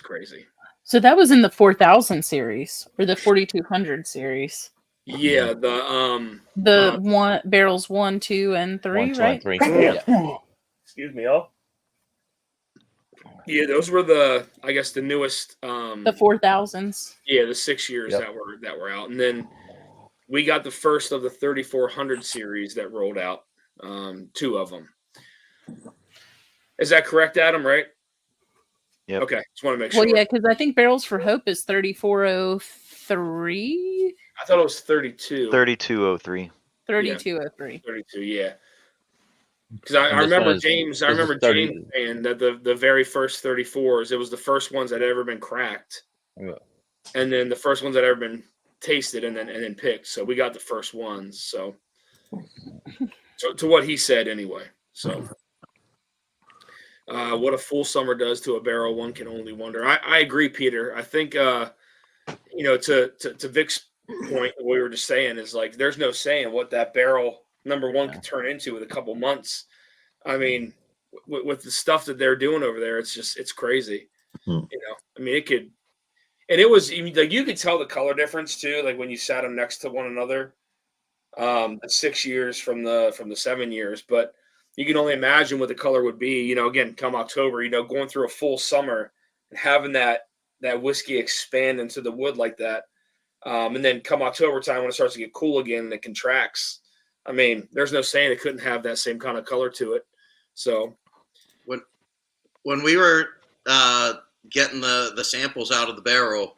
crazy. So that was in the 4000 series or the 4200 series. Yeah, The one barrels 1, 2, and 3, 1, 2, right? and 3. Yeah. Excuse me, y'all. yeah, those were I guess the newest. The 4000s. Yeah, the 6 years Yep. that were out, and then we got the first of the 3400 series that rolled out. 2 of them. Is that correct, Adam? Right? Yep. Okay, just want to make sure. Well, yeah, because I think Barrels for Hope is 3403. I thought it was 32. 3203. 3203. 32, yeah. Because I And this remember one is- James. I this is remember 30 James saying that the very first 34s, it was the first ones that had ever been cracked, Yeah. and then the first ones that ever been tasted and then picked. So we got the first ones. So to what he said anyway. So what a full summer does to a barrel, one can only wonder. I agree, Peter. I think to Vic's point, what we were just saying is like there's no saying what that barrel number one could turn into with a couple months. I mean, with the stuff that they're doing over there, it's crazy. I mean, it could, and it was even like you could tell the color difference too, like when you sat them next to one another. The 6 years from the 7 years, but you can only imagine what the color would be. Again, come October, going through a full summer and having that whiskey expand into the wood like that, and then come October time when it starts to get cool again and it contracts. I mean, there's no saying it couldn't have that same kind of color to it. So when we were getting the samples out of the barrel,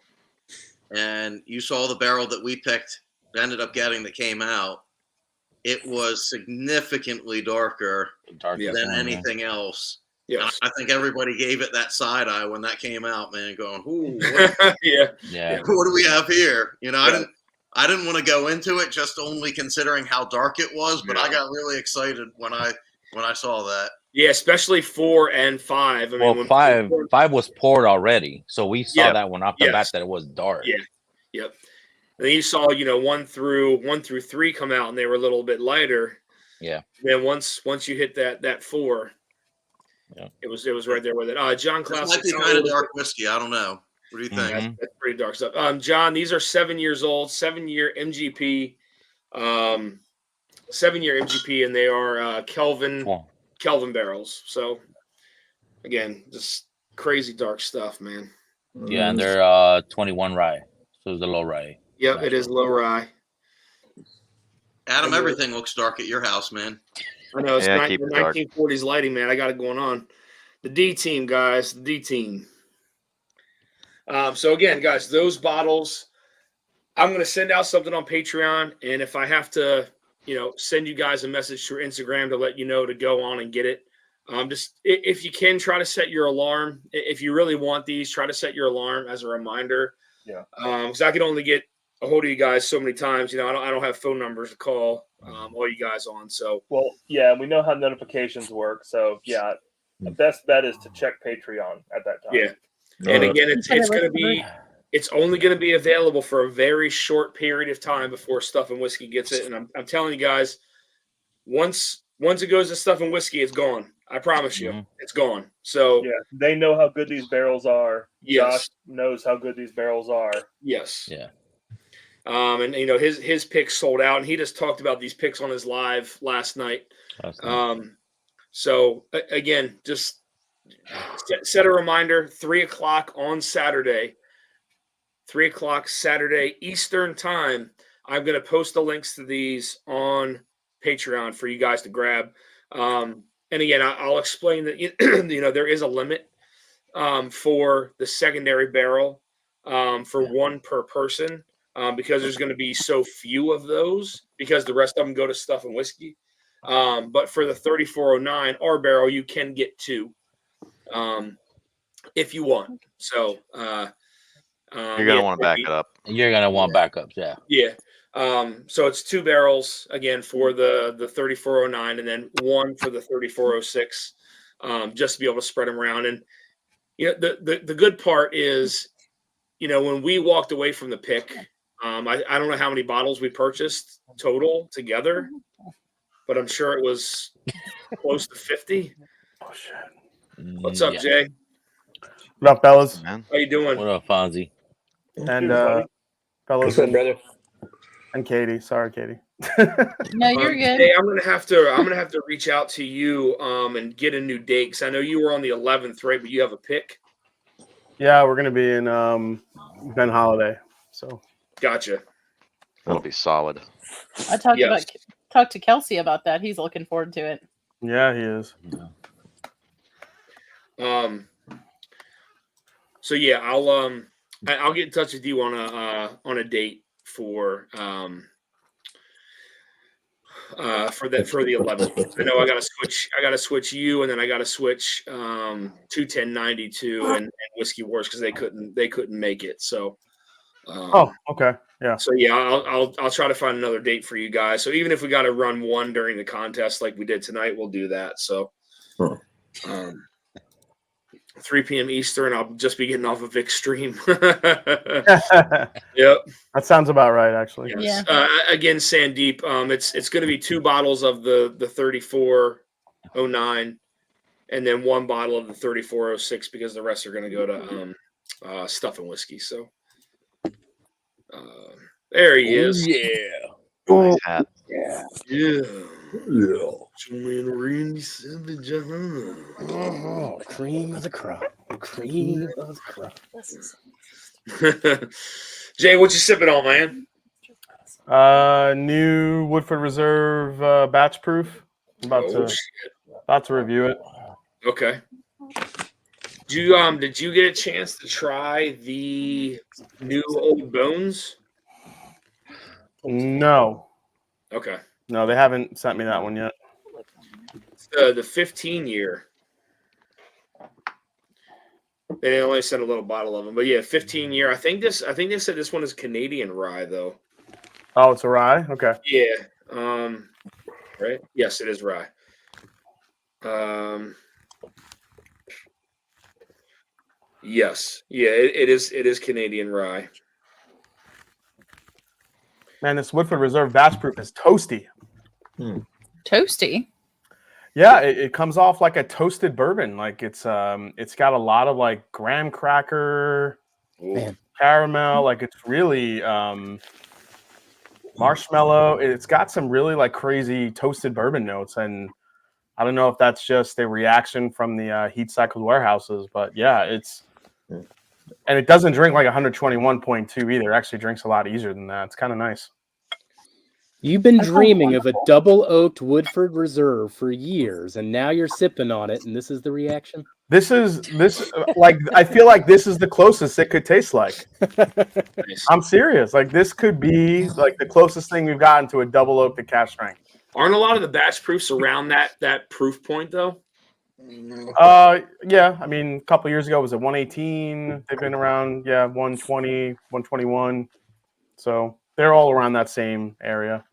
and you saw the barrel that we picked, ended up getting that came out, it was significantly darker than anything else. Yes. And I think everybody gave it that side eye when that came out, man, going, "Ooh, yeah. What do we have here?" I didn't want to go into it just only considering how dark it was, but I got really excited when I saw that. Yeah, especially 4 and 5. I mean, Well, five was poured already, so we saw that one off the bat Yes. that it was dark. Yeah. Yep. And then you saw, 1 through 3 come out, and they were a little bit lighter. Yeah. And then once you hit that 4, it was right there with it. John Klaus, This might be kind of dark whiskey. I don't know. What do you think? That's pretty dark stuff. John, these are 7 years old, 7-year MGP, 7-year MGP, and they are Kelvin barrels. So again, just crazy dark stuff, man. Yeah, and they're 21 rye, so it's a low rye. Yep, it is low rye. Adam, everything looks dark at your house, man. I know it's Yeah, keep it dark. 1940s lighting, man. I got it going on. The D team, guys. The D team. So again, guys, those bottles, I'm going to send out something on Patreon, and if I have to, send you guys a message through Instagram to let you know to go on and get it. Just if you can, try to set your alarm. If you really want these, try to set your alarm as a reminder. Yeah. Because I can only get a hold of you guys so many times. I don't have phone numbers to call all you guys on. So Well, yeah, we know how notifications work. So, yeah, the best bet is to check Patreon at that time. yeah. And again, it's only going to be available for a very short period of time before Stuff and Whiskey gets it. And I'm telling you guys, once it goes to Stuff and Whiskey, it's gone. I promise you, it's gone. So yeah, they know how good these barrels are. Yes. Josh knows how good these barrels are. yes. Yeah. And his picks sold out, and he just talked about these picks on his live last night. So again, just set a reminder, 3:00 on Saturday, 3:00 Saturday Eastern time. I'm going to post the links to these on Patreon for you guys to grab. And again, I'll explain that, there is a limit for the secondary barrel for one per person because there's going to be so few of those because the rest of them go to Stuff and Whiskey. But for the 3409 R barrel, you can get 2 if you want. So You're going to want to back it up. You're going to want backups, yeah. Yeah. So it's 2 barrels again for the 3409 and then 1 for the 3406 just to be able to spread them around. And the good part is, when we walked away from the pick, I don't know how many bottles we purchased total together, but I'm sure it was close to 50. Oh, shit. What's up, Jay? What up, fellas? How you doing? What up, Fonzie? And Dude, fellas, What's up, brother? And Katie. Sorry, Katie. No, you're good. Hey, I'm gonna have to reach out to you and get a new date because I know you were on the 11th, right? But you have a pick. Yeah, we're gonna be in Ben Holiday. So Gotcha. That'll be solid. I talked Yes. to Kelsey about that. He's looking forward to it. yeah, he is. So yeah, I'll get in touch with you on a date for the 11th. I know I gotta switch you, and then I gotta switch 21092 and Whiskey Wars because they couldn't make it. So Okay. Yeah. So yeah, I'll try to find another date for you guys. So even if we got to run one during the contest like we did tonight, we'll do that. So 3 p.m. Eastern, I'll just be getting off of Extreme. Yep. That sounds about right, actually. Yes. Again, Sandeep, it's going to be 2 bottles of the 3409 and then 1 bottle of the 3406 because the rest are going to go to Stuff and Whiskey. So there he is. Yeah. Nice hat. Yeah. Yeah. Yeah. Julian Randy Savage. Oh, cream of the crop. Cream of the crop. Jay, what you sipping on, man? New Woodford Reserve batch proof. I'm about to review it. Okay. Did you get a chance to try the new Old Bones? No. Okay. No, they haven't sent me that one yet. It's the 15-year. They only sent a little bottle of them, but yeah, 15-year. I think they said this one is Canadian rye though. Oh, it's a rye. Okay. Yeah. Right. Yes, it is rye. Yes. Yeah, it is Canadian rye. Man, this Woodford Reserve batch proof is toasty. Toasty. Yeah, it comes off like a toasted bourbon. Like it's got a lot of like graham cracker, caramel. Like it's really marshmallow. It's got some really like crazy toasted bourbon notes, and I don't know if that's just a reaction from the heat cycled warehouses, but yeah, and it doesn't drink like 121.2 either. It actually drinks a lot easier than that. It's kind of nice. You've been dreaming of a double oaked Woodford Reserve for years, and now you're sipping on it, and this is the reaction? This like I feel like this is the closest it could taste like. I'm serious. Like this could be like the closest thing we've gotten to a double oak to cask strength. Aren't a lot of the batch proofs around that proof point though? Yeah. I mean, a couple years ago it was at 118. They've been around 120, 121. So they're all around that same area.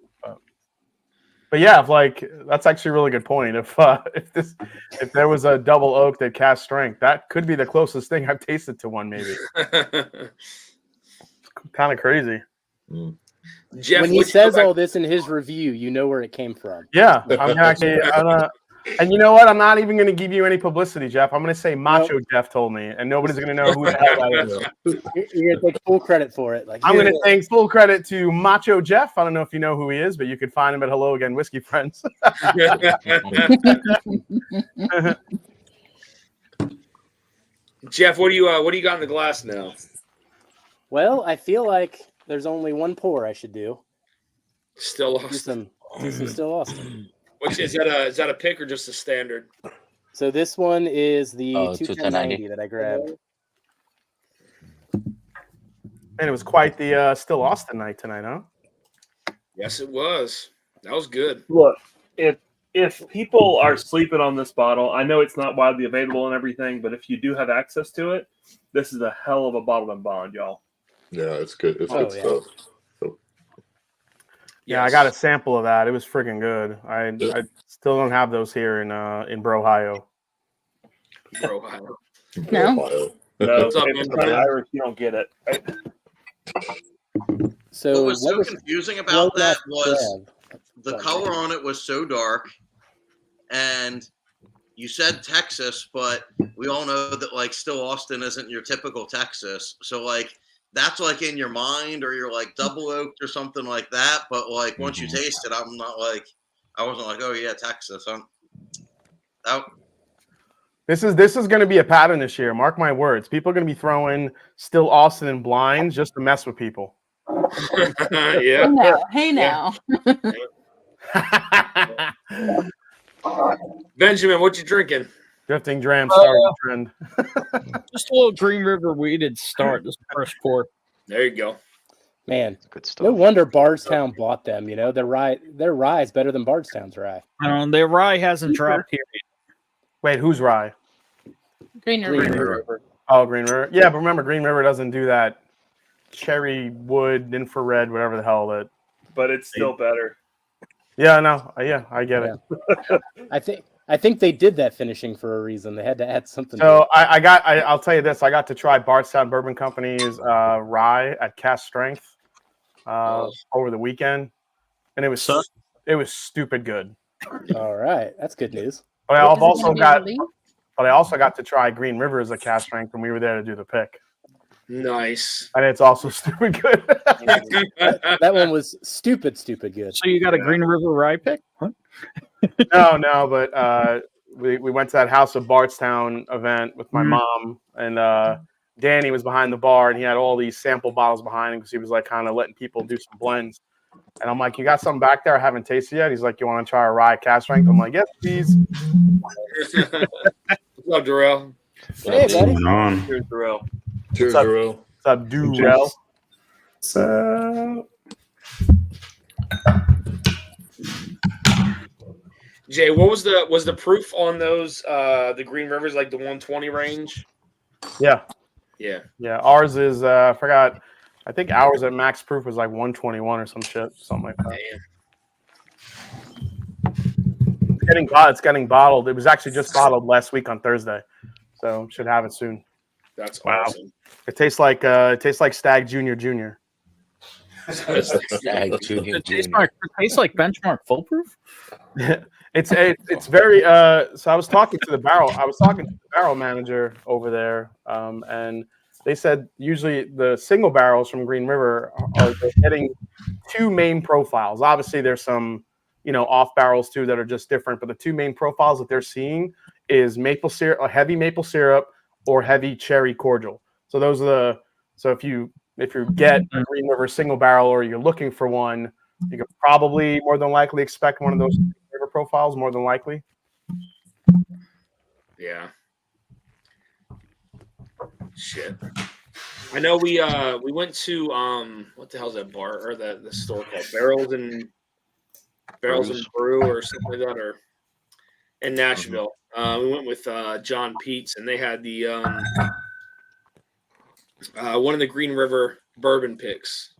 But yeah, like that's actually a really good point. If there was a double oak that cask strength, that could be the closest thing I've tasted to one, maybe. Kind of crazy. Jeff, when he says all this in his review, you know where it came from. Yeah, I'm actually. And you know what? I'm not even going to give you any publicity, Jeff. I'm going to say Macho Jeff told me, and nobody's going to know who the hell that is. You're going to take full credit for it. Like I'm going to take full credit to Macho Jeff. I don't know if you know who he is, but you could find him at Hello Again Whiskey Friends. Jeff, what do you got in the glass now? Well, I feel like there's only one pour I should do. Still Do Austin. some Still Austin. Which is that a pick or just a standard? So this one is the 21090 that I grabbed. And it was quite the Still Austin night tonight, huh? Yes, it was. That was good. Look, if people are sleeping on this bottle, I know it's not widely available and everything, but if you do have access to it, this is a hell of a bottle and bond, y'all. Yeah, it's good. It's good stuff. Yeah, I got a sample of that. It was freaking good. I still don't have those here in Brohio. Brohio. No. No, What's up, if it's man? not Irish, you don't get it. Right? So what was so confusing about that was the Sorry. color on it was so dark, and you said Texas, but we all know that like Still Austin isn't your typical Texas. So like that's like in your mind, or you're like double oaked or something like that. But like once you taste it, I'm not like, I wasn't like, oh yeah, Texas. This is going to be a pattern this year. Mark my words. People are going to be throwing Still Austin and blinds just to mess with people. Yeah. Hey now. Benjamin, what you drinking? Drifting Dram started the trend. Just a little Green River weeded start. This first pour. There you go. Man, Good stuff. no wonder Bardstown bought them. You know, their rye is better than Bardstown's rye. Their rye hasn't dropped here. Wait, who's rye? Green River. Oh, Green River. Yeah, but remember, Green River doesn't do that cherry wood, infrared, whatever the hell that. But it's still better. Yeah, no, yeah, I get it. I think they did that finishing for a reason. They had to add something. So I'll tell you this. I got to try Bardstown Bourbon Company's rye at Cask Strength over the weekend, and it was stupid good. All right, that's good news. But I also got to try Green River as a Cask Strength when we were there to do the pick. Nice. And it's also stupid good. that one was stupid good. So you got a Green River rye pick? Huh? No, but we went to that House of Bardstown event with my mom, and Danny was behind the bar, and he had all these sample bottles behind him because he was like kind of letting people do some blends. And I'm like, you got something back there I haven't tasted yet? He's like, you want to try a rye Cask Strength? I'm like, yes, please. What's up, Darrell? Hey, buddy. Cheers, Darrell. Cheers, Darrell. What's up, Darrell? So, Jay, what was the proof on those the Green Rivers, like the 120 range? Yeah. Ours is I forgot. I think ours at max proof was like 121 or something like that. It's getting bottled. It was actually just bottled last week on Thursday, so should have it soon. That's awesome. It tastes like Stag Junior. Stag Junior. It tastes like Benchmark Foolproof. It's very. So I was talking to the barrel manager over there, and they said usually the single barrels from Green River are getting two main profiles. Obviously, there's some off barrels too that are just different, but the two main profiles that they're seeing is maple syrup, heavy maple syrup, or heavy cherry cordial. So those are the. So if you get a Green River single barrel or you're looking for one, you could probably more than likely expect one of those river profiles. More than likely. Yeah. Shit. I know we went to what the hell's that bar or the store called Barrels and Brew or something like that, or in Nashville. We went with John Peets, and they had the one of the Green River bourbon picks.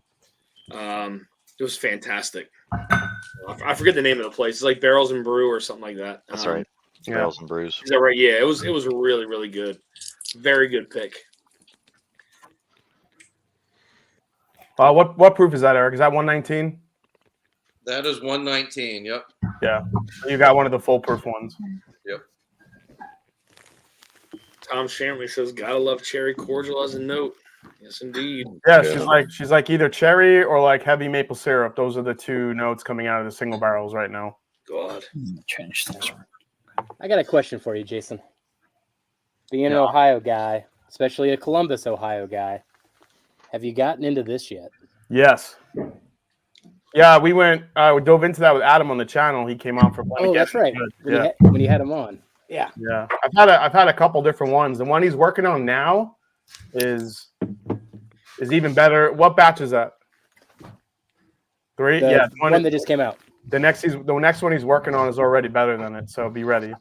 It was fantastic. I forget the name of the place. It's like Barrels and Brew or something like that. That's right. Barrels and Brews. Is that right? Yeah, it was really, really good. Very good pick. What proof is that, Eric? Is that 119? That is 119. Yep. Yeah. You got one of the full proof ones. Yep. Tom Shanley says, "Gotta love cherry cordial as a note." Yes, indeed. Yeah, she's like either cherry or like heavy maple syrup. Those are the two notes coming out of the single barrels right now. God. Change this. I got a question for you, Jason. Being an Ohio guy, especially a Columbus, Ohio guy, have you gotten into this yet? Yes. Yeah, we dove into that with Adam on the channel. He came on for. Oh, that's right. When you had him on. Yeah. Yeah. I've had a couple different ones. The one he's working on now is even better. What batch is that? 3? The one that just came out. The next one he's working on is already better than it, so be ready.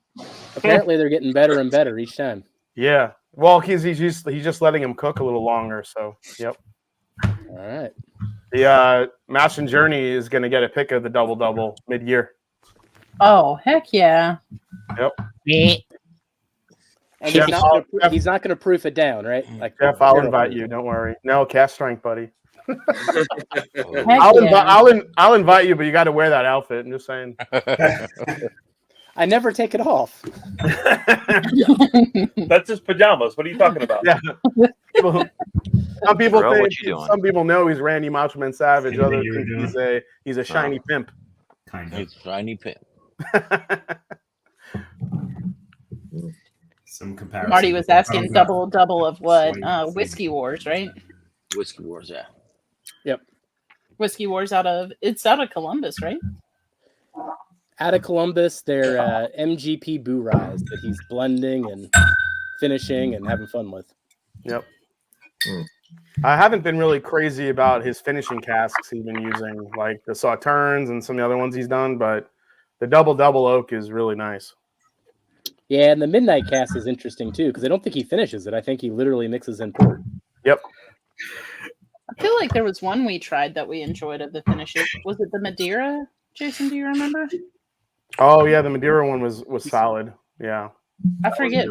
Apparently they're getting better and better each time. Yeah. Well, he's just letting him cook a little longer, so yep. All right. The Mash and Journey is going to get a pick of the double mid-year. Oh, heck yeah. Yep. And he's not going to proof it down, right? Like Jeff, I'll invite you. Don't worry. No, Cask Strength, buddy. I'll invite you, but you got to wear that outfit. I'm just saying. I never take it off. That's just pajamas. What are you talking about? Yeah. Some people Bro, think what you doing? some people know he's Randy Macho Man Savage. Anything Others you were think he's a shiny pimp. Kind of. It's shiny pimp. Some comparison. Marty was asking double of what? Slight- Whiskey Wars, right? Whiskey Wars, yeah. Yep. Whiskey Wars out of Columbus, right? Out of Columbus, they're MGP Boo Rise that he's blending and finishing and having fun with. Yep. I haven't been really crazy about his finishing casks he's been using, like the Sauternes and some of the other ones he's done, but the double oak is really nice. Yeah, and the Midnight Cast is interesting too, because I don't think he finishes it. I think he literally mixes in port. Yep. I feel like there was one we tried that we enjoyed of the finishes. Was it the Madeira? Jason, do you remember? Oh yeah, the Madeira one was solid. Yeah. I forget.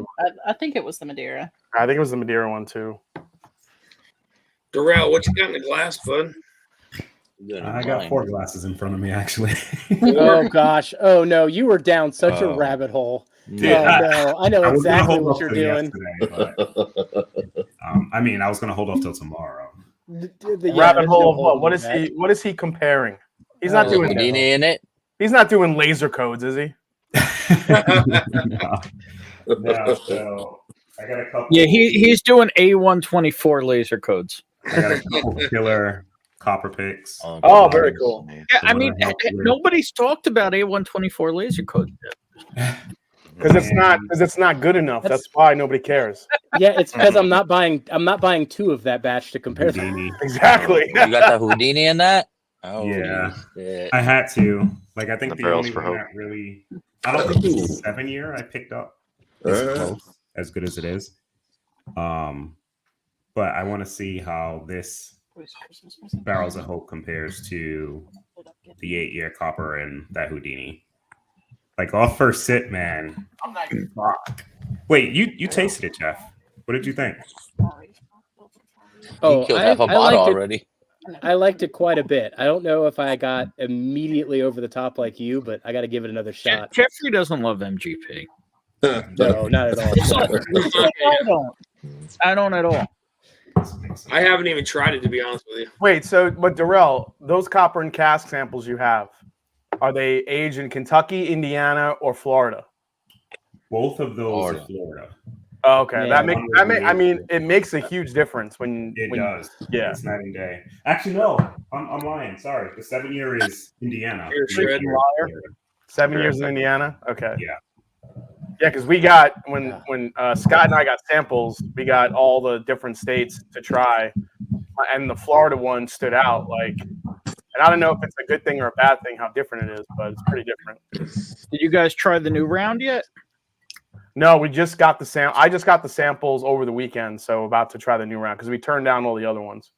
I think it was the Madeira. I think it was the Madeira one too. Darrell, what you got in the glass, bud? I got 4 glasses in front of me, actually. Oh gosh. Oh no, you were down such a rabbit hole. Dude, oh no, I know I was gonna exactly hold what off you're till doing. yesterday, but, I mean, I was gonna hold off till tomorrow. Rabbit hole of what? What is he comparing? He's not doing Houdini in it. He's not doing laser codes, is he? No, so I got a couple. Yeah, he's doing A124 laser codes. I got a couple killer copper picks. Oh, very cool. Yeah, I mean, nobody's talked about A124 laser codes yet. Because it's not good enough. That's why nobody cares. Yeah, it's because I'm not buying 2 of that batch to compare them. Exactly. You got the Houdini in that? Oh Yeah, shit. I had to. Like, I think The the barrels only for one hope. that really, I don't think the 7-year I picked up is close, as good as it is. But I want to see how this Barrels of Hope compares to the 8-year copper and that Houdini. Like, off first sip, man. Fuck. Wait, you tasted it, Jeff. What did you think? Oh, He killed half a bottle already. I liked it quite a bit. I don't know if I got immediately over the top like you, but I got to give it another shot. Jeffrey doesn't love MGP. No, not at all. I don't at all. I haven't even tried it, to be honest with you. Wait, but Darrell, those copper and cask samples you have, are they aged in Kentucky, Indiana, or Florida? Both of those are Florida. Oh, okay, Yeah. I mean, it makes a huge difference when It when, does. Yeah. It's night and day. Actually, no. I'm lying. Sorry. The 7-year is Indiana. You're a The 8-year is liar. Florida. 7 years in Indiana. Okay. Yeah. Yeah, because we got when Scott and I got samples, we got all the different states to try, and the Florida one stood out. Like, and I don't know if it's a good thing or a bad thing how different it is, but it's pretty different. Did you guys try the new round yet? No, we just got the I just got the samples over the weekend, so about to try the new round because we turned down all the other ones.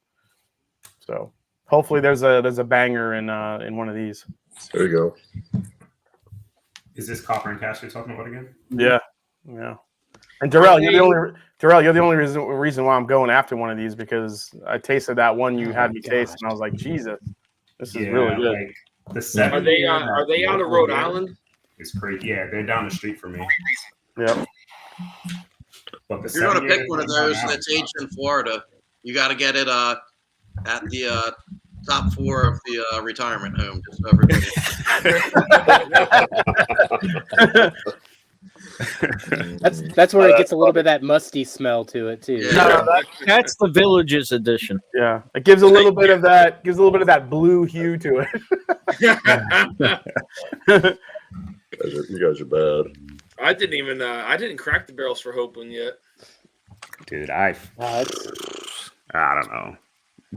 So hopefully there's a banger in one of these. There you go. Is this copper and cash you're talking about again? Yeah. And Darrell, you're the only reason why I'm going after one of these because I tasted that one you had me taste, and I was like, Jesus, this is really good. Like the 7 Are they out of Rhode Island? It's crazy. Yeah, they're down the street from me. Yep. But the If you're going 7 to year pick one of is not those out. that's aged in Florida, you got to get it at the top 4 of the retirement home. Just so everybody. That's where it gets a little bit of that musty smell to it too. Yeah. No, that's the Villages edition. Yeah, it gives a little bit of that blue hue to it. You guys are bad. I didn't crack the barrels for Hope one yet. Dude, I don't know.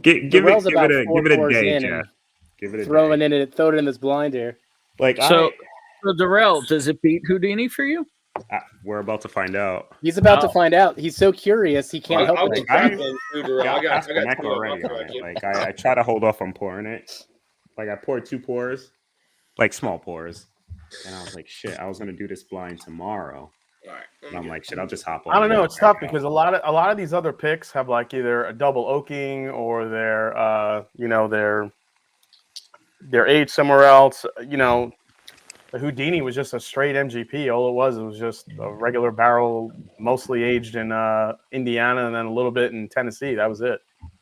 Give Darrell's it about a 4 day, pours in Jeff. and Give it a throw day. throw it in this blind here. Like So Darrell, does it beat Houdini for you? we're about to find out. He's about to find out. He's so curious he can't help I'll it. get cracked things too, Darrell. I got the neck 2 already of on them. it. Like I try to hold off on pouring it. Like I poured 2 pours, like small pours, and I was like, shit, I was gonna do this blind tomorrow. All right. And I'm like, shit, I'll just hop on. I don't know. and It's tough check it because out. a lot of these other picks have like either a double oaking or they're aged somewhere else. The Houdini was just a straight MGP. All it was just a regular barrel, mostly aged in Indiana and then a little bit in Tennessee. That was it.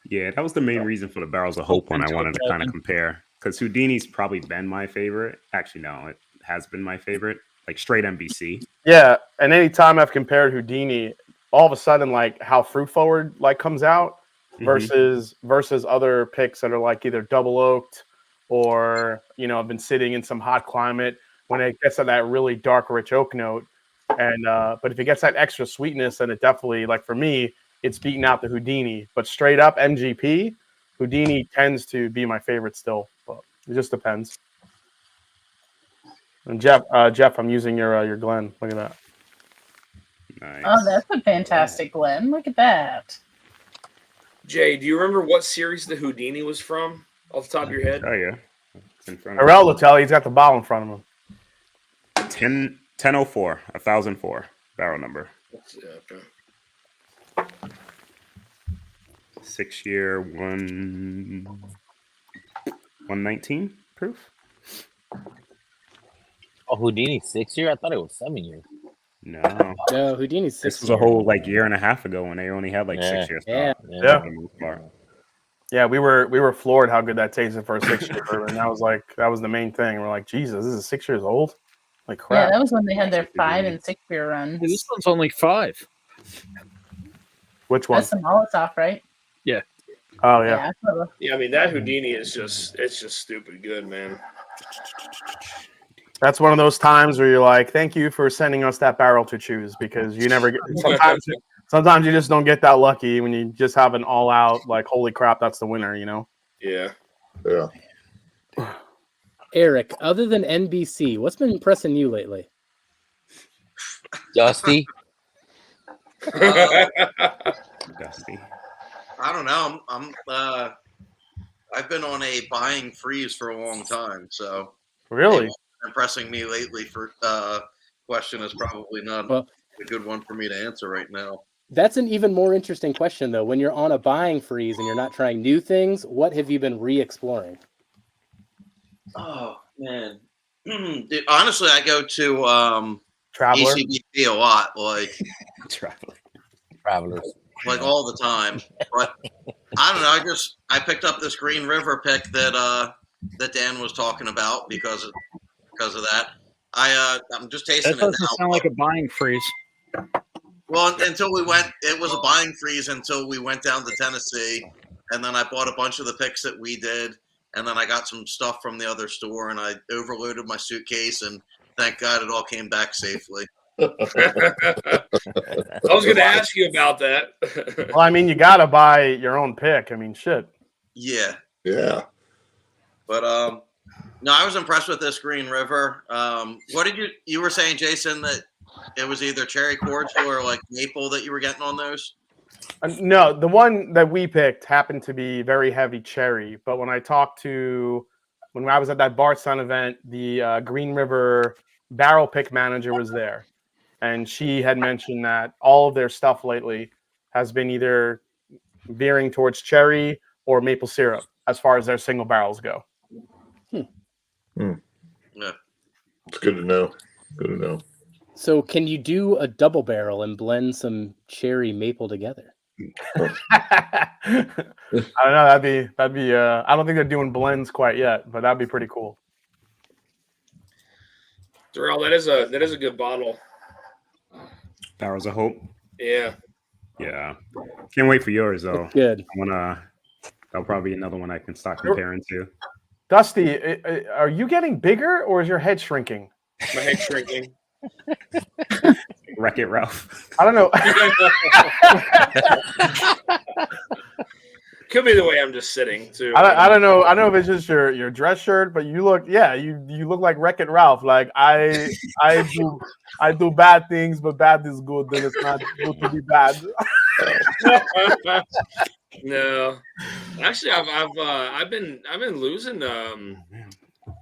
Yeah, that was the main reason for the Barrels of Hope one I wanted to kind of compare. Because Houdini's probably been my favorite. Actually, no, it has been my favorite. Like straight MBC. Yeah, and any time I've compared Houdini, all of a sudden, like how fruit forward like comes out versus other picks that are like either double oaked or have been sitting in some hot climate. When it gets to that really dark, rich oak note, and but if it gets that extra sweetness, then it definitely, like for me, it's beating out the Houdini. But straight up MGP, Houdini tends to be my favorite still. But it just depends. And Jeff, I'm using your Glen. Look at that. Nice. Oh, that's a fantastic Glen. Look at that. Jay, do you remember what series the Houdini was from off the top of your head? Oh yeah, it's in front Arel will tell you, he's got the bottle in front of him. 1004, 1004 barrel number. 6 year 119 proof. Oh, Houdini 6 year? I thought it was 7 years. No, Houdini's 6 This was a whole year and a half ago when they only had like 6 years. Yeah. Yeah, we were floored how good that tasted for a 6 year bourbon. That was the main thing. We're like, Jesus, this is 6 years old. Like crap. Yeah, that was when they had their 5 and 6 year runs. This one's only 5. Which one? That's the Molotov, right? Yeah. Oh yeah. Yeah, I mean that Houdini is just stupid good, man. That's one of those times where you're like, thank you for sending us that barrel to choose, because you never get sometimes you just don't get that lucky when you just have an all out like, holy crap, that's the winner, Yeah. Yeah. Eric, other than NBC, what's been impressing you lately? Dusty. Dusty. I don't know. I've been on a buying freeze for a long time, so really impressing me lately for question is probably not a good one for me to answer right now. That's an even more interesting question, though. When you're on a buying freeze and you're not trying new things, what have you been re-exploring? Oh man, dude, honestly, I go to Traveler ECBC a lot, like Travelers, like all the time. But I don't know. I picked up this Green River pick that Dan was talking about because of that. I'm just tasting That it doesn't now. sound like a buying freeze. Well, until we went, it was a buying freeze until we went down to Tennessee, and then I bought a bunch of the picks that we did, and then I got some stuff from the other store, and I overloaded my suitcase, and thank God it all came back safely. I was going to ask you about that. Well, I mean, you gotta buy your own pick. I mean, shit. Yeah. Yeah. But no, I was impressed with this Green River. What did you were saying, Jason, that it was either cherry cordial or like maple that you were getting on those? No, the one that we picked happened to be very heavy cherry. But when I was at that Bardstown event, the Green River barrel pick manager was there. And she had mentioned that all of their stuff lately has been either veering towards cherry or maple syrup as far as their single barrels go. Yeah. It's good to know. Good to know. So can you do a double barrel and blend some cherry maple together? I don't know. That'd be. I don't think they're doing blends quite yet, but that'd be pretty cool. Darrell, that is a good bottle. Barrels of Hope. Yeah. Yeah. Can't wait for yours though. Good. That'll probably be another one I can start comparing to. Dusty, are you getting bigger or is your head shrinking? My head shrinking. Wreck-It Ralph. I don't know. Could be the way I'm just sitting too. I don't know. I don't know if it's just your dress shirt, but you look like Wreck-It Ralph. Like I do bad things, but bad is good. Then it's not good to be bad. No, actually, I've been losing a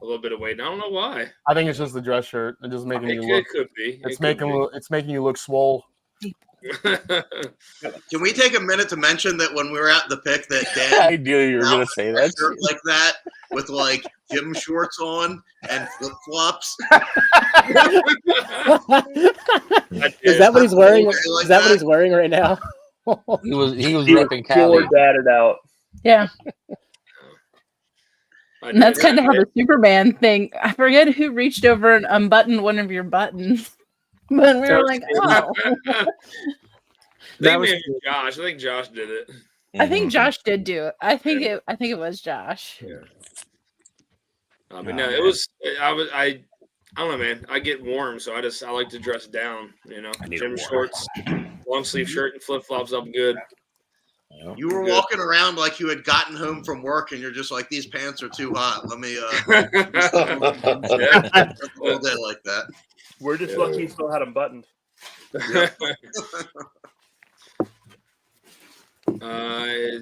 little bit of weight. I don't know why. I think it's just the dress shirt. It's just making you look. It could be. It's making you look swole. Can we take a minute to mention that when we were at the pick that Dan I knew you were gonna say that. shirt like that with like gym shorts on and flip flops? Is that what he's wearing? Is that what he's wearing right now? He was He repping Cali. dadded out. Yeah. And that's kind of how the Superman thing. I forget who reached over and unbuttoned one of your buttons, but we were like, "Oh." That was Josh. I think Josh did it. I think Josh did do it. I think it was Josh. Yeah. But no, it was. I don't know, man. I get warm, so I like to dress down. You know, gym shorts, long sleeve shirt, and flip flops up good. You were walking around like you had gotten home from work, and you're just like, "These pants are too hot. Let me all day like that." We're just lucky you still had them buttoned.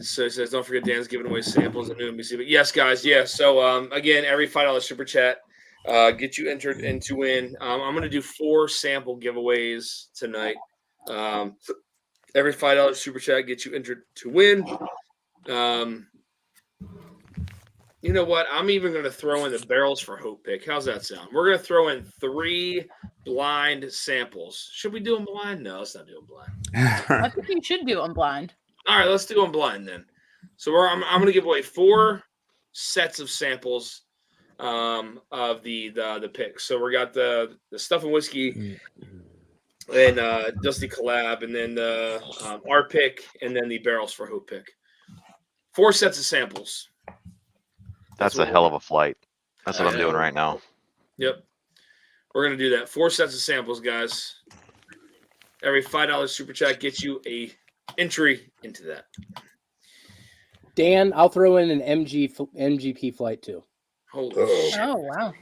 So it says, don't forget Dan's giving away samples at new NBC. But yes, guys, So again, every $5 super chat get you entered in to win. I'm going to do 4 sample giveaways tonight. Every $5 super chat gets you entered to win. You know what? I'm even going to throw in the barrels for Hope pick. How's that sound? We're going to throw in 3 blind samples. Should we do them blind? No, let's not do them blind. I think you should do them blind. All right, let's do them blind then. So I'm going to give away 4 sets of samples of the picks. So we got the Stuff and Whiskey and Dusty Collab, and then our pick, and then the Barrels for Hope pick. 4 sets of samples. That's a hell of a flight. That's what I'm doing right now. Yep. We're going to do that. 4 sets of samples, guys. Every $5 super chat gets you a entry into that. Dan, I'll throw in an MGP flight too. Holy shit. Oh, wow.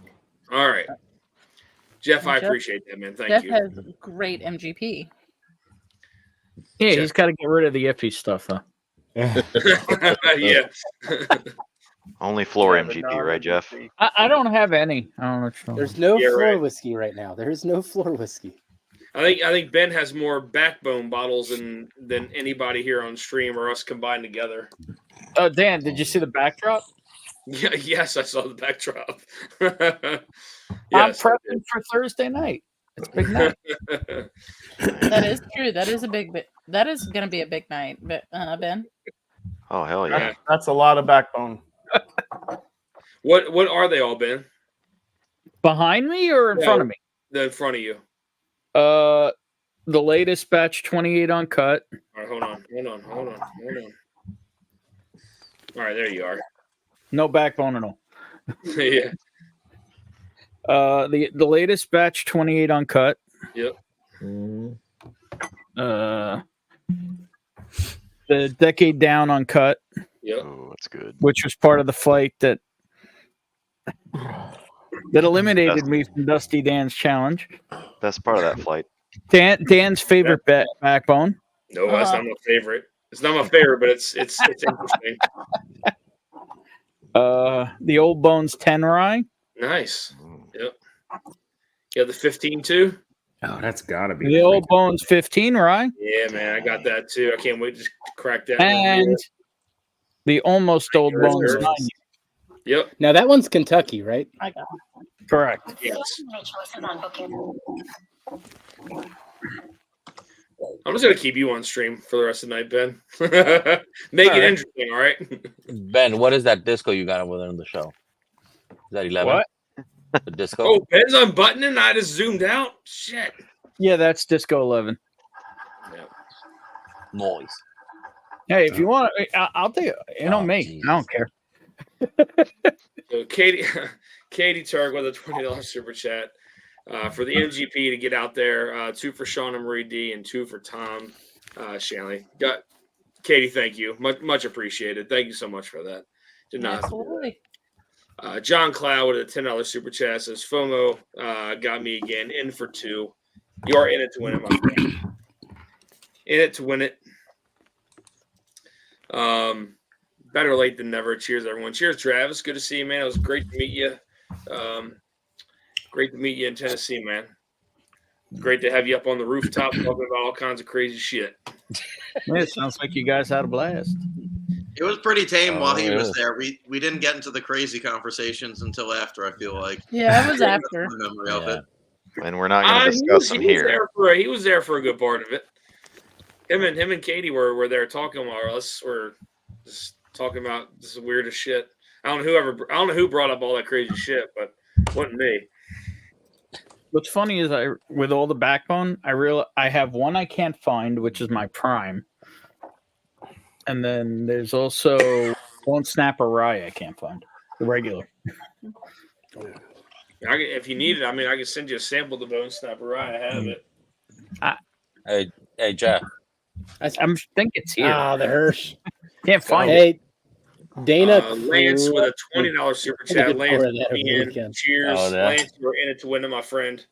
All right. Jeff, I appreciate that, man. Thank you. Jeff has great MGP. Yeah, he's got to get rid of the iffy stuff, though. Yeah. Only floor MGP, right, Jeff? I don't have any. I don't know what you're talking There's no Yeah, floor right. whiskey right now. There is no floor whiskey. I think Ben has more backbone bottles than anybody here on stream or us combined together. Oh, Dan, did you see the backdrop? Yeah, yes, I saw the backdrop. I'm prepping for Thursday night. It's a big night. That is true. That is a big bit. That is going to be a big night, Ben. Oh, hell yeah. That's a lot of backbone. What are they all, Ben? Behind me or in front of me? They're in front of you. The latest batch 28 uncut. All right, hold on. All right, there you are. No backbone at all. Yeah. The latest batch 28 uncut. Yep. The decade down uncut. Yep. Oh, that's good. Which was part of the fight that eliminated me from Dusty Dan's challenge. Best part of that flight. Dan's favorite backbone. No, that's not my favorite. It's not my favorite, but it's interesting. The Old Bones 10 rye. Nice. Yep. You have the 15 too? Oh, that's gotta be The Old Bones 15 rye. Yeah, man, I got that too. I can't wait to crack that. And the almost Old Bones 9. Yep. Now that one's Kentucky, right? I got it. Correct. Yes. I'm just gonna keep you on stream for the rest of the night, Ben. Make it interesting, all right? Ben, what is that disco you got over there on the show? Is that 11? What? The disco? Oh, Ben's unbuttoning and I just zoomed out. Shit. Yeah, that's Disco 11. Noise. Hey, if you want, I'll take it. You know me. Geez. I don't care. So Katie Turk with a $20 super chat for the MGP to get out there. 2 for Sean and Marie D and 2 for Tom Shanley. Katie, thank you. Much appreciated. Thank you so much for that. Did not. Absolutely. John Cloud with a $10 super chat says FOMO got me again in for 2. You are in it to win it, my friend. In it to win it. Better late than never. Cheers, everyone. Cheers, Travis. Good to see you, man. It was great to meet you. Great to meet you in Tennessee, man. Great to have you up on the rooftop talking about all kinds of crazy shit. Yeah, it sounds like you guys had a blast. It was pretty tame while he was yeah. there. We didn't get into the crazy conversations until after. I feel like. Yeah, it was That's after. my memory of Yeah. it. And we're not going to discuss them here. He was there for a good part of it. Him and Katie were there talking while us were just talking about this weirdest shit. I don't know who brought up all that crazy shit, but it wasn't me. What's funny is with all the backbone, I have one I can't find, which is my prime, and then there's also Don't Snap a Rye I can't find, the regular. If you need it, I mean, I can send you a sample of the Bone Snapper Rye. I have it. Hey, Jeff. I think it's here. Ah, the Hirsch. Can't find it. Hey, Dana. Lance with a $20 super chat. Lance, cheers. Oh, yeah. Lance, you're in it to win it, my friend.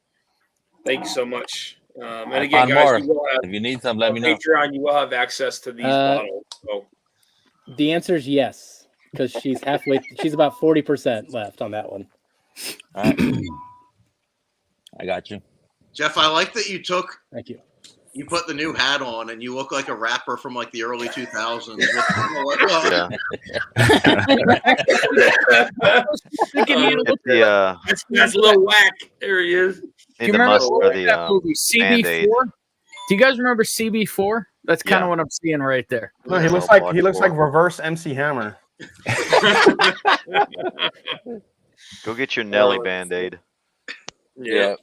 Thank you so much. And I again, found guys, more. If you need some, let me know. Patreon, you will have access to these bottles. So. The answer is yes, because she's halfway. She's about 40% left on that one. All right. I got you. Jeff, I like that you took. Thank you. You put the new hat on, and you look like a rapper from like the early 2000s. That's a little whack. There he is. Do you remember that movie CB4? Do you guys remember CB4? That's kind of what I'm seeing right there. No, he looks like reverse MC Hammer. Go get your Nelly Band-Aid. Yeah.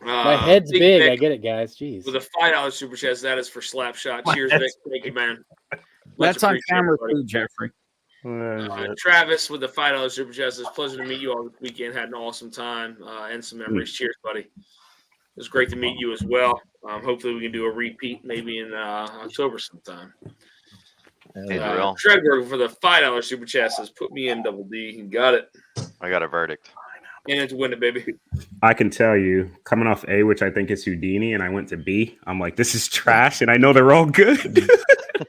My head's big. I get it, guys. Jeez. With a $5 super chat, that is for Slapshot. Cheers, Vic. Thank you, man. That's on camera too, Jeffrey. Travis with the $5 super chat says, pleasure to meet you all this weekend. Had an awesome time and some memories. Cheers, buddy. It was great to meet you as well. Hopefully we can do a repeat maybe in October sometime. Treadberg for the $5 super chat says, put me in, Double D. You got it. I got a verdict. And it's win it, baby. I can tell you, coming off A, which I think is Houdini, and I went to B, I'm like, this is trash, and I know they're all good.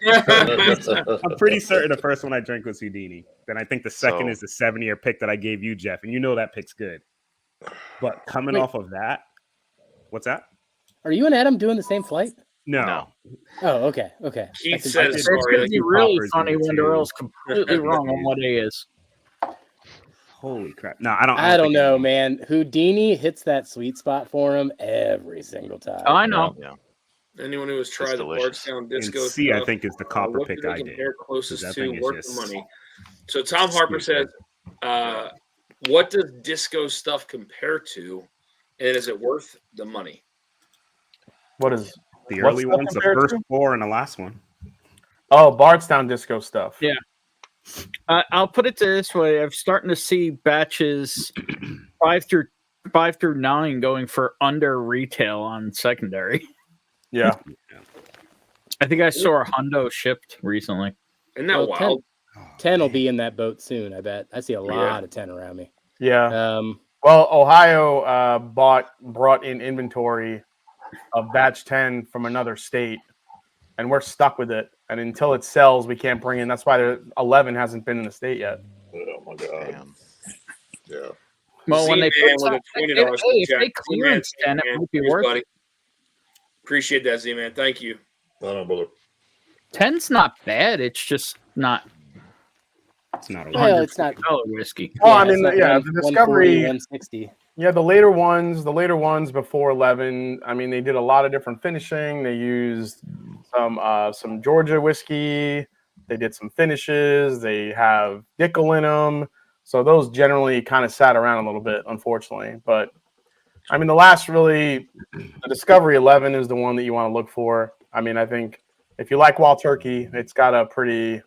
I'm pretty certain the first one I drank was Houdini. Then I think the second is the 7-year pick that I gave you, Jeff, and you know that pick's good. But coming off of that, what's that? Are you and Adam doing the same flight? No. Oh, okay. Okay. Keith says, it's going to be really funny when Darrell's completely wrong on what A is. Holy crap. No, I don't know, man. Houdini hits that sweet spot for him every single time. Oh, I know. Yeah. Anyone who has tried the Bardstown Disco and C, stuff, I think, is the copper what pick do they I did. compare closest That to thing is worth just the money. So Tom Harper says, what does disco stuff compare to, and is it worth the money? What is the early ones, the first four, and the last one? Oh, Bardstown Disco stuff. Yeah. I'll put it this way: I'm starting to see batches 5 through 9 going for under retail on secondary. Yeah, I think I saw a hundo shipped recently. Isn't that wild? 10 will be in that boat soon. I bet. I see a lot of 10 around me. Yeah. Well, Ohio brought in inventory of batch 10 from another state, and we're stuck with it. And until it sells, we can't bring in. That's why the 11 hasn't been in the state yet. Oh my god! Damn. Yeah. Well, when they put if they clearance 10, it might be worth it. Appreciate that, Z-Man. Thank you. No, brother. 10's not bad. It's just not. It's not. Well, it's not whiskey. Well, I mean, the Discovery 160. Yeah, the later ones before 11. I mean, they did a lot of different finishing. They used some Georgia whiskey. They did some finishes. They have Dickel in them. So those generally kind of sat around a little bit, unfortunately. But I mean, the Discovery 11 is the one that you want to look for. I mean, I think if you like Wild Turkey, it's got a pretty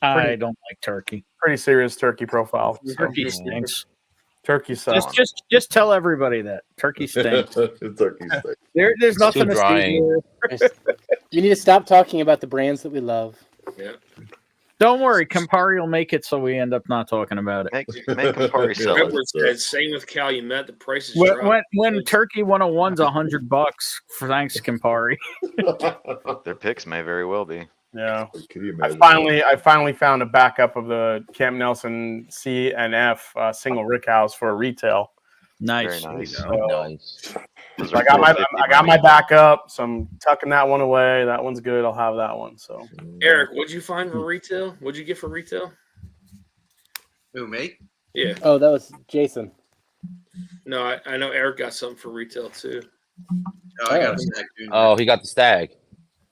I don't like turkey. Pretty serious turkey profile. Turkey stinks. Turkey sucks. Just tell everybody that turkey stinks. Turkey stinks. There's nothing to see here. You need to stop talking about the brands that we love. Yeah. Don't worry, Campari will make it so we end up not talking about it. Make Campari sell it. Same with Calumet. The prices when Turkey 101's $100 for thanks to Campari. Their picks may very well be. Yeah. I finally found a backup of the Camp Nelson C and F single rick house for retail. Nice. Very nice. Nice. Those So are I got my 450 I got my money. backup, so I'm tucking that one away. That one's good. I'll have that one. So Eric, what'd you find for retail? What'd you get for retail? Who, me? Yeah. Oh, that was Jason. No, I know Eric got something for retail too. Oh, I got a stack junior. Oh, he got the stag.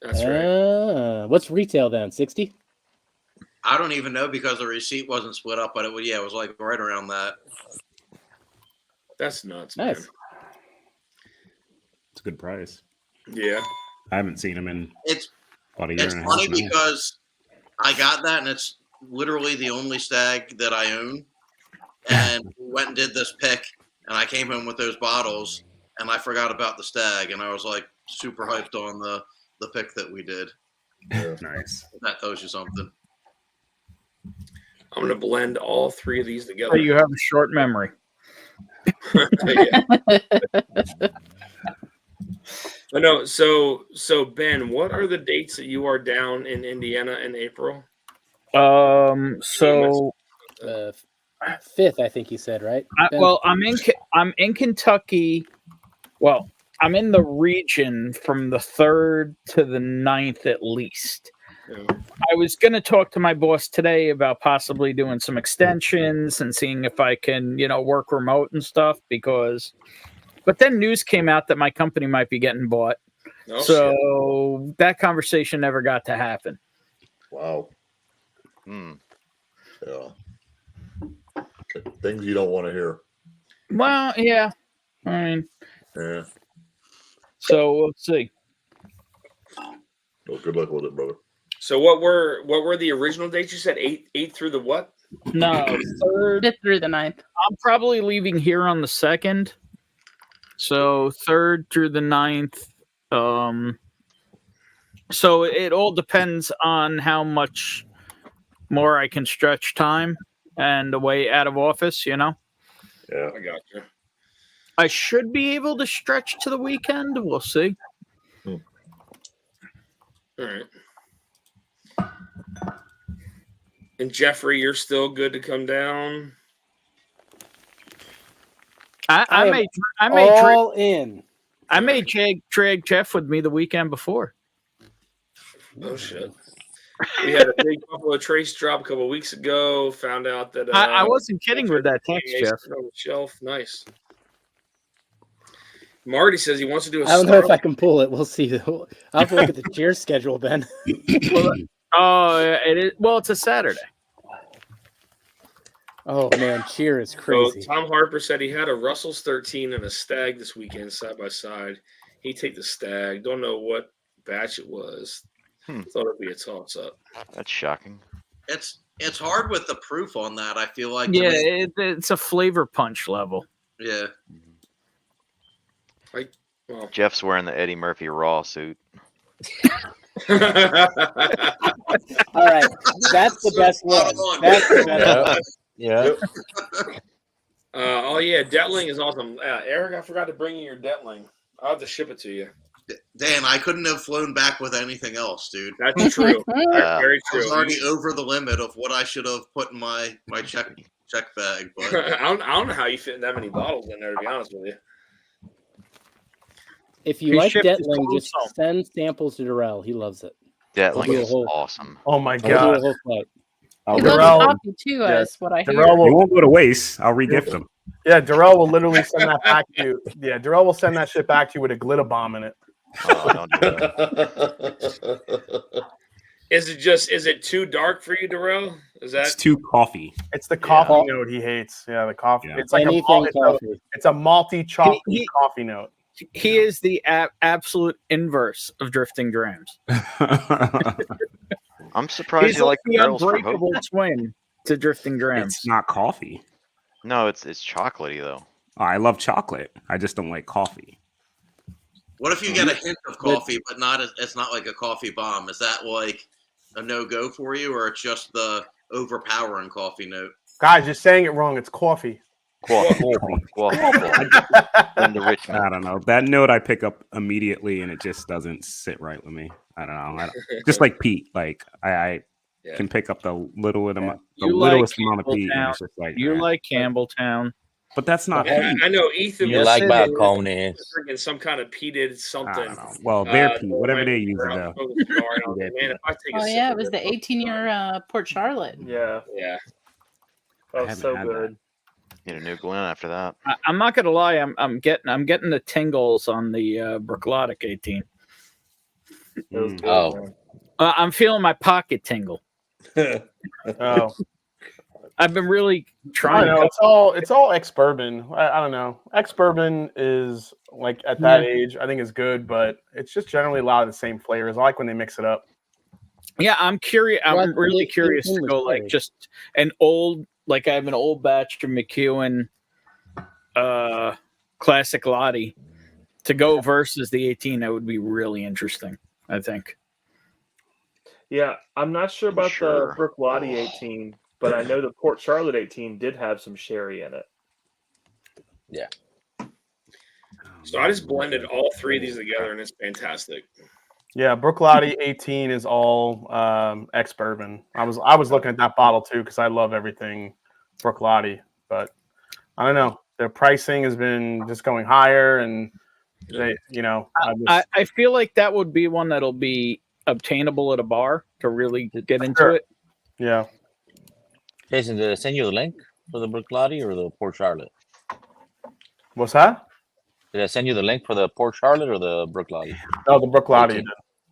That's right. What's retail then? 60? I don't even know because the receipt wasn't split up, but it was like right around that. That's nuts, Nice. man. It's a good price. Yeah. I haven't seen him in It's about a year it's and a funny half now. because I got that and it's literally the only stag that I own. And we went and did this pick, and I came home with those bottles, and I forgot about the stag, and I was like super hyped on the pick that we did. Nice. That tells you something. I'm gonna blend all three of these So together. you have a short memory. Yeah. I know. So Ben, what are the dates that you are down in Indiana in April? So 5th, I think you said, right? Ben? well, I'm in Kentucky. Well, I'm in the region from the 3rd to the 9th at least. Yeah. I was going to talk to my boss today about possibly doing some extensions and seeing if I can, work remote and stuff but then news came out that my company might be getting bought. Oh, So that conversation never got to happen. Wow. Hmm. Yeah. Things you don't want to hear. Well, yeah. I mean, Yeah. so we'll see. Well, good luck with it, brother. So what were the original dates? You said 8 through the what? No, 3rd 5th through the 9th. I'm probably leaving here on the 2nd. So 3rd through the 9th. So it all depends on how much more I can stretch time and away out of office, Yeah. I got you. I should be able to stretch to the weekend. We'll see. All right. And Jeffrey, you're still good to come down. I am may all in. drag Jeff with me the weekend before. Oh shit. We had a big Buffalo Trace drop a couple of weeks ago. Found out that I wasn't kidding with that text, Jeff. On the shelf. Nice. Marty says he wants to do a I don't know if I can pull it. We'll see. I'll have to look at the cheer schedule, Ben. Oh, it is. Well, it's a Saturday. Oh man, cheer is So crazy. Tom Harper said he had a Russell's 13 and a Stag this weekend side by side. He'd take the Stag. Don't know what batch it was. Thought it'd be a toss up. That's shocking. It's hard with the proof on that. I feel like. Yeah, it's a flavor punch level. Yeah. Well. Jeff's wearing the Eddie Murphy Raw suit. All right, that's the best one. That's the best one. Yeah. Oh yeah, Detling is awesome. Eric, I forgot to bring you your Detling. I'll have to ship it to you. Dan, I couldn't have flown back with anything else, dude. That's true. Very I was true. already over the limit of what I should have put in my check bag. But I don't know how you fit that many bottles in there, to be honest with you. If you He like shipped his Detling, clothes just home. send samples to Darrell. He loves it. Detling do a is whole- awesome. Oh my We'll do a god. whole flight. He Darrell- loves coffee too, yeah, is what I hear. Darrell It will, won't go to waste. I'll regift them. yeah, Darrell will literally send that back to you. Yeah, Darrell will send that shit back to you with a glitter bomb in it. Oh, don't do that. Is it too dark for you, Darrell? Is It's that too coffee. It's the coffee note he hates. Yeah, the coffee. Yeah. It's like Anything coffee. it's a malty chocolate He- coffee note. He is the absolute inverse of drifting drams. I'm surprised He's you like the barrels from Hope. unbreakable twin to drifting drams. It's not coffee. No, it's chocolatey though. Oh, I love chocolate. I just don't like coffee. what if you get a hint of coffee, but it's not like a coffee bomb? Is that like a no-go for you, or it's just the overpowering coffee note? Guys, you're saying it wrong. It's coffee. Then the rich I don't know. That note I pick up immediately, and it just doesn't sit right with me. I don't know. Just like Pete, like I can pick up the littlest amount of You like Pete. And Campbelltown. it's just like You like Campbelltown. But that's not. I know Ethan You was like drinking balcones. some kind of peated I something. don't know. Well, beer peat, whatever they use it Man, though. if I take a Oh sip yeah, of it was this, the 18-year Port Charlotte. Yeah, yeah. that was haven't so had good. Need a new Glen after that. I'm not gonna lie, I'm getting the tingles on the Brooklotic 18. It was good. Oh. Man. I'm feeling my pocket tingle. Oh, I've been really I trying. don't know. It's all ex bourbon. I don't know. Ex bourbon is like at that age, I think is good, but it's just generally a lot of the same flavors. I like when they mix it up. Yeah, I'm curious. I'm Well, really the curious 18 to was go like good. just an old, like I have an old batch of McEwen, classic Lottie, to go versus the 18. That would be really interesting. I think. Yeah, I'm not sure about Sure. the Brooklotti 18, but I know the Port Charlotte 18 did have some sherry in it. Yeah. So I just blended all three of these together, and it's fantastic. Yeah, Brooklotti 18 is all ex bourbon. I was looking at that bottle too because I love everything Brooklotti, but I don't know. Their pricing has been just going higher, and they, I feel like that would be one that'll be obtainable at a bar to really get into Sure. it. Yeah. Jason, did I send you the link for the Brooklotti or the Port Charlotte? What's that? Did I send you the link for the Port Charlotte or the Brooklotti? Oh, the Brooklotti. 18.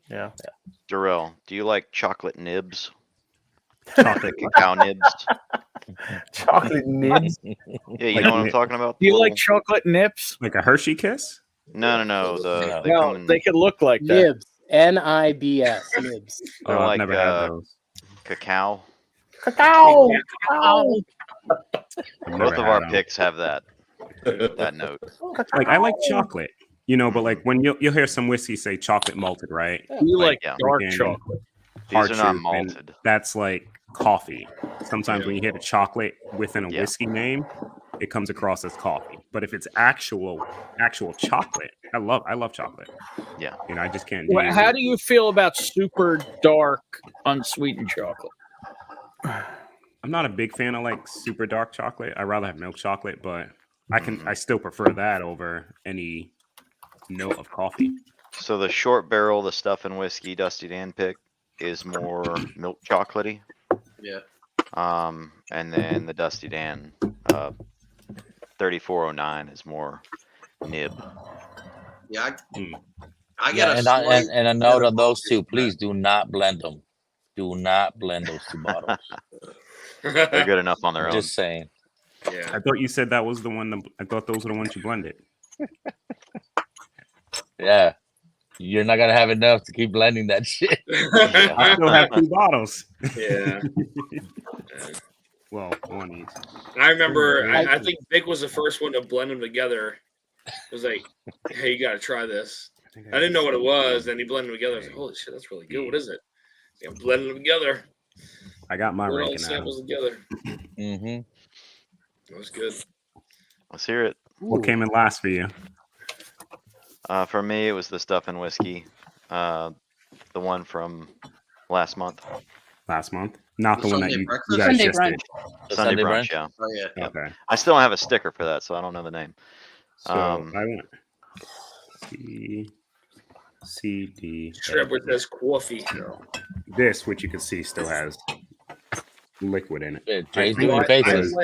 Yeah. Darrell, do you like chocolate nibs? Chocolate cacao nibs? Chocolate nibs? Yeah, you know what I'm talking about? Do you The like little- chocolate nips? Like a Hershey Kiss? No. No. They come No, in, they could look like that. Nibs. Nibs. Nibs. they're Oh, I've like never had those. cacao. Cacao. I've never Both of had our them. picks have that note. Like I like chocolate, but like when you'll hear some whiskey say chocolate malted, right? You like yeah. dark Freaking chocolate. These are not Hard Truth, and malted. That's like coffee. Sometimes when you hear the chocolate within a Yeah. whiskey name, it comes across as coffee. But if it's actual chocolate, I love chocolate. Yeah. I just can't do Well, how do you feel about super dark, unsweetened chocolate? I'm not a big fan of like super dark chocolate. I'd rather have milk chocolate, but I still prefer that over any note of coffee. So the short barrel, the stuff and whiskey Dusty Dan pick is more milk chocolatey. Yeah. And then the Dusty Dan 3409 is more nib. Yeah. Hmm. I get Yeah, and a note on those two. Please do not blend them. Do not blend those two bottles. They're good enough on their own. Just saying. Yeah. I thought you said that was the one. I thought those were the ones you blended. Yeah. You're not gonna have enough to keep blending that shit. I still have 2 bottles. Yeah. Well, one each. I remember, I think Vic was the first one to blend them together. It was like, hey, you got to try this. I didn't know what it was. Then he blended them together. I was like, holy shit, that's really good. What is it? Yeah, blended them together. I got my Put all the ranking out. samples together. Mm-hmm. That was good. Let's hear it. What came in last for you? For me, it was the stuff and whiskey. The one from last month. Last month? Not the one that Sunday you breakfast? guys Sunday just brunch. did. The Sunday brunch, brunch? yeah. Oh yeah. Okay. I still don't have a sticker for that, so I don't know the name. So I went C D. Strip with this coffee. This, which you can see, still has liquid in it. Jay's I doing think faces.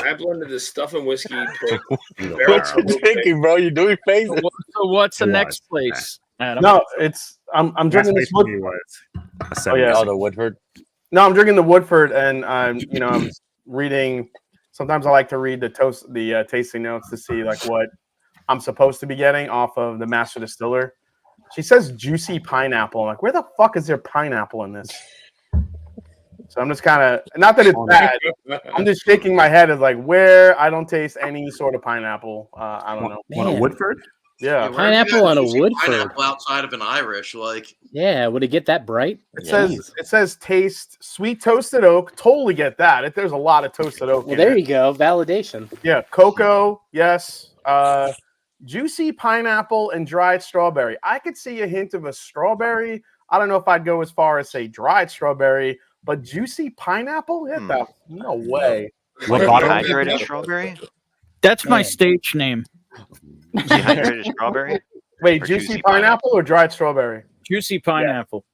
I blended the stuff and whiskey. What you thinking, bro? You're doing faces. So what's the It next was. place, Adam? No, I'm Last drinking place this for Wood. me was a Oh, 7. yeah. Oh, the Woodford. No, I'm drinking the Woodford, and I was reading. Sometimes I like to read the tasting notes to see like what I'm supposed to be getting off of the master distiller. She says juicy pineapple. I'm like, where the fuck is there pineapple in this? So I'm just kind of, not that it's bad. I'm just shaking my head as like where I don't taste any sort of pineapple. I don't know. Want a Man. Woodford? Yeah. Where Pineapple you got on a juicy Woodford. Pineapple outside of an Irish, like Yeah, would it get that bright? It says taste sweet toasted oak. Totally get that. There's a lot of toasted oak. Well, in there it. you go. Validation. Yeah, cocoa, yes. Juicy pineapple and dried strawberry. I could see a hint of a strawberry. I don't know if I'd go as far as say dried strawberry, but juicy pineapple? No way. What bottle? Dehydrated strawberry? That's my Man. stage name. Dehydrated strawberry? Wait, Or juicy pineapple or dried strawberry? Juicy pineapple.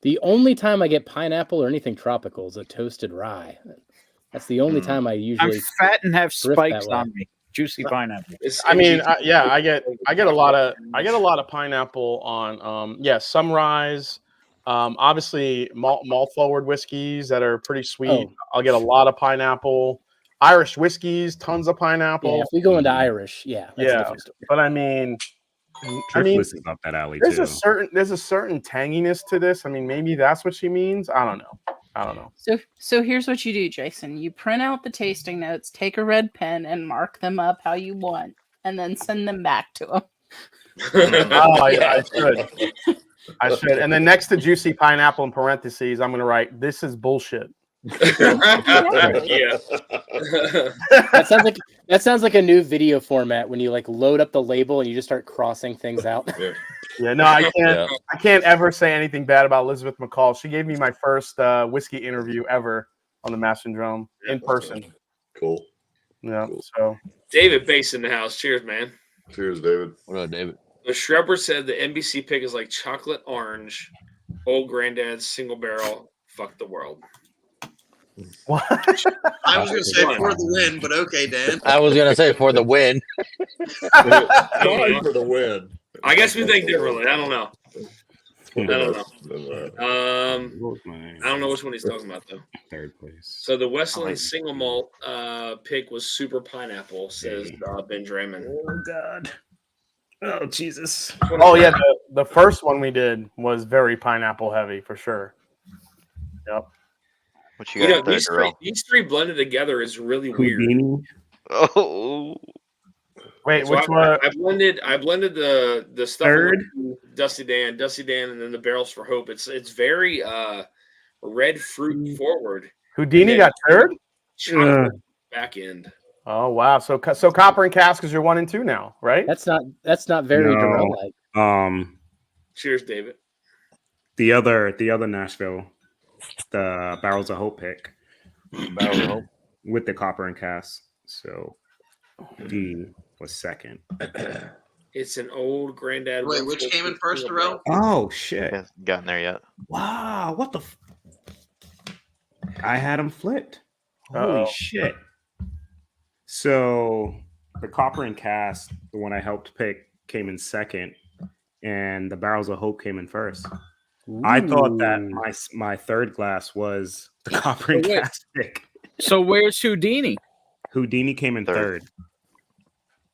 The only time I get pineapple or anything tropical is a toasted rye. That's the only time I I'm usually fat and have drift that spikes way. on me. Juicy pineapple. I mean, I get a lot of pineapple on some ryes. Obviously malt forward whiskeys that are pretty sweet. Oh. I'll get a lot of pineapple. Irish whiskeys, tons of pineapple. Yeah, if we go into Irish, that's a different story. But I mean, Driftless is up that alley there's too. a certain tanginess to this. I mean, maybe that's what she means. I don't know. So here's what you do, Jason. You print out the tasting notes, take a red pen, and mark them up how you want, and then send them back to him. I should. And then next to juicy pineapple in parentheses, I'm going to write, "This is bullshit." Yeah. That sounds like a new video format when you like load up the label and you just start crossing things out. Yeah, no, I can't. I can't ever say anything bad about Elizabeth McCall. She gave me my first whiskey interview ever on the Mass Syndrome in person. Cool. Yeah. So David Bass in the house. Cheers, man. Cheers, David. What up, David? The Shrebber said the NBC pick is like chocolate orange, old granddad's single barrel. Fuck the world. What? I was going to say for the win, but okay, Dan. I was gonna say for the win. Sorry for the win. I guess we think differently. I don't know. I don't know which one he's talking about though. Third place. So the Westland single malt pick was super pineapple, says Ben Draymond. Oh God. Oh Jesus. Oh yeah, the first one we did was very pineapple heavy for sure. Yep. What you got there, these three blended together is really weird. Oh. Wait, So which one? I blended the stuff Third? with Dusty Dan, and then the barrels for Hope. It's very red fruit forward. Houdini got third? Chocolate back end. Oh wow! So Copper and Cask is your 1 and 2 now, right? That's not very Durrell-like. Cheers, David. The other Nashville, the Barrels of Hope pick. Barrels of Hope. With the Copper and Cask. So D was second. It's an old granddad. Wait, which came in first, Darrell? Oh shit! Hasn't gotten there yet. Wow, what the? I had him flipped. Holy shit! So the Copper and Cask, the one I helped pick, came in second, and the Barrels of Hope came in first. Ooh. I thought that my third glass was the Copper and Cask pick. So where's Houdini? Houdini came in third.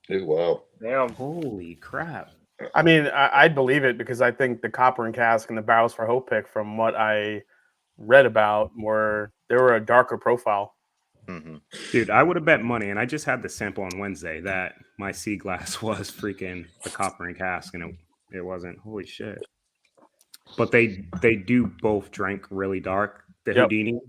Oh, wow. Damn. Holy crap. I mean, I'd believe it because I think the Copper and Cask and the Barrels for Hope pick, from what I read about, were a darker profile. Mm-hmm. Dude, I would have bet money, and I just had the sample on Wednesday, that my C glass was freaking the Copper and Cask, and it wasn't. Holy shit. But they do both drink really dark. The Houdini,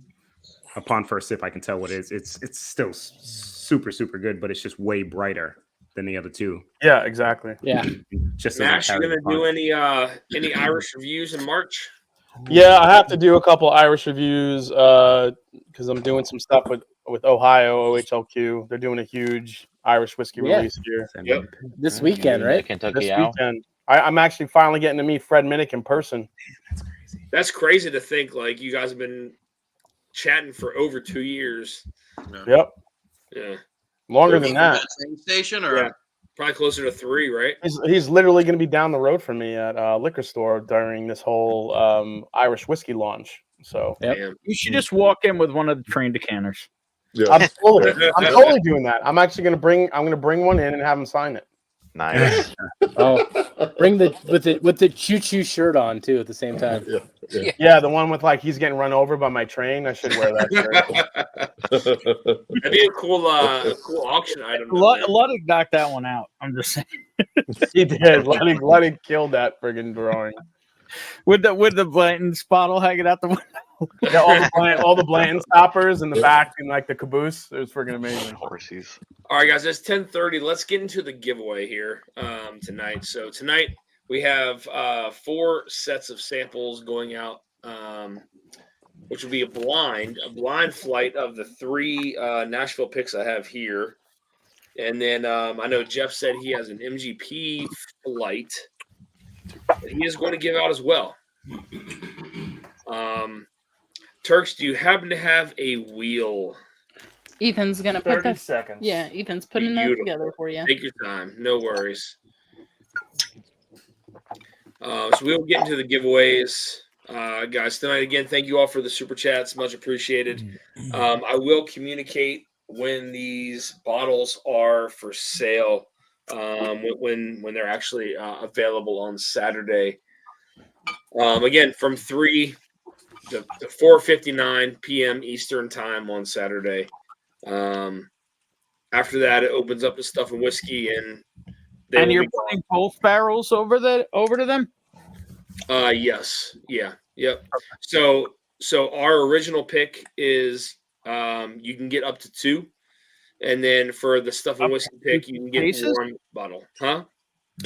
upon first sip, I can tell what it is. It's still super, super good, but it's just way brighter than the other two. Yeah, exactly. Yeah. Just Matt, you gonna do any Irish reviews in March? Yeah, I have to do a couple Irish reviews because I'm doing some stuff with Ohio OHLQ. They're doing a huge Irish whiskey release here. Yep. This weekend, right? Kentucky This weekend. I'm actually finally getting to meet Fred Minnick in person. Man, that's crazy. That's crazy to think. Like, you guys have been chatting for over 2 years. Yep. Yeah. Longer than that. Same station or probably closer to 3, right? He's literally going to be down the road from me at a liquor store during this whole Irish whiskey launch. So you should just walk in with one of the train decanters. Yeah. I'm totally doing that. I'm actually going to bring one in and have him sign it. Nice. Bring with the choo-choo shirt on too at the same time. Yeah, the one with like he's getting run over by my train. I should wear that shirt. That'd be a cool auction item. Ludwig knocked that one out. I'm just saying. He did. Ludwig killed that friggin' drawing. With the Blanton's bottle hanging out the window. Yeah, all the Blanton stoppers in the back and like the caboose. It was friggin' amazing. Horsies. All right, guys, it's 10:30. Let's get into the giveaway here tonight. So tonight we have 4 sets of samples going out. which will be a blind flight of the 3 Nashville picks I have here. And then I know Jeff said he has an MGP flight that he is going to give out as well. Turks, do you happen to have a wheel? Ethan's gonna put 30 that. seconds. Yeah, Ethan's putting that together for you. Take your time. No worries. So we'll get into the giveaways. Guys, tonight, again, thank you all for the super chats. Much appreciated. I will communicate when these bottles are for sale, when they're actually available on Saturday. Again, from 3 to 4:59 p.m. Eastern time on Saturday. After that, it opens up to Stuff and Whiskey, and you're putting both barrels over to them. Yes, yeah, yep. So our original pick is you can get up to 2, and then for the Stuff and Whiskey pick, you can get cases? 1 bottle, huh?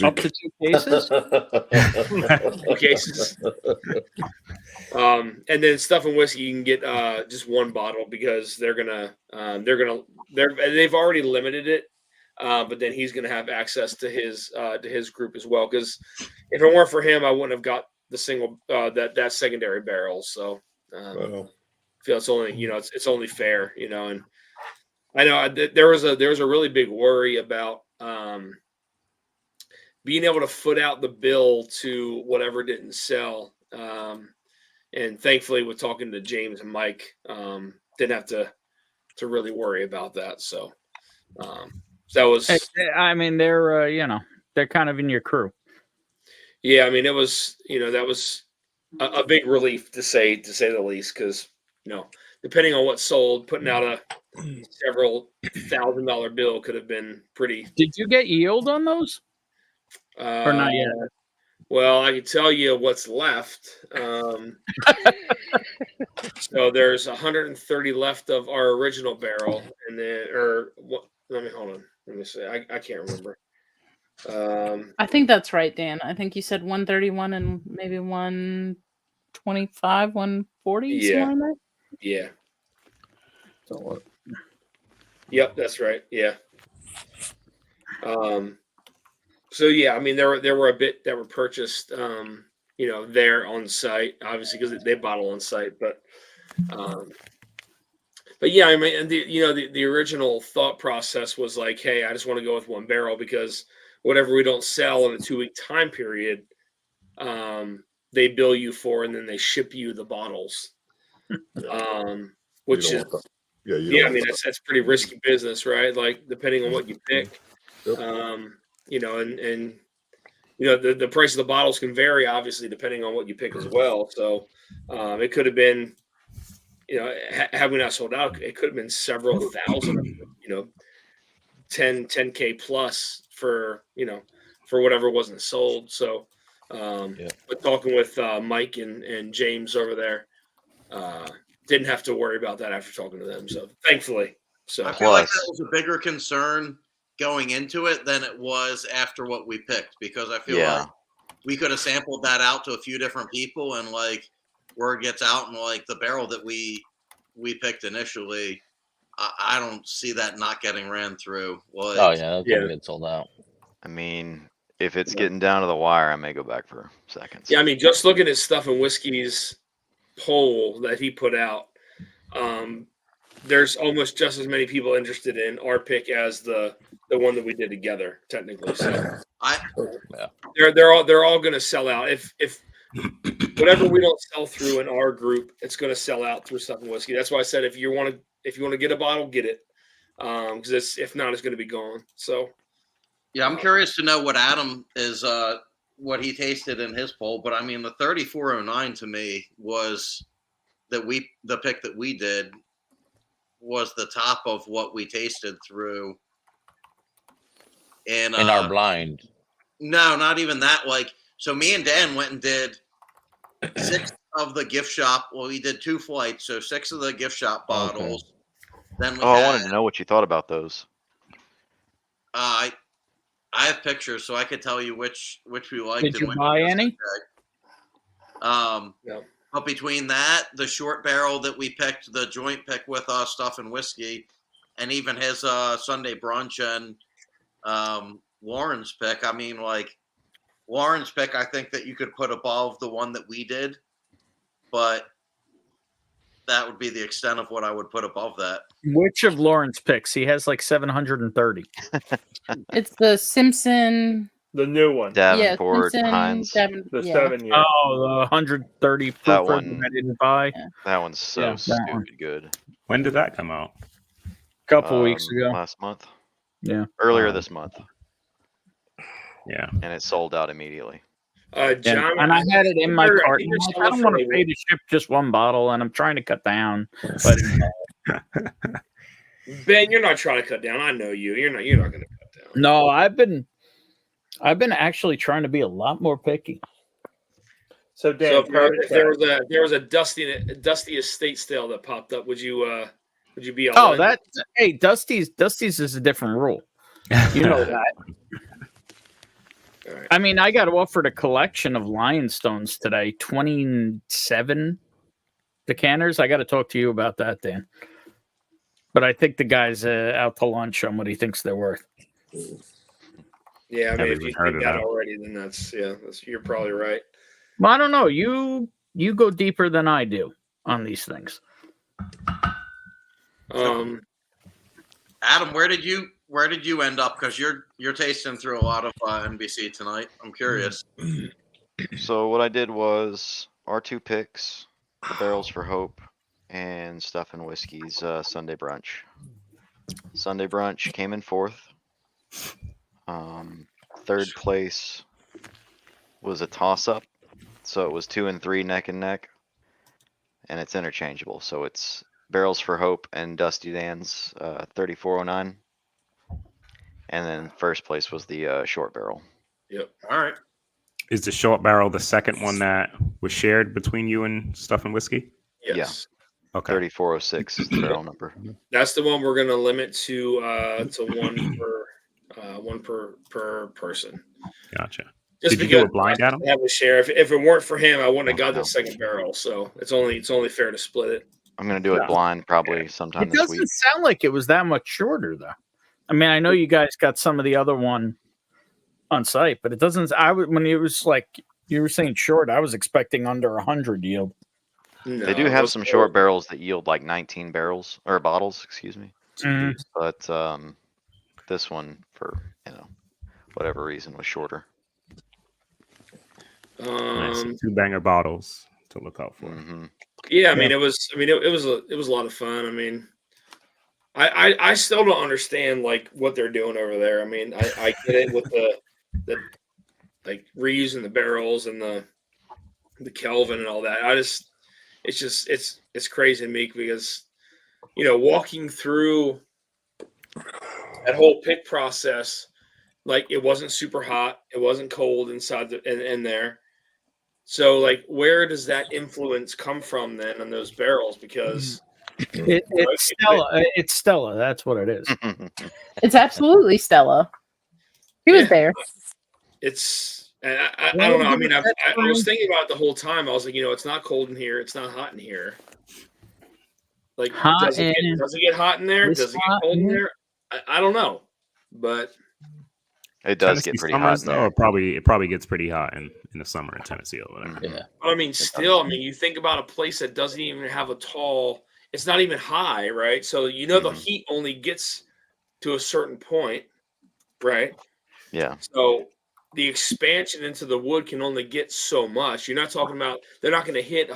Up to 2 cases. 2 cases. And then Stuff and Whiskey, you can get just 1 bottle because they've already limited it, but then he's gonna have access to his group as well. Because if it weren't for him, I wouldn't have got the single that secondary barrel. So I feel it's only it's only fair, and I know there was a really big worry about being able to foot out the bill to whatever didn't sell. And thankfully, with talking to James and Mike, didn't have to really worry about that. So that was. I mean, they're they're kind of in your crew. Yeah, I mean, it was that was a big relief to say the least, because depending on what sold, putting out a several $1,000 bill could have been pretty. Did you get yield on those? Or not yet? Well, I can tell you what's left. So there's 130 left of our original barrel, and then let me hold on. Let me see. I can't remember. I think that's right, Dan. I think you said 131 and maybe 125, 140. Yeah. Somewhere in there? Yeah. Yep, that's right. Yeah. So yeah, I mean there were a bit that were purchased, there on site, obviously because they bottle on site, but yeah, I mean, and the original thought process was like, hey, I just want to go with 1 barrel because whatever we don't sell in a 2-week time period, they bill you for, and then they ship you the bottles, which is I mean that's pretty risky business, right? Like depending on what you pick. The price of the bottles can vary, obviously, depending on what you pick as well. So it could have been, had we not sold out, it could have been several thousand, 10K plus for whatever wasn't sold. So, but talking with Mike and James over there, didn't have to worry about that after talking to them. So thankfully, I feel like that was a bigger concern going into it than it was after what we picked, because I feel like we could have sampled that out to a few different people, and like word gets out, and like the barrel that we picked initially, I don't see that not getting ran through. Like, that's gonna get sold out. I mean, if it's getting down to the wire, I may go back for seconds. Yeah, I mean, just looking at Stuff and Whiskey's poll that he put out, there's almost just as many people interested in our pick as the one that we did together, technically. So they're all going to sell out. If whatever we don't sell through in our group, it's going to sell out through Stuff and Whiskey. That's why I said if you want to get a bottle, get it, because if not, it's going to be gone. So yeah, I'm curious to know what Adam is what he tasted in his poll. But I mean, the 3409 to me was the pick that we did was the top of what we tasted through in our blind. No, not even that. Like, so me and Dan went and did 6 of the gift shop. Well, we did 2 flights, so 6 of the gift shop bottles. Okay. Then I wanted to know what you thought about those. I have pictures, so I could tell you which we liked. Did you buy any? But between that, the short barrel that we picked, the joint pick with Stuff and Whiskey, and even his Sunday brunch and Warren's pick, I mean, like, Warren's pick, I think that you could put above the one that we did, but that would be the extent of what I would put above that. Which of Lauren's picks? He has like 730. It's the Simpson. The new one. Davenport, Simpson, Hines. The yeah. 7 year. Oh, the 130 proof That bourbon one- I didn't buy. That one's so Yeah, that one. stupid good. When did that come out? A couple weeks ago. Last month. Yeah. Earlier this month. Yeah. And it sold out immediately. John, And I had it in my I cart. think there's I don't want to something- pay to ship just one bottle, and I'm trying to cut down. But Ben, you're not trying to cut down. I know you. You're not going to cut down. no, I've been actually trying to be a lot more picky. So So Dan, if there was a Dusty estate sale that popped up, would you be all Oh, in? Dusty's is a different rule. You know that. All right. I mean, I got offered a collection of Lionstones today, 27 decanters. I got to talk to you about that, Dan. But I think the guy's out to lunch on what he thinks they're worth. Yeah, I mean, Never if you even heard think of that that. already, then you're probably right. Well, I don't know. You go deeper than I do on these things. Um, Adam, where did you end up? Because you're tasting through a lot of NBC tonight. I'm curious. So what I did was our 2 picks, the Barrels for Hope, and Stuff and Whiskey's Sunday brunch. Sunday brunch came in 4th. 3rd place was a toss-up, so it was 2 and 3 neck and neck, and it's interchangeable. So it's Barrels for Hope and Dusty Dan's 3409, and then 1st place was the short barrel. Yep. All right. Is the short barrel the second one that was shared between you and Stuff and Whiskey? Yes. Okay. 3406 is the barrel number. That's the one we're going to limit to one per person. Gotcha. Just Did you do a because blind, Adam? I have a share. If it weren't for him, I wouldn't have got No. the second barrel. So it's only fair to split it. I'm gonna do it blind probably sometime It this doesn't week. sound like it was that much shorter, though. I mean, I know you guys got some of the other one on site, but it doesn't. When it was like you were saying short, I was expecting under 100 yield. They do have some short barrels that yield like 19 barrels or bottles, excuse me. Mhm. But this one, for whatever reason, was shorter. Nice. 2 banger bottles to look out for. Yeah, I mean, it was a lot of fun. I mean, I still don't understand like what they're doing over there. I mean, I get it with the like reusing the barrels and the Kelvin and all that. It's crazy to me because walking through that whole pick process, like it wasn't super hot, it wasn't cold inside in there. So, like, where does that influence come from then on those barrels? Because It's Stella. It's Stella. That's what it is. It's absolutely Stella. He was there. It's I don't know. I mean, I was thinking about it the whole time. I was like, it's not cold in here. It's not hot in here. Like, does it get hot in there? Does it get cold in there? I don't know, but it does get pretty hot in there. It probably gets pretty hot in the summer in Tennessee or whatever. Yeah. I mean, still, you think about a place that doesn't even have a tall. It's not even high, right? So the heat only gets to a certain point, right? Yeah. So the expansion into the wood can only get so much. You're not talking about they're not going to hit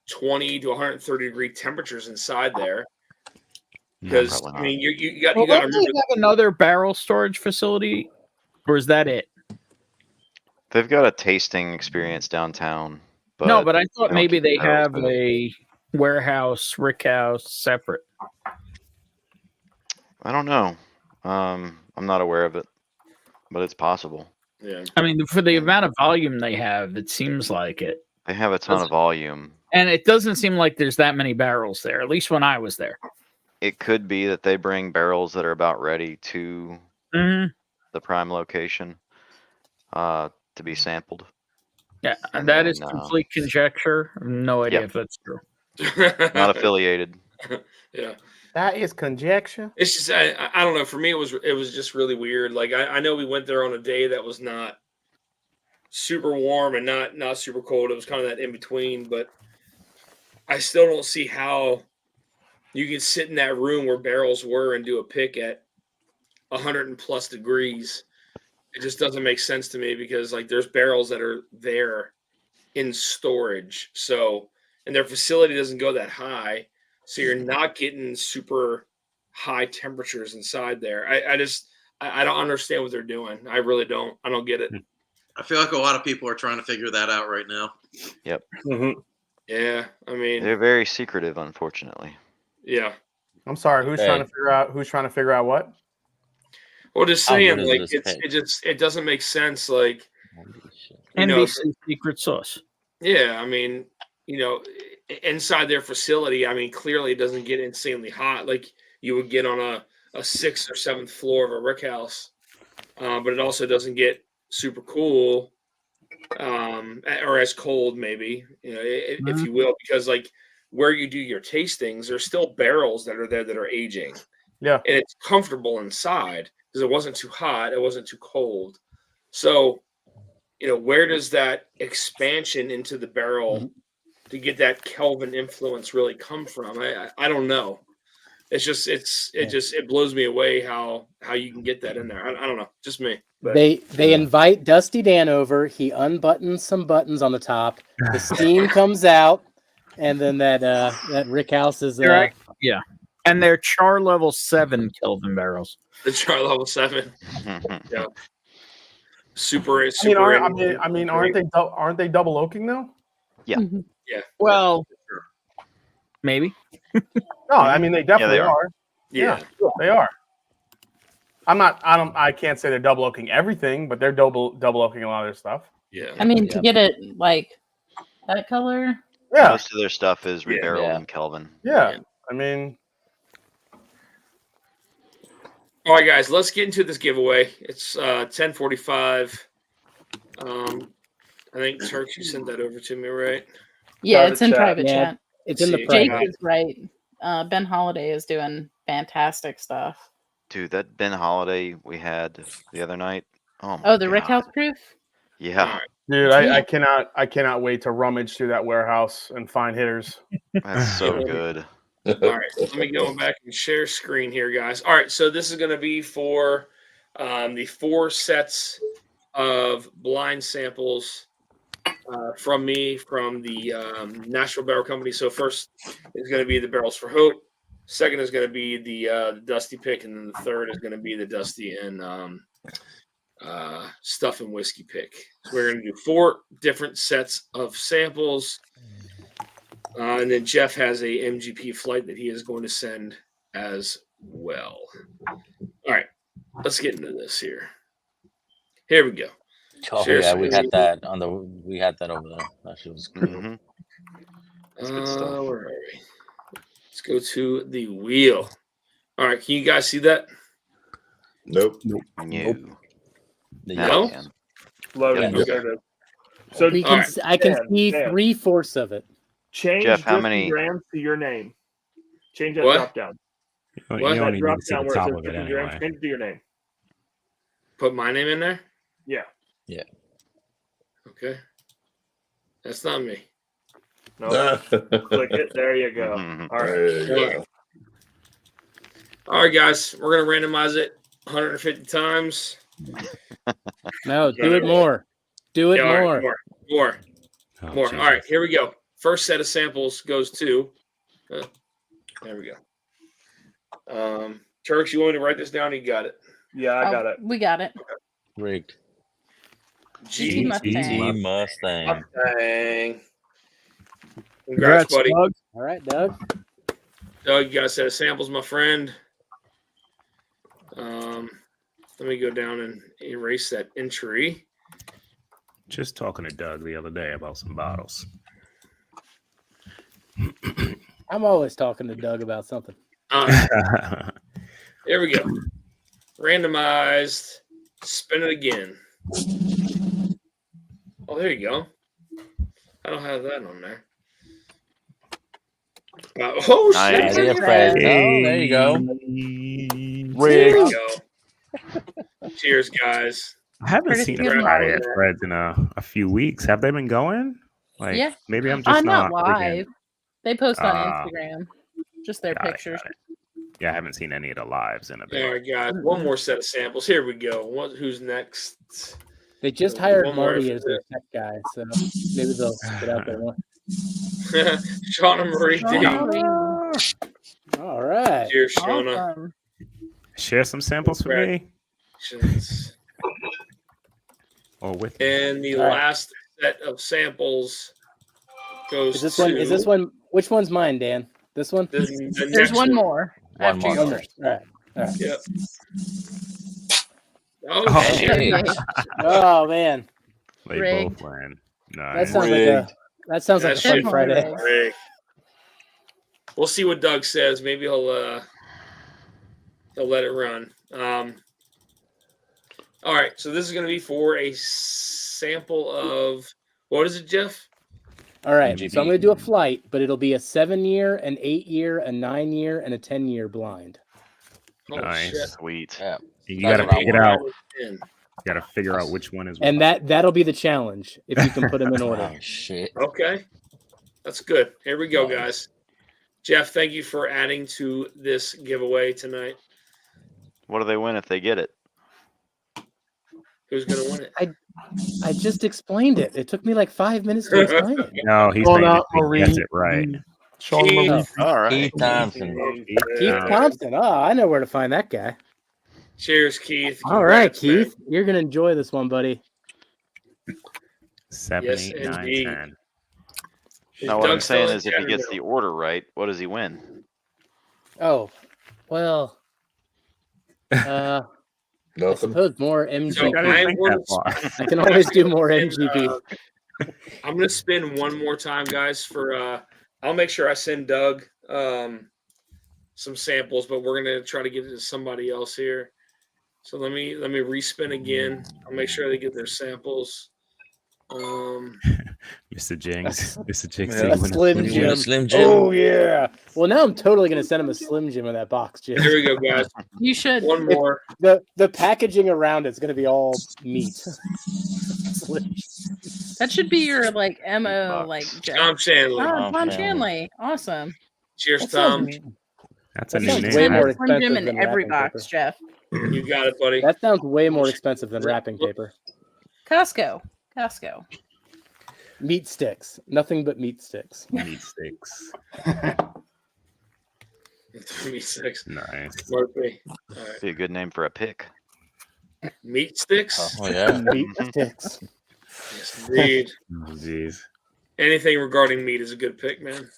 20 to 130 degree temperatures inside there. Because No, I mean, you got Well, to don't remember. they have another barrel storage facility, or is that it? They've got a tasting experience downtown. But No, but I thought don't maybe keep the they barrels have there. a warehouse, rickhouse separate. I don't know. I'm not aware of it, but it's possible. Yeah. I mean, for the amount of volume they have, it seems like it. They have a ton of volume. And it doesn't seem like there's that many barrels there, at least when I was there. It could be that they bring barrels that are about ready to Mhm. the prime location to be sampled. Yeah, And that is then, complete conjecture. No idea Yep. if that's true. not affiliated. Yeah. That is conjecture. It's just I don't know. For me, it was just really weird. Like I know we went there on a day that was not super warm and not super cold. It was kind of that in between. But I still don't see how you can sit in that room where barrels were and do a pick at 100+ degrees. It just doesn't make sense to me because like there's barrels that are there in storage. So and their facility doesn't go that high. So you're not getting super high temperatures inside there. I don't understand what they're doing. I really don't. I don't get it. I feel like a lot of people are trying to figure that out right now. Yep. Yeah, I mean, They're very secretive, unfortunately. yeah. I'm sorry. Who's trying to figure out what? Well, just How saying, good is like this it doesn't make sense. Like NBC secret sauce. Yeah, I mean, inside their facility, I mean, clearly it doesn't get insanely hot like you would get on a 6th or 7th floor of a rick house, but it also doesn't get super cool or as cold, maybe, if you will, because like where you do your tastings, there's still barrels that are there that are aging. Yeah, and it's comfortable inside because it wasn't too hot, it wasn't too cold. So, where does that expansion into the barrel to get that Kelvin influence really come from? I don't know. It's just it blows me away how you can get that in there. I don't know, just me. But, They invite Dusty Dan over. He unbuttons some buttons on the top. The steam comes out, and then that Rick House is Right. Yeah, and they're char level 7 Kelvin barrels. The char level 7. Yeah. Super. I mean, aren't they double oaking though? Yeah. Yeah. Well, maybe. No, I mean they definitely they are. are. Yeah, they are. I can't say they're double oaking everything, but they're double oaking a lot of their stuff. Yeah. I mean, to get it like that color. Yeah. Most of their stuff is rebarreled in Kelvin. Yeah. I mean, all right, guys, let's get into this giveaway. It's 10:45. I think Turks, you sent that over to me, right? Yeah, it's in private Yeah, chat. it's in the Jake private. is right. Ben Holiday is doing fantastic stuff. Dude, that Ben Holiday we had the other night. Oh my Oh, the Rick God. House proof? Yeah. dude, I cannot wait to rummage through that warehouse and find hitters. That's so good. All right, let me go back and share screen here, guys. All right, so this is going to be for the 4 sets of blind samples from me from the Nashville Barrel Company. So first is going to be the Barrels for Hope. Second is going to be the Dusty pick, and then the third is going to be the Dusty and Stuff and Whiskey pick. So we're going to do 4 different sets of samples. And then Jeff has a MGP flight that he is going to send as well. All right, let's get into this here. Here we go. Oh yeah, we had that over there. That shit was cool. Where are we? Let's go to the wheel. All right, can you guys see that? Nope. No. No? Loading. Yeah. Okay. So I can see Dan. 3/4 of it. Change Jeff, how Drifting many- grams to your name. Change that What? drop down. You What? don't That need drop to see down the where it top says of it Drifting grams, anyway. change it to your name. Put my name in there? Yeah. Okay. That's not me. No. Click it. There you go. All right. There you go. All right, guys, we're going to randomize it 150 times. No, do it more. Do it Yeah, all more. right, more. Oh, More. Jesus. All right, here we go. First set of samples goes to. There we go. Turks, you want me to write this down? You got it. Yeah, I got it. We got it. Rigged. G Mustang. Mustang. Mustang. Congrats, buddy. Doug. All right, Doug. Doug, you got a set of samples, my friend. Let me go down and erase that entry. Just talking to Doug the other day about some bottles. I'm always talking to Doug about something. There we go. Randomized. Spin it again. Oh, there you go. I don't have that on there. Oh, Nice. shit. Idea, Fred. Oh, there you go. There you Rigged. go. Cheers, guys. I haven't Courtesy seen of anybody Marty. at Fred's in a few weeks. Have they been going? Like, Yeah. maybe I'm just not not live. They post on Ah. Instagram. Just their Got it, pictures. got it. Yeah, I haven't seen any of the lives in a All bit. right, guys. One more set of samples. Here we go. Who's next? They just One hired more Marty after as their tech guy, so maybe they'll get out there more. Shauna Marie D. All right. Cheers, Shauna. Awesome. Share some samples for me. Congratulations. Or with me. And the All right. last set of samples goes Is this to one? Is this one? Which one's mine, Dan? This one? the There's next one more. One after more. yours. All right. All right. Yep. Oh, Oh, Hey. shit. Oh man, They Rigged. both win. that Nice. sounds like a That's fun shit. Friday. Rigged. We'll see what Doug says. Maybe he'll let it run. All right, so this is going to be for a sample of what is it, Jeff? All right, MGB. so I'm going to do a flight, but it'll be a 7-year, an 8-year, a 9-year, and a 10-year blind. Oh, Nice. shit. Sweet. Yeah. You That's gotta what I figure want. out. You gotta figure out which one is And what. that'll be the challenge if you can put them in order. Oh, shit. Okay, that's good. Here we go, Nice. guys. Jeff, thank you for adding to this giveaway tonight. What do they win if they get it? Who's going to win it? I just explained it. It took me like 5 minutes to explain it. No, he's Going saying out, if he gets Marie. it right. Sean Keith. Marie. All right. Keith Thompson. Keith Thompson. Oh, I know where to find that guy. Cheers, Keith. All right, Congrats, man. Keith. You're going to enjoy this one, buddy. 7, Yes, 8, 9, indeed. 10. No, what I'm Doug's still saying in is if he chat gets room. the order right, what does he win? Oh, well, I Nothing. suppose more So MGB. I'm going I can always do more MGB. I'm going to spin one more time, guys. For I'll make sure I send Doug some samples, but we're going to try to get it to somebody else here. So let me respin again. I'll make sure they get their samples. Mr. Jinx. Mr. Jinx. A said he won Slim You want Jim. a Slim Jim? Oh yeah. Well, now I'm totally gonna send him a Slim Jim in that box, Jim. Here we go, guys. You should. One more. The packaging around it's gonna be all meat. Slim Jim. That should be your like MO, Bucks. like Jeff. Tom Shanley. Oh, Tom Shanley. Shanley. Awesome. Cheers, That sounds- Tom. That's a That new sounds name. way more Slim Jim expensive in than every wrapping box, paper. Jeff. You got it, buddy. That sounds way more expensive than wrapping paper. Costco. Meat sticks. Nothing but meat sticks. Meat sticks. Meat sticks. Nice. Murphy. All right. Be a good name for a pick. Meat sticks. Oh, yeah. Meat sticks. Yes, indeed. Oh, jeez. Anything regarding meat is a good pick, man.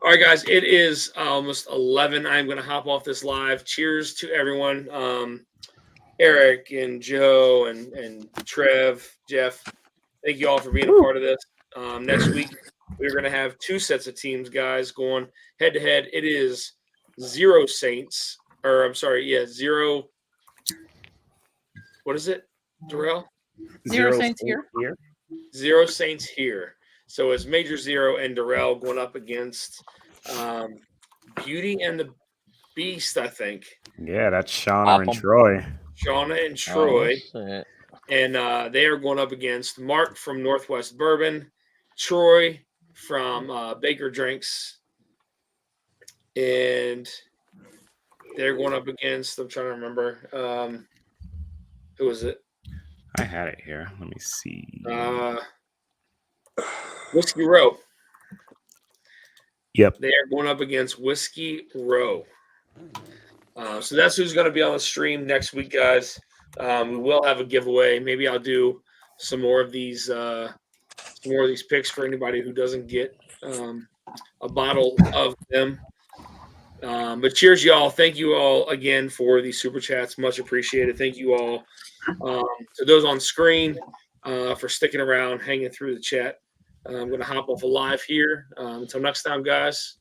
All right, guys. It is almost 11. I'm going to hop off this live. Cheers to everyone. Eric and Joe and Trev, Jeff. Thank you all for being a part of this. Next week, we're going to have 2 sets of teams, guys, going head to head. It is 0 Saints, or I'm sorry, yeah, 0. What is it, Darrell? Zero Saints here. 0 Saints here. So it's Major Zero and Darrell going up against Beauty and the Beast, I think. Yeah, that's Shauna Pop and 'em. Troy. Shauna and Troy. Oh, shit. And they are going up against Mark from Northwest Bourbon, Troy from Baker Drinks, and they're going up against, I'm trying to remember, who was it? I had it here. Let me see. Whiskey Row. Yep. They are going up against Whiskey Row. So that's who's going to be on the stream next week, guys. We will have a giveaway. Maybe I'll do some more of these picks for anybody who doesn't get a bottle of them. But cheers, y'all. Thank you all again for the super chats. Much appreciated. Thank you all to those on screen for sticking around, hanging through the chat. I'm going to hop off a live here. Until next time, guys.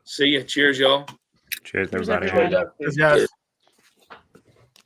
See you. Cheers, y'all. Cheers, Cheers, everybody. everybody. Yes, guys.